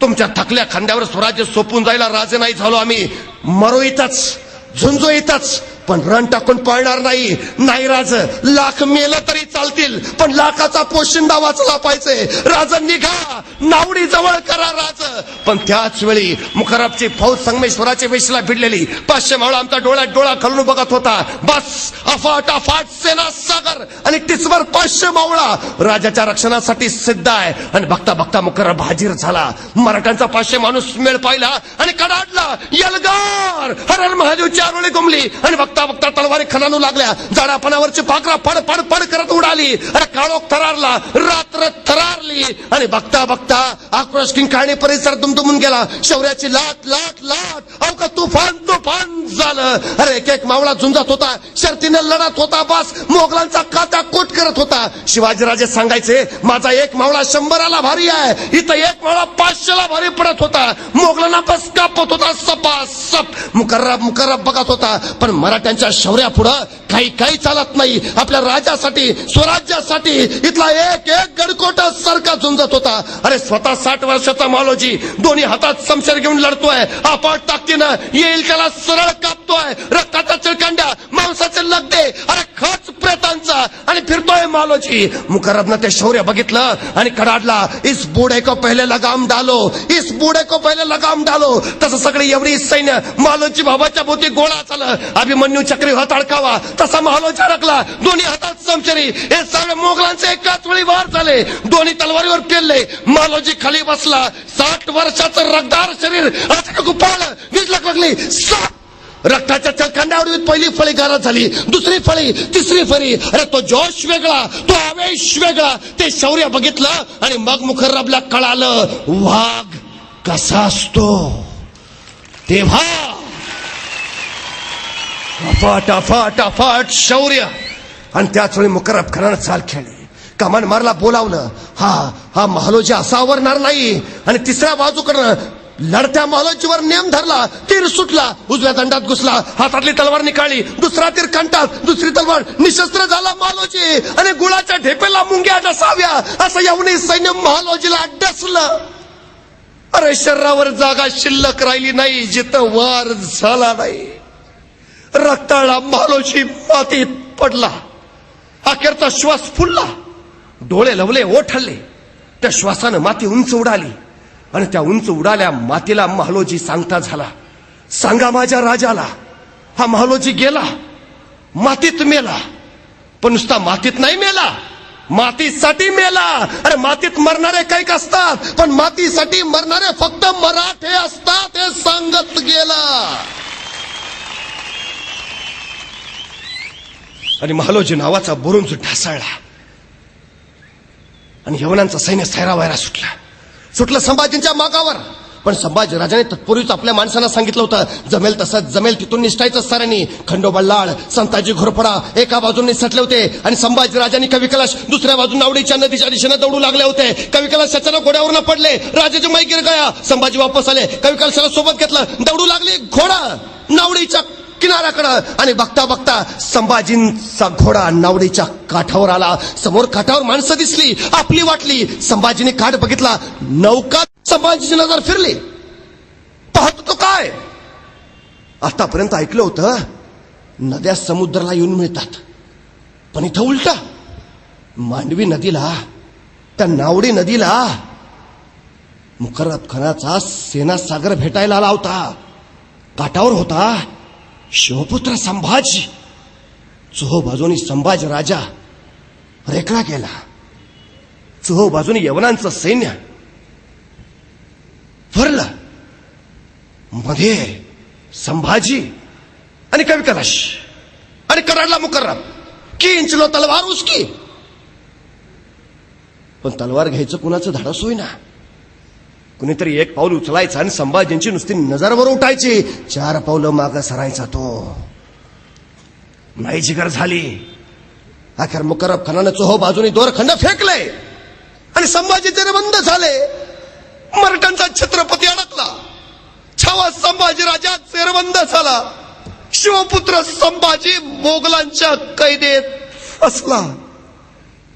तुमच्या थकल्या खांद्यावर स्वराज्य सोपून जायला राजे नाही झालो आम्ही. मरो इथंच, झुंजो इथंच, पण रण टाकून पळणार नाही. नाही राज, लाख मेलं तरी चालतील, पण लाखाचा पोशिंदा वाचला पाहिजे. राज निघा, नावडी जवळ करा राज. पण त्याच वेळी मुखर्रबची फौज संगमेश्वराच्या वेशीला भिडलेली. 500 मावळा आमचा डोळ्यात डोळा घालून बघत होता. बस अफाट अफाट सेना सागर आणि टिचवर 500 मावळा राजाच्या रक्षणासाठी सिद्ध आहे. आणि बघता बघता मुखर्रब हाजीर झाला. मराठ्यांचा 500 माणूस मेळ पाहिला आणि कडाडला. यलगार हर हर महादेवची आरोळी घुमली आणि बघता बघता तलवारी खणानू लागल्या. जाडापणावरची पाखरा पड पड पड करत उडाली. अरे काळोख थरारला, रात्र थरारली आणि बघता बघता आक्रोश किंकाळणी परिसर दुमदुमून गेला. शौर्याची लाट लाट लाट अवका तुफान तुफान झालं. अरे एक एक मावळा झुंजत होता, शर्तीने लढत होता. बस मोगलांचा काटा कोट करत होता. शिवाजीराजे सांगायचे, माझा एक मावळा 100ला भारी आहे. इथं एक मावळा 500ला भारी पडत होता. मोगलांना बस कापत होता सपासप. मुकर्रब बघत होता. पण मराठ्यांच्या शौर्यापुढं काही काही चालत नाही. आपल्या राजासाठी, स्वराज्यासाठी इथला एक एक गडकोट सारखा झुंजत होता. अरे स्वतः 60 वर्षाचा मालोजी दोन्ही हातात समशेर घेऊन लढतोय. आपण ताकदीनं येईल त्याला सरळ कापतोय. रक्ताचा चिळकांड्या, मांसाचे लगदे, अरे खच प्रेतांचा आणि फिरतोय मालोजी. मुकर्रबनं ते शौर्य बघितलं आणि कडाडला. इस बूढ़े को पहले लगाम डालो, इस बूढ़े को पहले लगाम डालो. तसं सगळी एवढी सैन्य मालोजी बाबाच्या भोवती गोळा झालं. अभिमन्यू चक्रीव्यूहात अडकावा तसा मालोजी अडकला. दोन्ही हातात समशेरी. हे सगळे मोगलांचे एकाच वेळी वार झाले. दोन्ही तलवारीवर पेलले. मालोजी खाली बसला. 60 वर्षाचं रगदार शरीर अचानक उपाळलं. वीज लागली. रक्ताच्या चलखांड्यावर पहिली फळी गारद झाली. दुसरी फळी, तिसरी फळी. अरे तो जोश वेगळा, तो आवेश वेगळा. ते शौर्य बघितलं आणि मग मुखर्रबला कळालं वाघ कसा असतो. तेव्हा अफाट अफाट अफाट शौर्य. आणि त्याच वेळी मुकर्रब खानानं चाल खेळली. कमान मारला, बोलावलं. हा महालोजी असा आवरणार नाही. आणि तिसऱ्या बाजूकडनं लढत्या महालोजीवर नेम धरला. तीर सुटला, उजव्या दंडात घुसला. हातातली तलवार निकाळली. दुसरा तीर कंठात, दुसरी तलवार. निशस्त्र झाला महालोजी आणि गुळाच्या ढेपेला मुंग्या डसाव्या असं एवढी सैन्य महालोजीला डसलं. अरे शरीरावर जागा शिल्लक राहिली नाही जिथं वार झाला नाही. रक्ताळा महालोजी मातीत पडला. अखेरचा श्वास फुलला. डोळे लवले, ओठ हल्ले. त्या श्वासानं माती उंच उडाली आणि त्या उंच उडाल्या मातीला महालोजी सांगता झाला, सांगा माझ्या राजाला. हा महालोजी गेला, मातीत मेला. पण नुसता मातीत नाही मेला, मातीसाठी मेला. अरे मातीत मरणारे काही असतात, पण मातीसाठी मरणारे फक्त मराठे असतात हे सांगत गेला. आणि महालोजी नावाचा बुरुंज ढासळला आणि यवनांचं सैन्य सैरावैरा सुटलं संभाजींच्या मागावर. पण संभाजीराजाने तत्पूर्वीच आपल्या माणसांना सांगितलं होतं, जमेल तसंच जमेल तिथून निष्ठायचं सरांनी. खंडोबा संताजी घोरपडा एका बाजूने सटले होते आणि संभाजीराजांनी कवी कलश दुसऱ्या बाजून नावडीच्या नदीच्या दिशेने दौडू लागले होते. कवी कलश अचानक घोड्यावरनं पडले. राजाचे माई गिर गया. संभाजी वापस आले. कवी कलशाला सोबत घेतलं. दौडू लागली घोडा नावडीच्या किनाऱ्याकडं. आणि बघता बघता संभाजींचा घोडा नावडीच्या काठावर आला. समोर काठावर माणसं दिसली, आपली वाटली. संभाजीने काठ बघितला, नौका. संभाजीची नजर फिरली. पाहतो तो काय, आतापर्यंत ऐकलं होतं नद्या समुद्राला येऊन मिळतात, पण इथं उलटा. मांडवी नदीला, त्या नावडी नदीला मुकर्रब खानाचा सेना सागर भेटायला आला होता. काठावर होता शिवपुत्र संभाजी. चोहो बाजूनी संभाजी राजा रेखला गेला. चोहो बाजूनी यवनांचं सैन्य भरलं. मध्ये संभाजी आणि कवी कलश आणि कडाडला मुकर्रब. किंचलो तलवार उसकी. पण तलवार घ्यायचं कुणाचं धाडस होईना. कुणीतरी एक पाऊल उचलायचं आणि संभाजींची नुसती नजरवर उठायची. 4 पावलं मागं सरायचा तो. नाही जिगर झाली. अखेर मुकर्रब खानानं चोहो बाजूनी दोरखंड फेकले आणि संभाजी जेरबंद झाले. मराठ्यांचा छत्रपती अडकला. छावा संभाजी राजा जेरबंद झाला. शिवपुत्र संभाजी मोगलांच्या कैदेत फसला.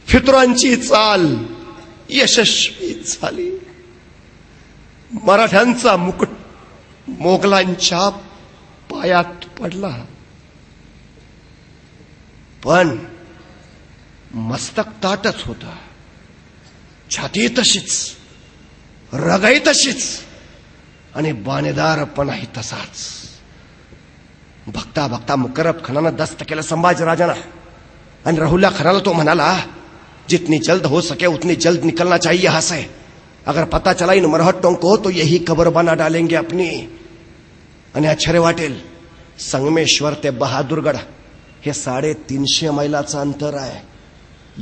फितुरांची चाल यशस्वी झाली. मराठ्यांचा मुकुट मोगलांच्या पायात पडला. पण मस्तक ताटच होत, छाती तशीच, रगाई तशीच आणि बाणेदारपणाही तसाच. बघता बघता मुकर्रब खानानं दस्त केलं संभाजीराजांना आणि राहुल्ला खानाला तो म्हणाला, जितनी जल्द हो सके उतनी जल्द निकलना चाहिए यहां से. अगर पता चला इन मरहट्टों को तो यही कब्र बना डालेंगे अपनी. आणि आश्चर्य वाटेल, संगमेश्वर ते बहादूरगड हे 350 मैलाचं अंतर आहे.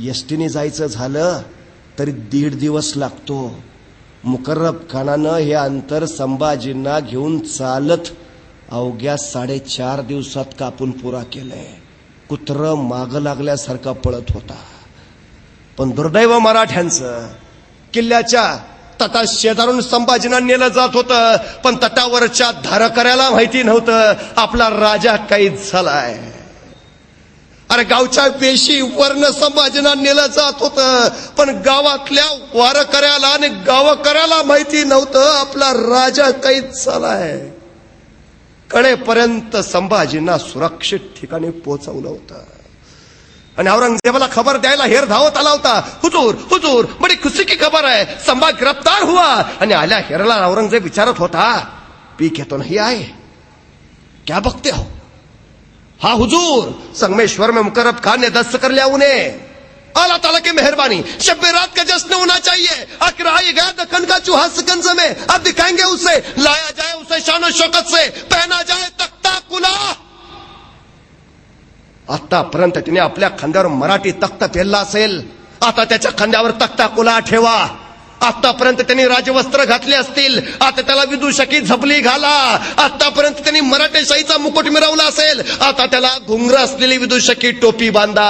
एसटीने जायचं झालं तरी 1.5 दिवस लागतो. मुकर्रब खानानं हे अंतर संभाजींना घेऊन चालत अवघ्या 4.5 दिवसात कापून पुरा केलंय. कुत्र माग लागल्यासारखा पळत होता. पण दुर्दैव मराठ्यांचं, किल्ल्याच्या तटा शेजारून संभाजींना नेलं जात होतं, पण तटावरच्या धारकऱ्याला माहिती नव्हतं आपला राजा कैद झालाय. अरे गावच्या वेशीवरनं संभाजींना नेलं जात होतं, पण गावातल्या वारकऱ्याला आणि गावकऱ्याला माहिती नव्हतं आपला राजा कैद झालाय. कडेपर्यंत संभाजींना सुरक्षित ठिकाणी पोहोचवलं होतं आणि औरंगजेबाला खबर द्यायला हेर धावत आला होता. हुजूर हुजूर बडी खुशी की खबर है, संभा गिरफ्तार हुआ. आणि आल्या हेरला औरंगजेब विचारत होता, पी के तो नहीं आए, क्या बकते हो? हाँ हुजूर, संगमेश्वर में मुकर्रब खान ने दस्त कर लिया उन्हें. अल्लाह ताला की मेहरबानी, शब रात का जश्न होना चाहिए. आखिर आई गया दक्कन का चूहा सिकंज में, अब दिखाएंगे उसे, लाया जाए उसे शान शौकत से, पहना जाए तख्ता कुला. आतापर्यंत तिने आपल्या खांद्यावर मराठी तख्त पेरला असेल, आता त्याच्या खांद्यावर तख्ता कुला ठेवा. आतापर्यंत त्यांनी राजवस्त्र घातले असतील, आता त्याला विदूषकी झपली घाला. आतापर्यंत त्यांनी मराठेशाहीचा मुकुट मिरवला असेल, आता त्याला घुंगर असलेली विदूषकी टोपी बांधा.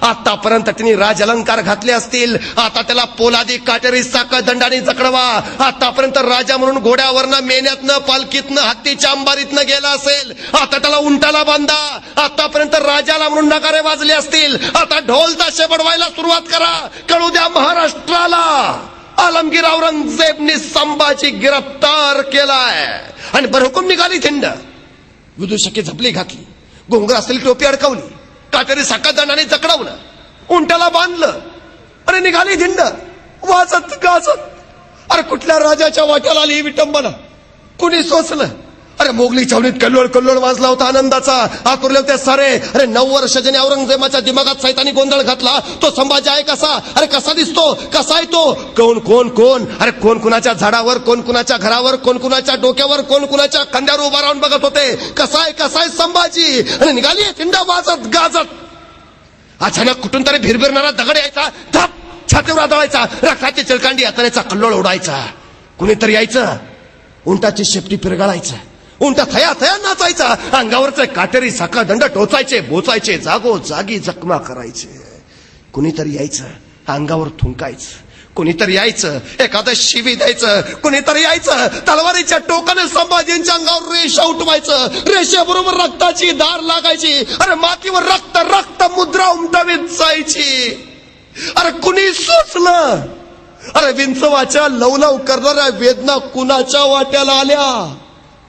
आतापर्यंत त्यांनी राजअलंकार घातले असतील, आता त्याला पोलादी काटेरी साखळ दंडाने जकडवा. आतापर्यंत राजा म्हणून घोड्यावरनं, मेन्यातनं, पालखीतनं, हत्तीच्या अंबारीतनं गेला असेल, आता त्याला उंटाला बांधा. आतापर्यंत राजाला म्हणून नगारे वाजले असतील, आता ढोल ताशे बडवायला सुरुवात करा. कळू द्या महाराष्ट्राला, आलमगीर औरंगजेबने संभाजी गिरफ्तार केलाय. आणि बरहुकूम निघाली थिंड, विदूषकी झपली घातली, घोंगर असलेली टोपी अडकवली, काटेरी साखळदंडाने जकडवलं, उंटाला बांधलं आणि निघाली थिंड वाजत गाजत. अरे कुठल्या राजाच्या वाट्याला आली ही विटंबना, कुणी सोचलं? अरे मोगली छावणीत कल्लोळ कल्लोळ वाजला होता आनंदाचा, आतुरले होते सारे. अरे 9 वर्ष ज्याने औरंगजेबाच्या दिमागात सैतानी गोंधळ घातला, तो संभाजी आहे कसा? अरे कसा दिसतो, कसा आहे तो? कोण कोण कोण? अरे कोण कुणाच्या झाडावर, कोण कुणाच्या घरावर, कोण कुणाच्या डोक्यावर, कोण कुणाच्या खांद्यावर उभा राहून बघत होते. कसा आहे संभाजी? आणि निघाली थिंडा वाजत गाजत. अचानक कुठून तरी भिरभिरणारा दगड यायचा, धप छातीवर आदळायचा, रक्ताची चिळकांडी हातानेचा कल्लोळ उडायचा. कुणीतरी यायचं, उंटाची शेपटी पिरगाळायचं, उंटा थया थया नाचायचा, अंगावरचे काटेरी साखळ दंड टोचायचे, बोचायचे, जागोजागी जखमा करायचे. कुणीतरी यायचं, अंगावर थुंकायचं, कुणीतरी यायचं, एखादं शिवी द्यायचं, कुणीतरी यायचं, तलवारीच्या टोकाने संभाजींच्या अंगावर रेषा उठवायचं, रेषेबरोबर रक्ताची धार लागायची. अरे मातीवर रक्त रक्त मुद्रा उमटवीत जायची. अरे कुणी सोचलं? अरे विंचवाच्या लवलव करणाऱ्या वेदना कुणाच्या वाट्याला आल्या?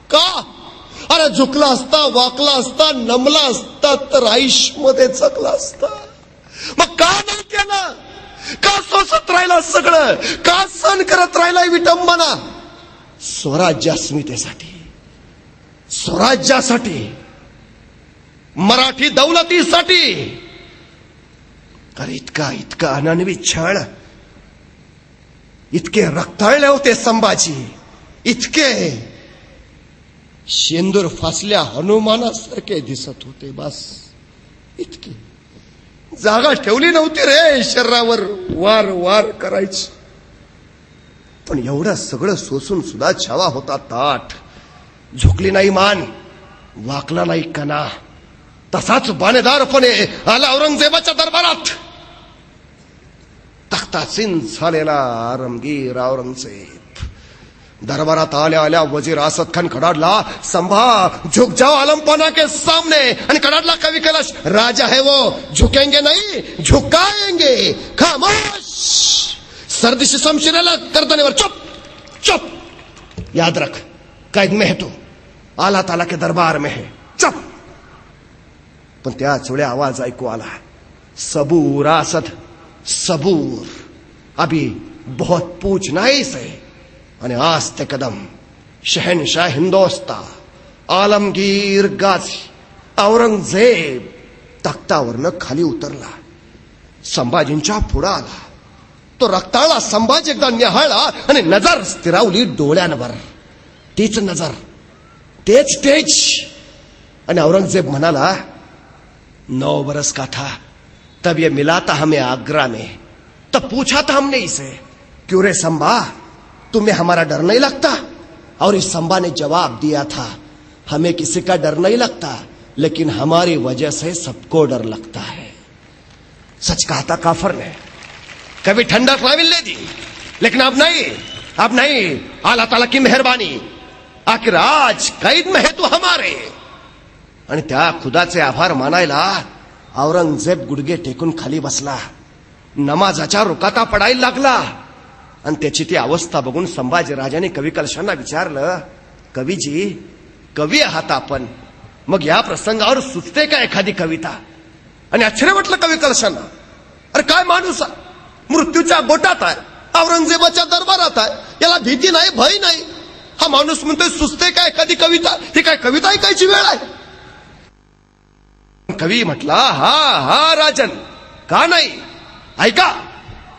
का? अरे झुकला असता, वाकला असता, नमला असता तर आयुष्यमध्ये जगला असता. मग का नाही केलं? का सोसत राहिला सगळं? का सहन करत राहिला विटंबना? स्वराज्यास्मितेसाठी, स्वराज्यासाठी, मराठी दौलतीसाठी. अरे इतका इतका अनन्वी छळ, इतके रक्ताळले होते संभाजी, इतके शेंदूर फासल्या हनुमानासारखे दिसत होते. बस इतकी जागा ठेवली नव्हती रे शरीरावर वार वार करायची. पण एवढं सगळं सोसून सुद्धा छावा होता ताट. झुकली नाही मान, वाकला नाही कणा, तसाच बाणेदारपणे आला औरंगजेबाच्या दरबारात. तख्तासीन झालेला आलमगीर औरंगजेब दरबारात आल्या आल्या वजीर असद खान कडाडला, संभा झुक जाओ आलमपना के सामने. आणि कडाडला कवी कैलाश, राजा है वो, झुकेंगे नहीं झुकाएंगे. खामोश, सर्दिशी शमशिरेला गर्दनेवर चुप चुप. याद रख, कैद में है तू, आला ताला के दरबार में है, चुप. पण त्याच वेळी आवाज ऐकू आला, सबूर आसद सबूर, अभी बहुत पूछना है इसे. आणि आज ते कदम शहनशाह हिंदोस्ता आलमगीर गाझी औरंगजेब तख्तावरनं खाली उतरला, संभाजींच्या पुढे आला. तो रक्ताळा संभाजी एकदा निहाळला आणि नजर स्थिरावली डोळ्यांवर. तीच नजर, तेच तेज. आणि औरंगजेब म्हणाला, 9 बरस का था तब ये मिला था हमें आगरा में, तब पूछा था हमने इसे, क्यों रे संभा तुम्हें हमारा डर नहीं लगता? और इस संभा ने जवाब दिया था, हमें किसी का डर नहीं लगता, लेकिन हमारी वजह से सबको डर लगता है. सच कहा था काफर ने, कभी ठंडक ना मिलने दी, लेकिन अब नहीं. अल्लाह ताला की मेहरबानी, आखिर आज कैद में है तू हमारे. आणि त्या खुदाचे आभार मानायला औरंगजेब गुडघे टेकून खाली बसला, नमाजाच्या रुकाता पडायला लागला. आणि त्याची ती अवस्था बघून संभाजी राजाने कवी कलशांना विचारलं, कवीजी, कवी आहात आपण, मग या प्रसंगावर सुचते का एखादी कविता? आणि आश्चर्य वाटलं कवी कलशांना. अरे काय माणूस आहे, मृत्यूच्या गोटात आहे, औरंगजेबाच्या दरबारात आहे, याला भीती नाही, भय नाही. हा माणूस म्हणतोय सुचते का एखादी कविता? ही काय कविता ऐकायची वेळ आहे? कवी म्हटला, हा राजन, का नाही, ऐका.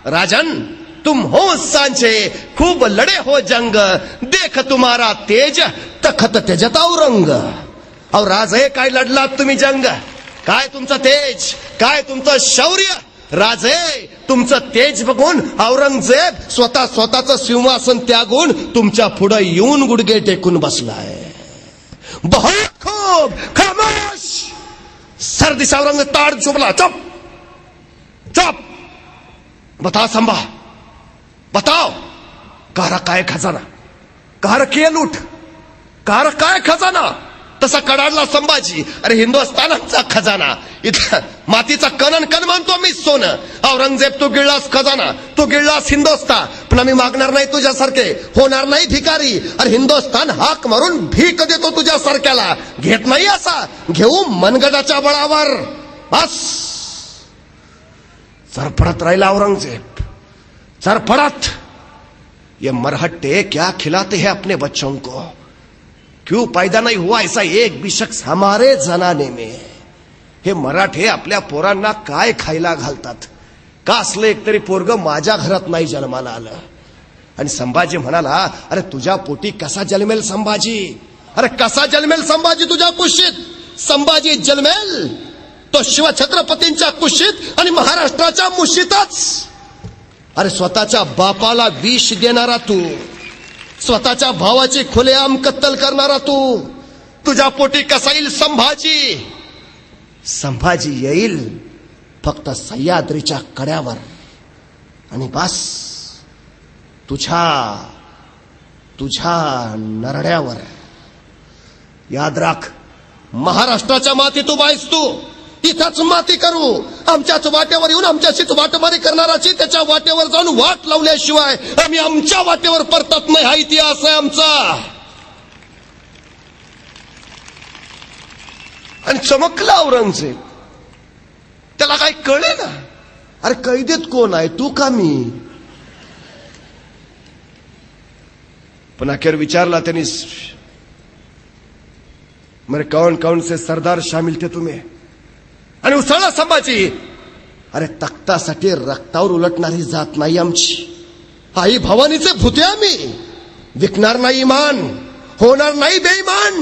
राजन, तुम हो सांचे, खूब लढे हो जंग, देख तुम्हारा तेज, तखत तेजत औरंग. अहो राजे, काय लढलात तुम्ही जंग, काय तुमचं तेज, काय तुमचं शौर्य. राजे, तुमचं तेज बघून औरंगजेब स्वतःचं सिंहासन त्यागून तुमच्या पुढे येऊन गुडघे टेकून बसलाय. बहुत खूब, खामोश. सर्दी से औरंग ताड़ चुपला, चुप चुप. बता संभा, बताओ, कहा रखा है खजाना, कहा रखी है लूट, कहा रखा है खजाना. तसा कडाडला संभाजी, अरे हिंदुस्थानाचा खजाना, इथं मातीचा कणन कण मानतो मी सोनं. औरंगजेब, तू गिळलास खजाना, तू गिळलास हिंदुस्थान, पण आम्ही मागणार नाही तुझ्यासारखे, होणार नाही भिकारी. अरे हिंदुस्थान हाक मारून भीक देतो तुझ्यासारख्याला, घेत नाही असा, घेऊ मनगडाच्या बळावर. बस. चरफडत राहिला औरंगजेब, चरफडत. ये मरहट्टे क्या खिलाते हैं अपने बच्चों को, क्यों पैदा नहीं हुआ ऐसा एक भी शख्स हमारे जनाने में. हे मराठे आपल्या पोरांना काय खायला घालतात, का असलं एकतरी पोरग माझ्या घरात नाही जन्माला आलं. आणि संभाजी म्हणाला, अरे तुझ्या पोटी कसा जन्मेल संभाजी, अरे कसा जन्मेल संभाजी तुझ्या कुशीत. संभाजी जन्मेल तो शिवछत्रपतींच्या कुशीत आणि महाराष्ट्राच्या मुशीतच. अरे स्वतःच्या बापाला विष देणारा तू, स्वतःच्या भावाची खुलेआम कत्तल करणारा तू, तुझ्या पोटी कसा येईल संभाजी. संभाजी येईल फक्त सह्याद्रीच्या कड्यावर, आणि बस तुझ्या नरड्यावर. याद राख, महाराष्ट्राच्या मातीत उभा आहेस तू, इथंच माती करू. आमच्याच वाटेवर येऊन आमच्याशीच वाटमारी करणाराची त्याच्या वाटेवर जाऊन वाट लावल्याशिवाय आम्ही आमच्या वाटेवर परतत नाही, हा इतिहास आहे आमचा. आणि चमकला औरंगजेब, त्याला काय कळे ना, अरे कैदेत कोण आहे, तू का मी. पण अखेर विचारला त्यांनी, मेरे कौन कौन से सरदार शामिल थे तुम्हें. आणि उसळला संभाजी, अरे तख्तासाठी रक्तावर उलटणारी जात नाही आमची, आई भवानीचे भूते आम्ही, विकणार नाही इमान, होणार नाही बेईमान.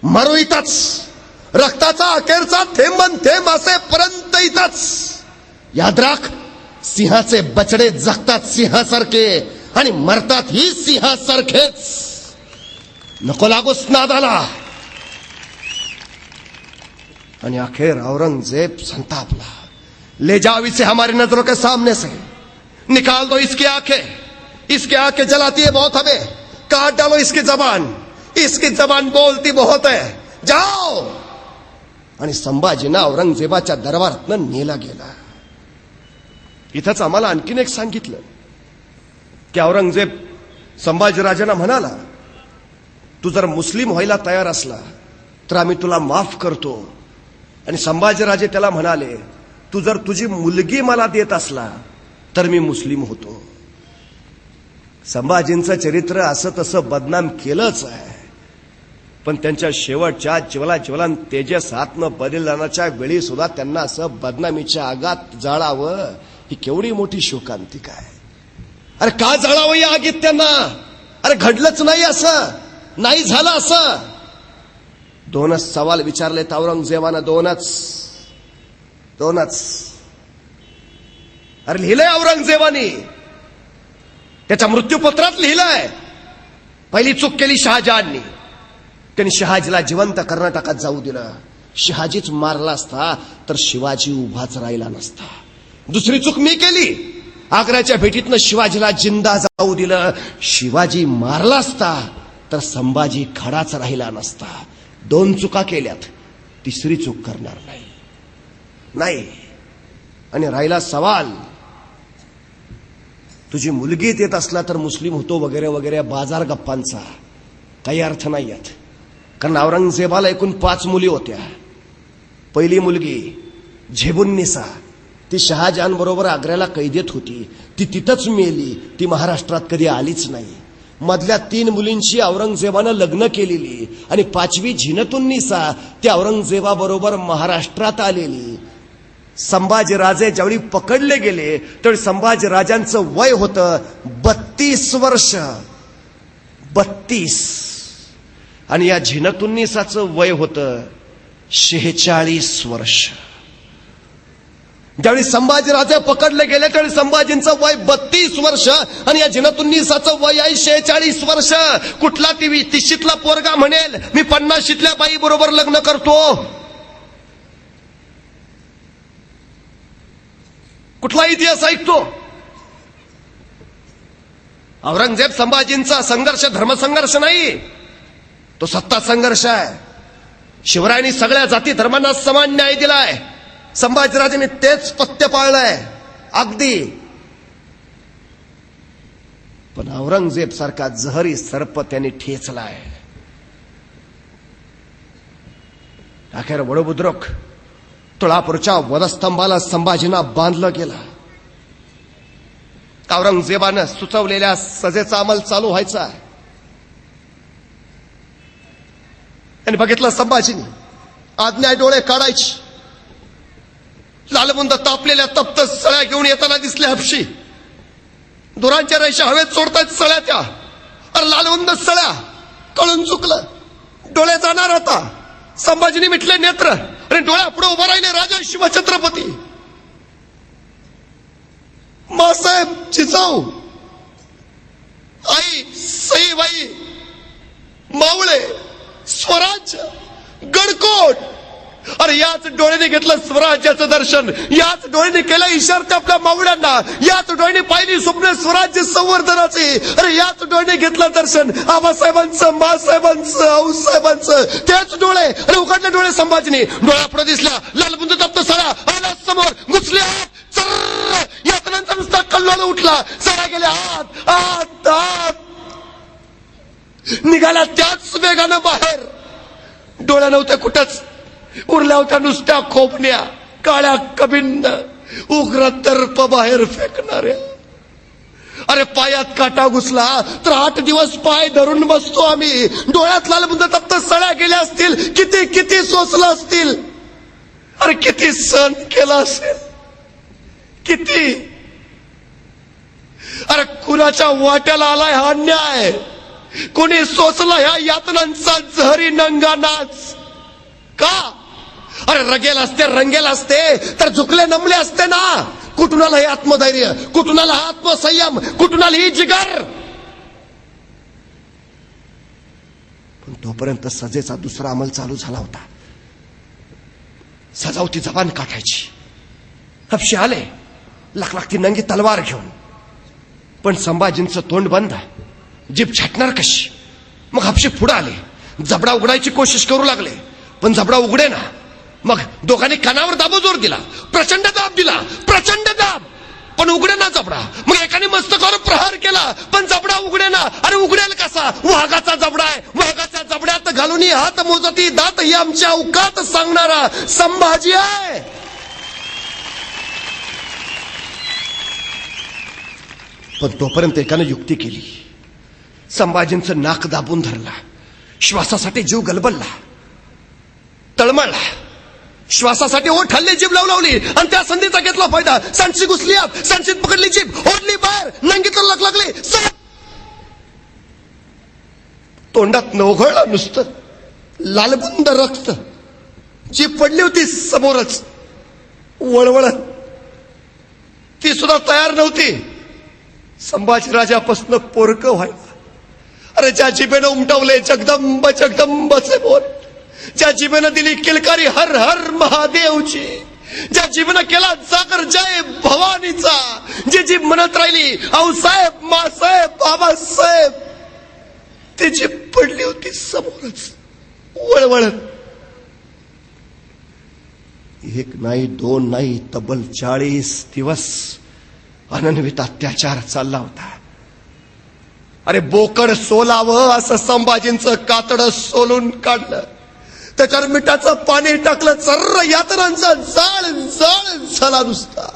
मरू इथंच, रक्ताचा अखेरचा थेंबन थेंब असेपर्यंत इथंच. याद राख, सिंहाचे बछडे जगतात सिंहासारखे आणि मरतात ही सिंहासारखेच. नको लागूस नादाला. आणि अखेर औरंगजेब संतापला, ले जाओ इसे हमारी नजरों के सामने से, निकाल दो इसकी आंखें जलाती है बहुत हमें, काट डालो इसकी जबान बोलती बहुत है, जाओ. आणि संभाजींना औरंगजेबाच्या दरबारातनं नेला गेला. इथंच आम्हाला आणखीन एक सांगितलं की औरंगजेब संभाजीराजांना म्हणाला, तू जर मुस्लिम व्हायला तयार असला तर आम्ही तुला माफ करतो. आणि संभाजीराजे त्याला म्हणाले, तू जर तुझी मुलगी मला देत असला तर मी मुस्लिम होतो. संभाजींचं चरित्र असं तसं बदनाम केलंच आहे, पण त्यांच्या शेवटच्या ज्वलन तेजस आत्म बलिदानाच्या वेळी सुद्धा त्यांना असं बदनामीच्या आगात जाळावं, ही केवढी मोठी शोकांतिका आहे. अरे का जाळावं या आगीत त्यांना? अरे घडलंच नाही, असं नाही झालं. असं दोनच सवाल विचारलेत औरंगजेबानं, दोनच. अरे लिहिलंय औरंगजेबाने, त्याच्या मृत्यूपत्रात लिहिलंय. पहिली चूक केली शहाजहाननी, त्यांनी शहाजीला जिवंत कर्नाटकात जाऊ दिलं. शहाजीच मारला असता तर शिवाजी उभाच राहिला नसता. दुसरी चूक मी केली, आग्र्याच्या भेटीतनं शिवाजीला जिंदा जाऊ दिलं. शिवाजी मारला असता तर संभाजी खडाच राहिला नसता. 2 चुका केल्यात, तिसरी चूक करणार नाही. आणि राहिला सवाल, तुझी मुलगी देत असला तर मुस्लिम होतो वगैरे वगैरे बाजार गप्पांचा काही अर्थ नाही आहेत. कारण औरंगजेबाला एकूण 5 मुली होत्या. पहिली मुलगी झेबुन्निसा, ती शहाजहान बरोबर आग्र्याला कैदेत होती. ती तिथंच मेली, ती महाराष्ट्रात कधी आलीच नाही. मधल्या 3 मुलींची औरंगजेबानं लग्न केलेली, आणि 5वी झिनतुन्निसा ती औरंगजेबाबरोबर महाराष्ट्रात आलेली. संभाजीराजे ज्यावेळी पकडले गेले त्यावेळी संभाजीराजांचं वय होतं 32 वर्ष. 32. आणि या झिनतुन्निसाचं वय होतं 46 वर्ष. ज्यावेळी संभाजीराजे पकडले गेले त्यावेळी संभाजींचं वय 32 वर्ष आणि या झिनतुन्निसाचं वय आहे 46 वर्ष. कुठला 30शीतला पोरगा म्हणेल मी 50शीतल्या बाई बरोबर लग्न करतो? कुठला इतिहास ऐकतो? औरंगजेब संभाजींचा संघर्ष धर्मसंघर्ष नाही, तो सत्ता संघर्ष आहे. शिवरायांनी सगळ्या जाती धर्मांना समान न्याय दिलाय, संभाजीराजांनी तेच पथ्य पाळलंय अगदी. पण औरंगजेब सारखा जहरी सर्प त्यांनी ठेचलाय. अखेर वडबुद्रुक तुळापूरच्या वधस्तंभाला संभाजींना बांधलं गेलं. औरंगजेबानं सुचवलेल्या सजेचा अंमल चालू व्हायचा. आणि बघितलं संभाजीने आज्ञा डोळे काढायची. लालबुंद तापलेल्या तप्त सळ्या घेऊन येताना दिसले हपशी. दुरांच्या रेषा हवेत सोडतायत सळ्या त्या. अरे लालबुंद सळ्या, कळून चुकलं, डोळे जाणार आता. संभाजीने मिटले नेत्र आणि डोळ्या पुढे उभा राहिले राजा शिवछत्रपती. मासाहेब जिजाऊ, आई सईबाई, मावळे, स्वराज्य, गडकोट. अरे याच डोळ्याने घेतलं स्वराज्याचं दर्शन, याच डोळ्याने केलं इशारा आपल्या मावळ्यांना, याच डोळ्याने पाहिली स्वप्न स्वराज्य संवर्धनाचे. अरे याच डोळ्याने घेतलं दर्शन आबासाहेबांचं, मासाहेबांचं, आऊसाहेबांचं. तेच डोळे आणि उघडले डोळे संभाजीने. डोळ्यापुढे दिसल्या लालबुंद तप्त सळा, आला समोर, घुसले आत. यातनांचा नुसता कल्लोळ उठला. सळा गेल्या आत आत आत, निघाला त्याच वेगानं बाहेर. डोळ्या नव्हत्या कुठंच, उरल्या होत्या नुसत्या खोपण्या, काळ्या कबिंद, उग्र दर्प बाहेर फेकणाऱ्या. अरे पायात काटा घुसला तर 8 दिवस पाय धरून बसतो आम्ही. डोळ्यात लालबुंद तप्त सळ्या गेल्या असतील, किती किती सोसलं असतील. अरे किती सहन केला असेल, किती. अरे कुणाच्या वाट्याला आलाय हा अन्याय? कोणी सोसला ह्या यातनांचा जहरी नंगा नाच का? अरे रंगेल असते तर झुकले नमले असते ना. कुठून आलं हे आत्मधैर्य, कुठून आला हा आत्मसंयम, कुठून आली ही जिगर? पण तोपर्यंत सजेचा दुसरा अंमल चालू झाला होता. सजावती जबान काढायची. हपशी आले लाखलाखती नंगी तलवार घेऊन. पण संभाजींचं तोंड बंद, जीभ छाटणार कशी? मग हपशी पुढे आले, जबडा उघडायची कोशिश करू लागले, पण जबडा उघडे ना. मग दोघांनी कानावर दाबोजोर दिला, प्रचंड दाब दिला, प्रचंड दाब, पण उघडे ना जबडा. मग एकाने मस्तकावर प्रहार केला, पण जबडा उघडे ना. अरे उघडेल कसा? वाघाचा जबडा आहे, वाघाच्या जबड्यात घालून हात मोजती दात ही आमच्या अवकात सांगणारा संभाजी आहे. पण तोपर्यंत एकानं युक्ती केली. संभाजींचं नाक दाबून धरला, श्वासासाठी जीव गलबलला, तळमळला, श्वासासाठी ओठ हल्ले, जीभ लावली आणि त्या संधीचा घेतला फायदा. सांडशी घुसली आत, सांडशीत पकडली जीभ, ओढली बाहेर, नंगीतून लग लागली, तोंडात नवघळलं नुसतं लालबुंद रक्त. जीभ पडली होती समोरच वळवळत, ती सुद्धा तयार नव्हती संभाजीराजापासून पोरकं व्हायला. अरे ज्या जिभेनं उमटवले जगदंब जगदंबचे बोल, ज्या जिभेनं दिली किलकारी हर हर महादेवची, ज्या जीभनं केला जागर जय भवानीचा, जी जीभ म्हणत राहिली आऊसाहेब मासाहेब बाबासाहेब, ती जीभ पडली होती समोरच वळवळत. एक नाही दोन नाही, तब्बल 40 दिवस अनन्वित अत्याचार चालला होता. अरे बोकड सोलावं असं संभाजींचं कातडं सोलून काढलं, त्याच्यावर मिठाचं पाणी टाकलं, सर्र यातनांचा जाळ जाळ झाला नुसता.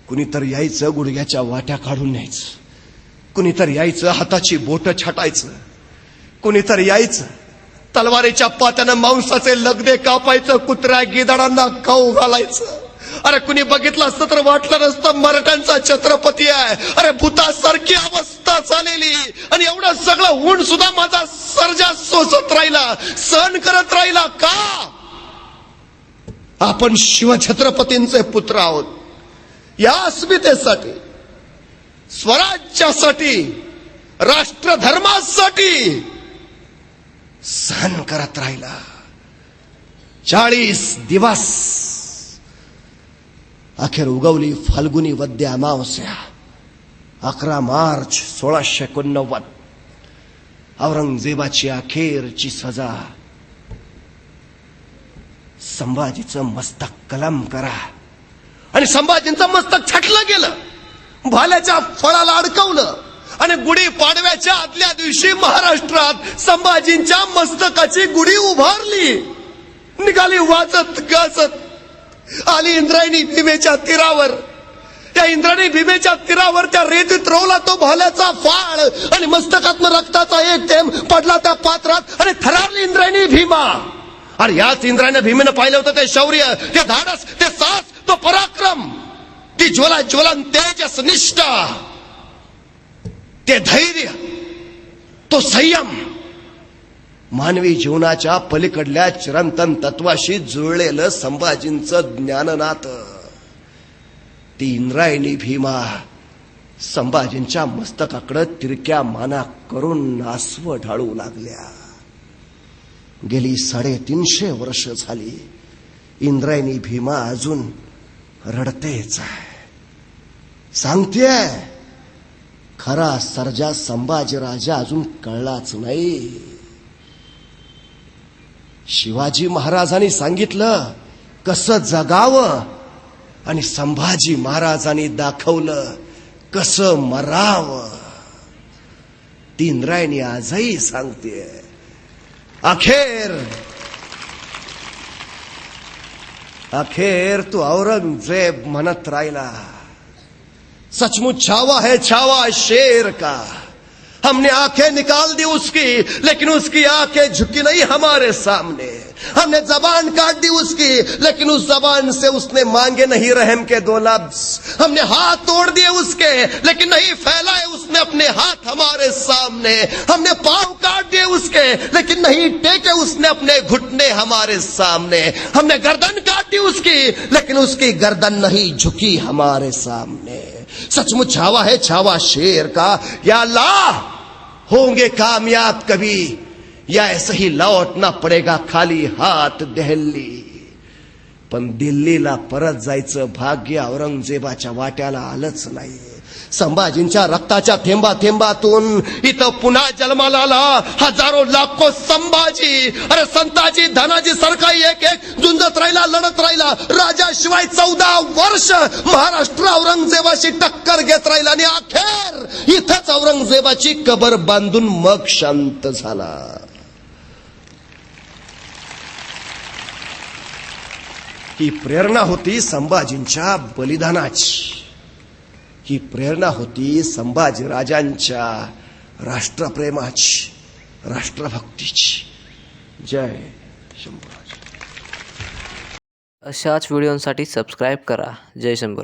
कुणीतरी यायचं गुडघ्याच्या वाट्या काढून न्यायचं, कुणीतरी यायचं हाताची बोट छाटायचं, कुणीतरी यायचं तलवारीच्या पात्यानं मांसाचे लगदे कापायचं, कुत्र्या गिधाडांना खाऊ घालायचं. अरे कुणी बघितलं असतं तर वाटलं नसतं मराठ्यांचा छत्रपती आहे. अरे भूतासारखी अवस्था झालेली, आणि एवढं सगळं होऊन सुद्धा माझा सर्जा सोसत राहिला, सहन करत राहिला. का? आपण शिवछत्रपतींचे पुत्र आहोत. या अस्मितेसाठी, स्वराज्यासाठी, राष्ट्रधर्मासाठी सहन करत राहिला 40 दिवस. अखेर उगवली फाल्गुनी वद्य अमावस्या, 11 मार्च 1689. औरंगजेबाची अखेरची सजा. संभाजीचं मस्तक कलम करा. आणि संभाजींचं मस्तक छाटलं गेलं, भाल्याच्या फळाला अडकवलं, आणि गुढी पाडव्याच्या आदल्या दिवशी महाराष्ट्रात संभाजींच्या मस्तकाची गुढी उभारली. निघाली वाजत गाजत, आली इंद्रायणी भीमेच्या तीरावर. त्या इंद्रायणी भीमेच्या तीरावर त्या रेतीत रोवला तो भाल्याचा फाळ, आणि मस्तकातनं रक्ताचा एक थेंब पडला त्या पात्रात, आणि थरारली इंद्रायणी भीमा. आणि याच इंद्रायणी भीमेनं पाहिलं होतं ते शौर्य, ते धाडस, ते साहस, तो पराक्रम, ती ज्वला ज्वलन तेजस निष्ठा, ते धैर्य, तो संयम, मानवी जीवनाच्या पलीकडल्या चिरंतन तत्वाशी जुळलेलं संभाजींचं ज्ञाननाथ. ती इंद्रायणी भीमा संभाजींच्या मस्तकाकडे तिरक्या माना करून आसवं ढाळू लागल्या. गेली 350 वर्ष झाली, इंद्रायणी भीमा अजून रडतेच आहे. सांगतेय खरा सर्जा संभाजीराजा अजून कळलाच नाही. शिवाजी महाराजांनी सांगितलं कसं जगावं, आणि संभाजी महाराजांनी दाखवलं कसं मरावं. ती इंद्रायणी आजही सांगते. अखेर तू औरंगजेब म्हणत राहिला, सचमुच छावा है छावा शेर का. हमने आंखें निकाल दी उसकी, लेकिन उसकी आंखें झुकी नहीं हमारे सामने. हमने जबान काट दी उसकी, लेकिन उस जबान से उसने मांगे नहीं रहम के 2 लफ्ज. हमने हाथ तोड़ दिए उसके, लेकिन नहीं फैलाए उसने अपने हाथ हमारे सामने. हमने पांव काट दिए उसके, लेकिन नहीं टेके उसने अपने घुटने हमारे सामने. हमने गर्दन काट दी उसकी, लेकिन उसकी गर्दन नहीं झुकी हमारे सामने. सचमुच छावा है छावा शेर का. या अल्लाह, होंगे कामयाब कभी, या ऐसे ही लौटना पडेगा खाली हात दिल्ली. पण दिल्लीला परत जायचं भाग्य औरंगजेबाच्या वाट्याला आलंच नाही. संभाजींच्या रक्ताच्या थेंबा थेंबातून इथं पुन्हा जन्माला आला हजारो लाखो संभाजी. अरे संताजी धनाजी सारखा एक एक झुंजत राहिला, लढत राहिला. राजाशिवाय 14 वर्ष महाराष्ट्र औरंगजेबाशी टक्कर घेत राहिला, आणि अखेर इथंच औरंगजेबाची कबर बांधून मग शांत झाला. ही प्रेरणा होती संभाजींच्या बलिदानाची. ही प्रेरणा होती संभाजीराजांच्या राष्ट्रप्रेमाची, राष्ट्रभक्तीची. जय शंभूराज. अशाच व्हिडिओंसाठी सबस्क्राईब करा. जय शंभूराज.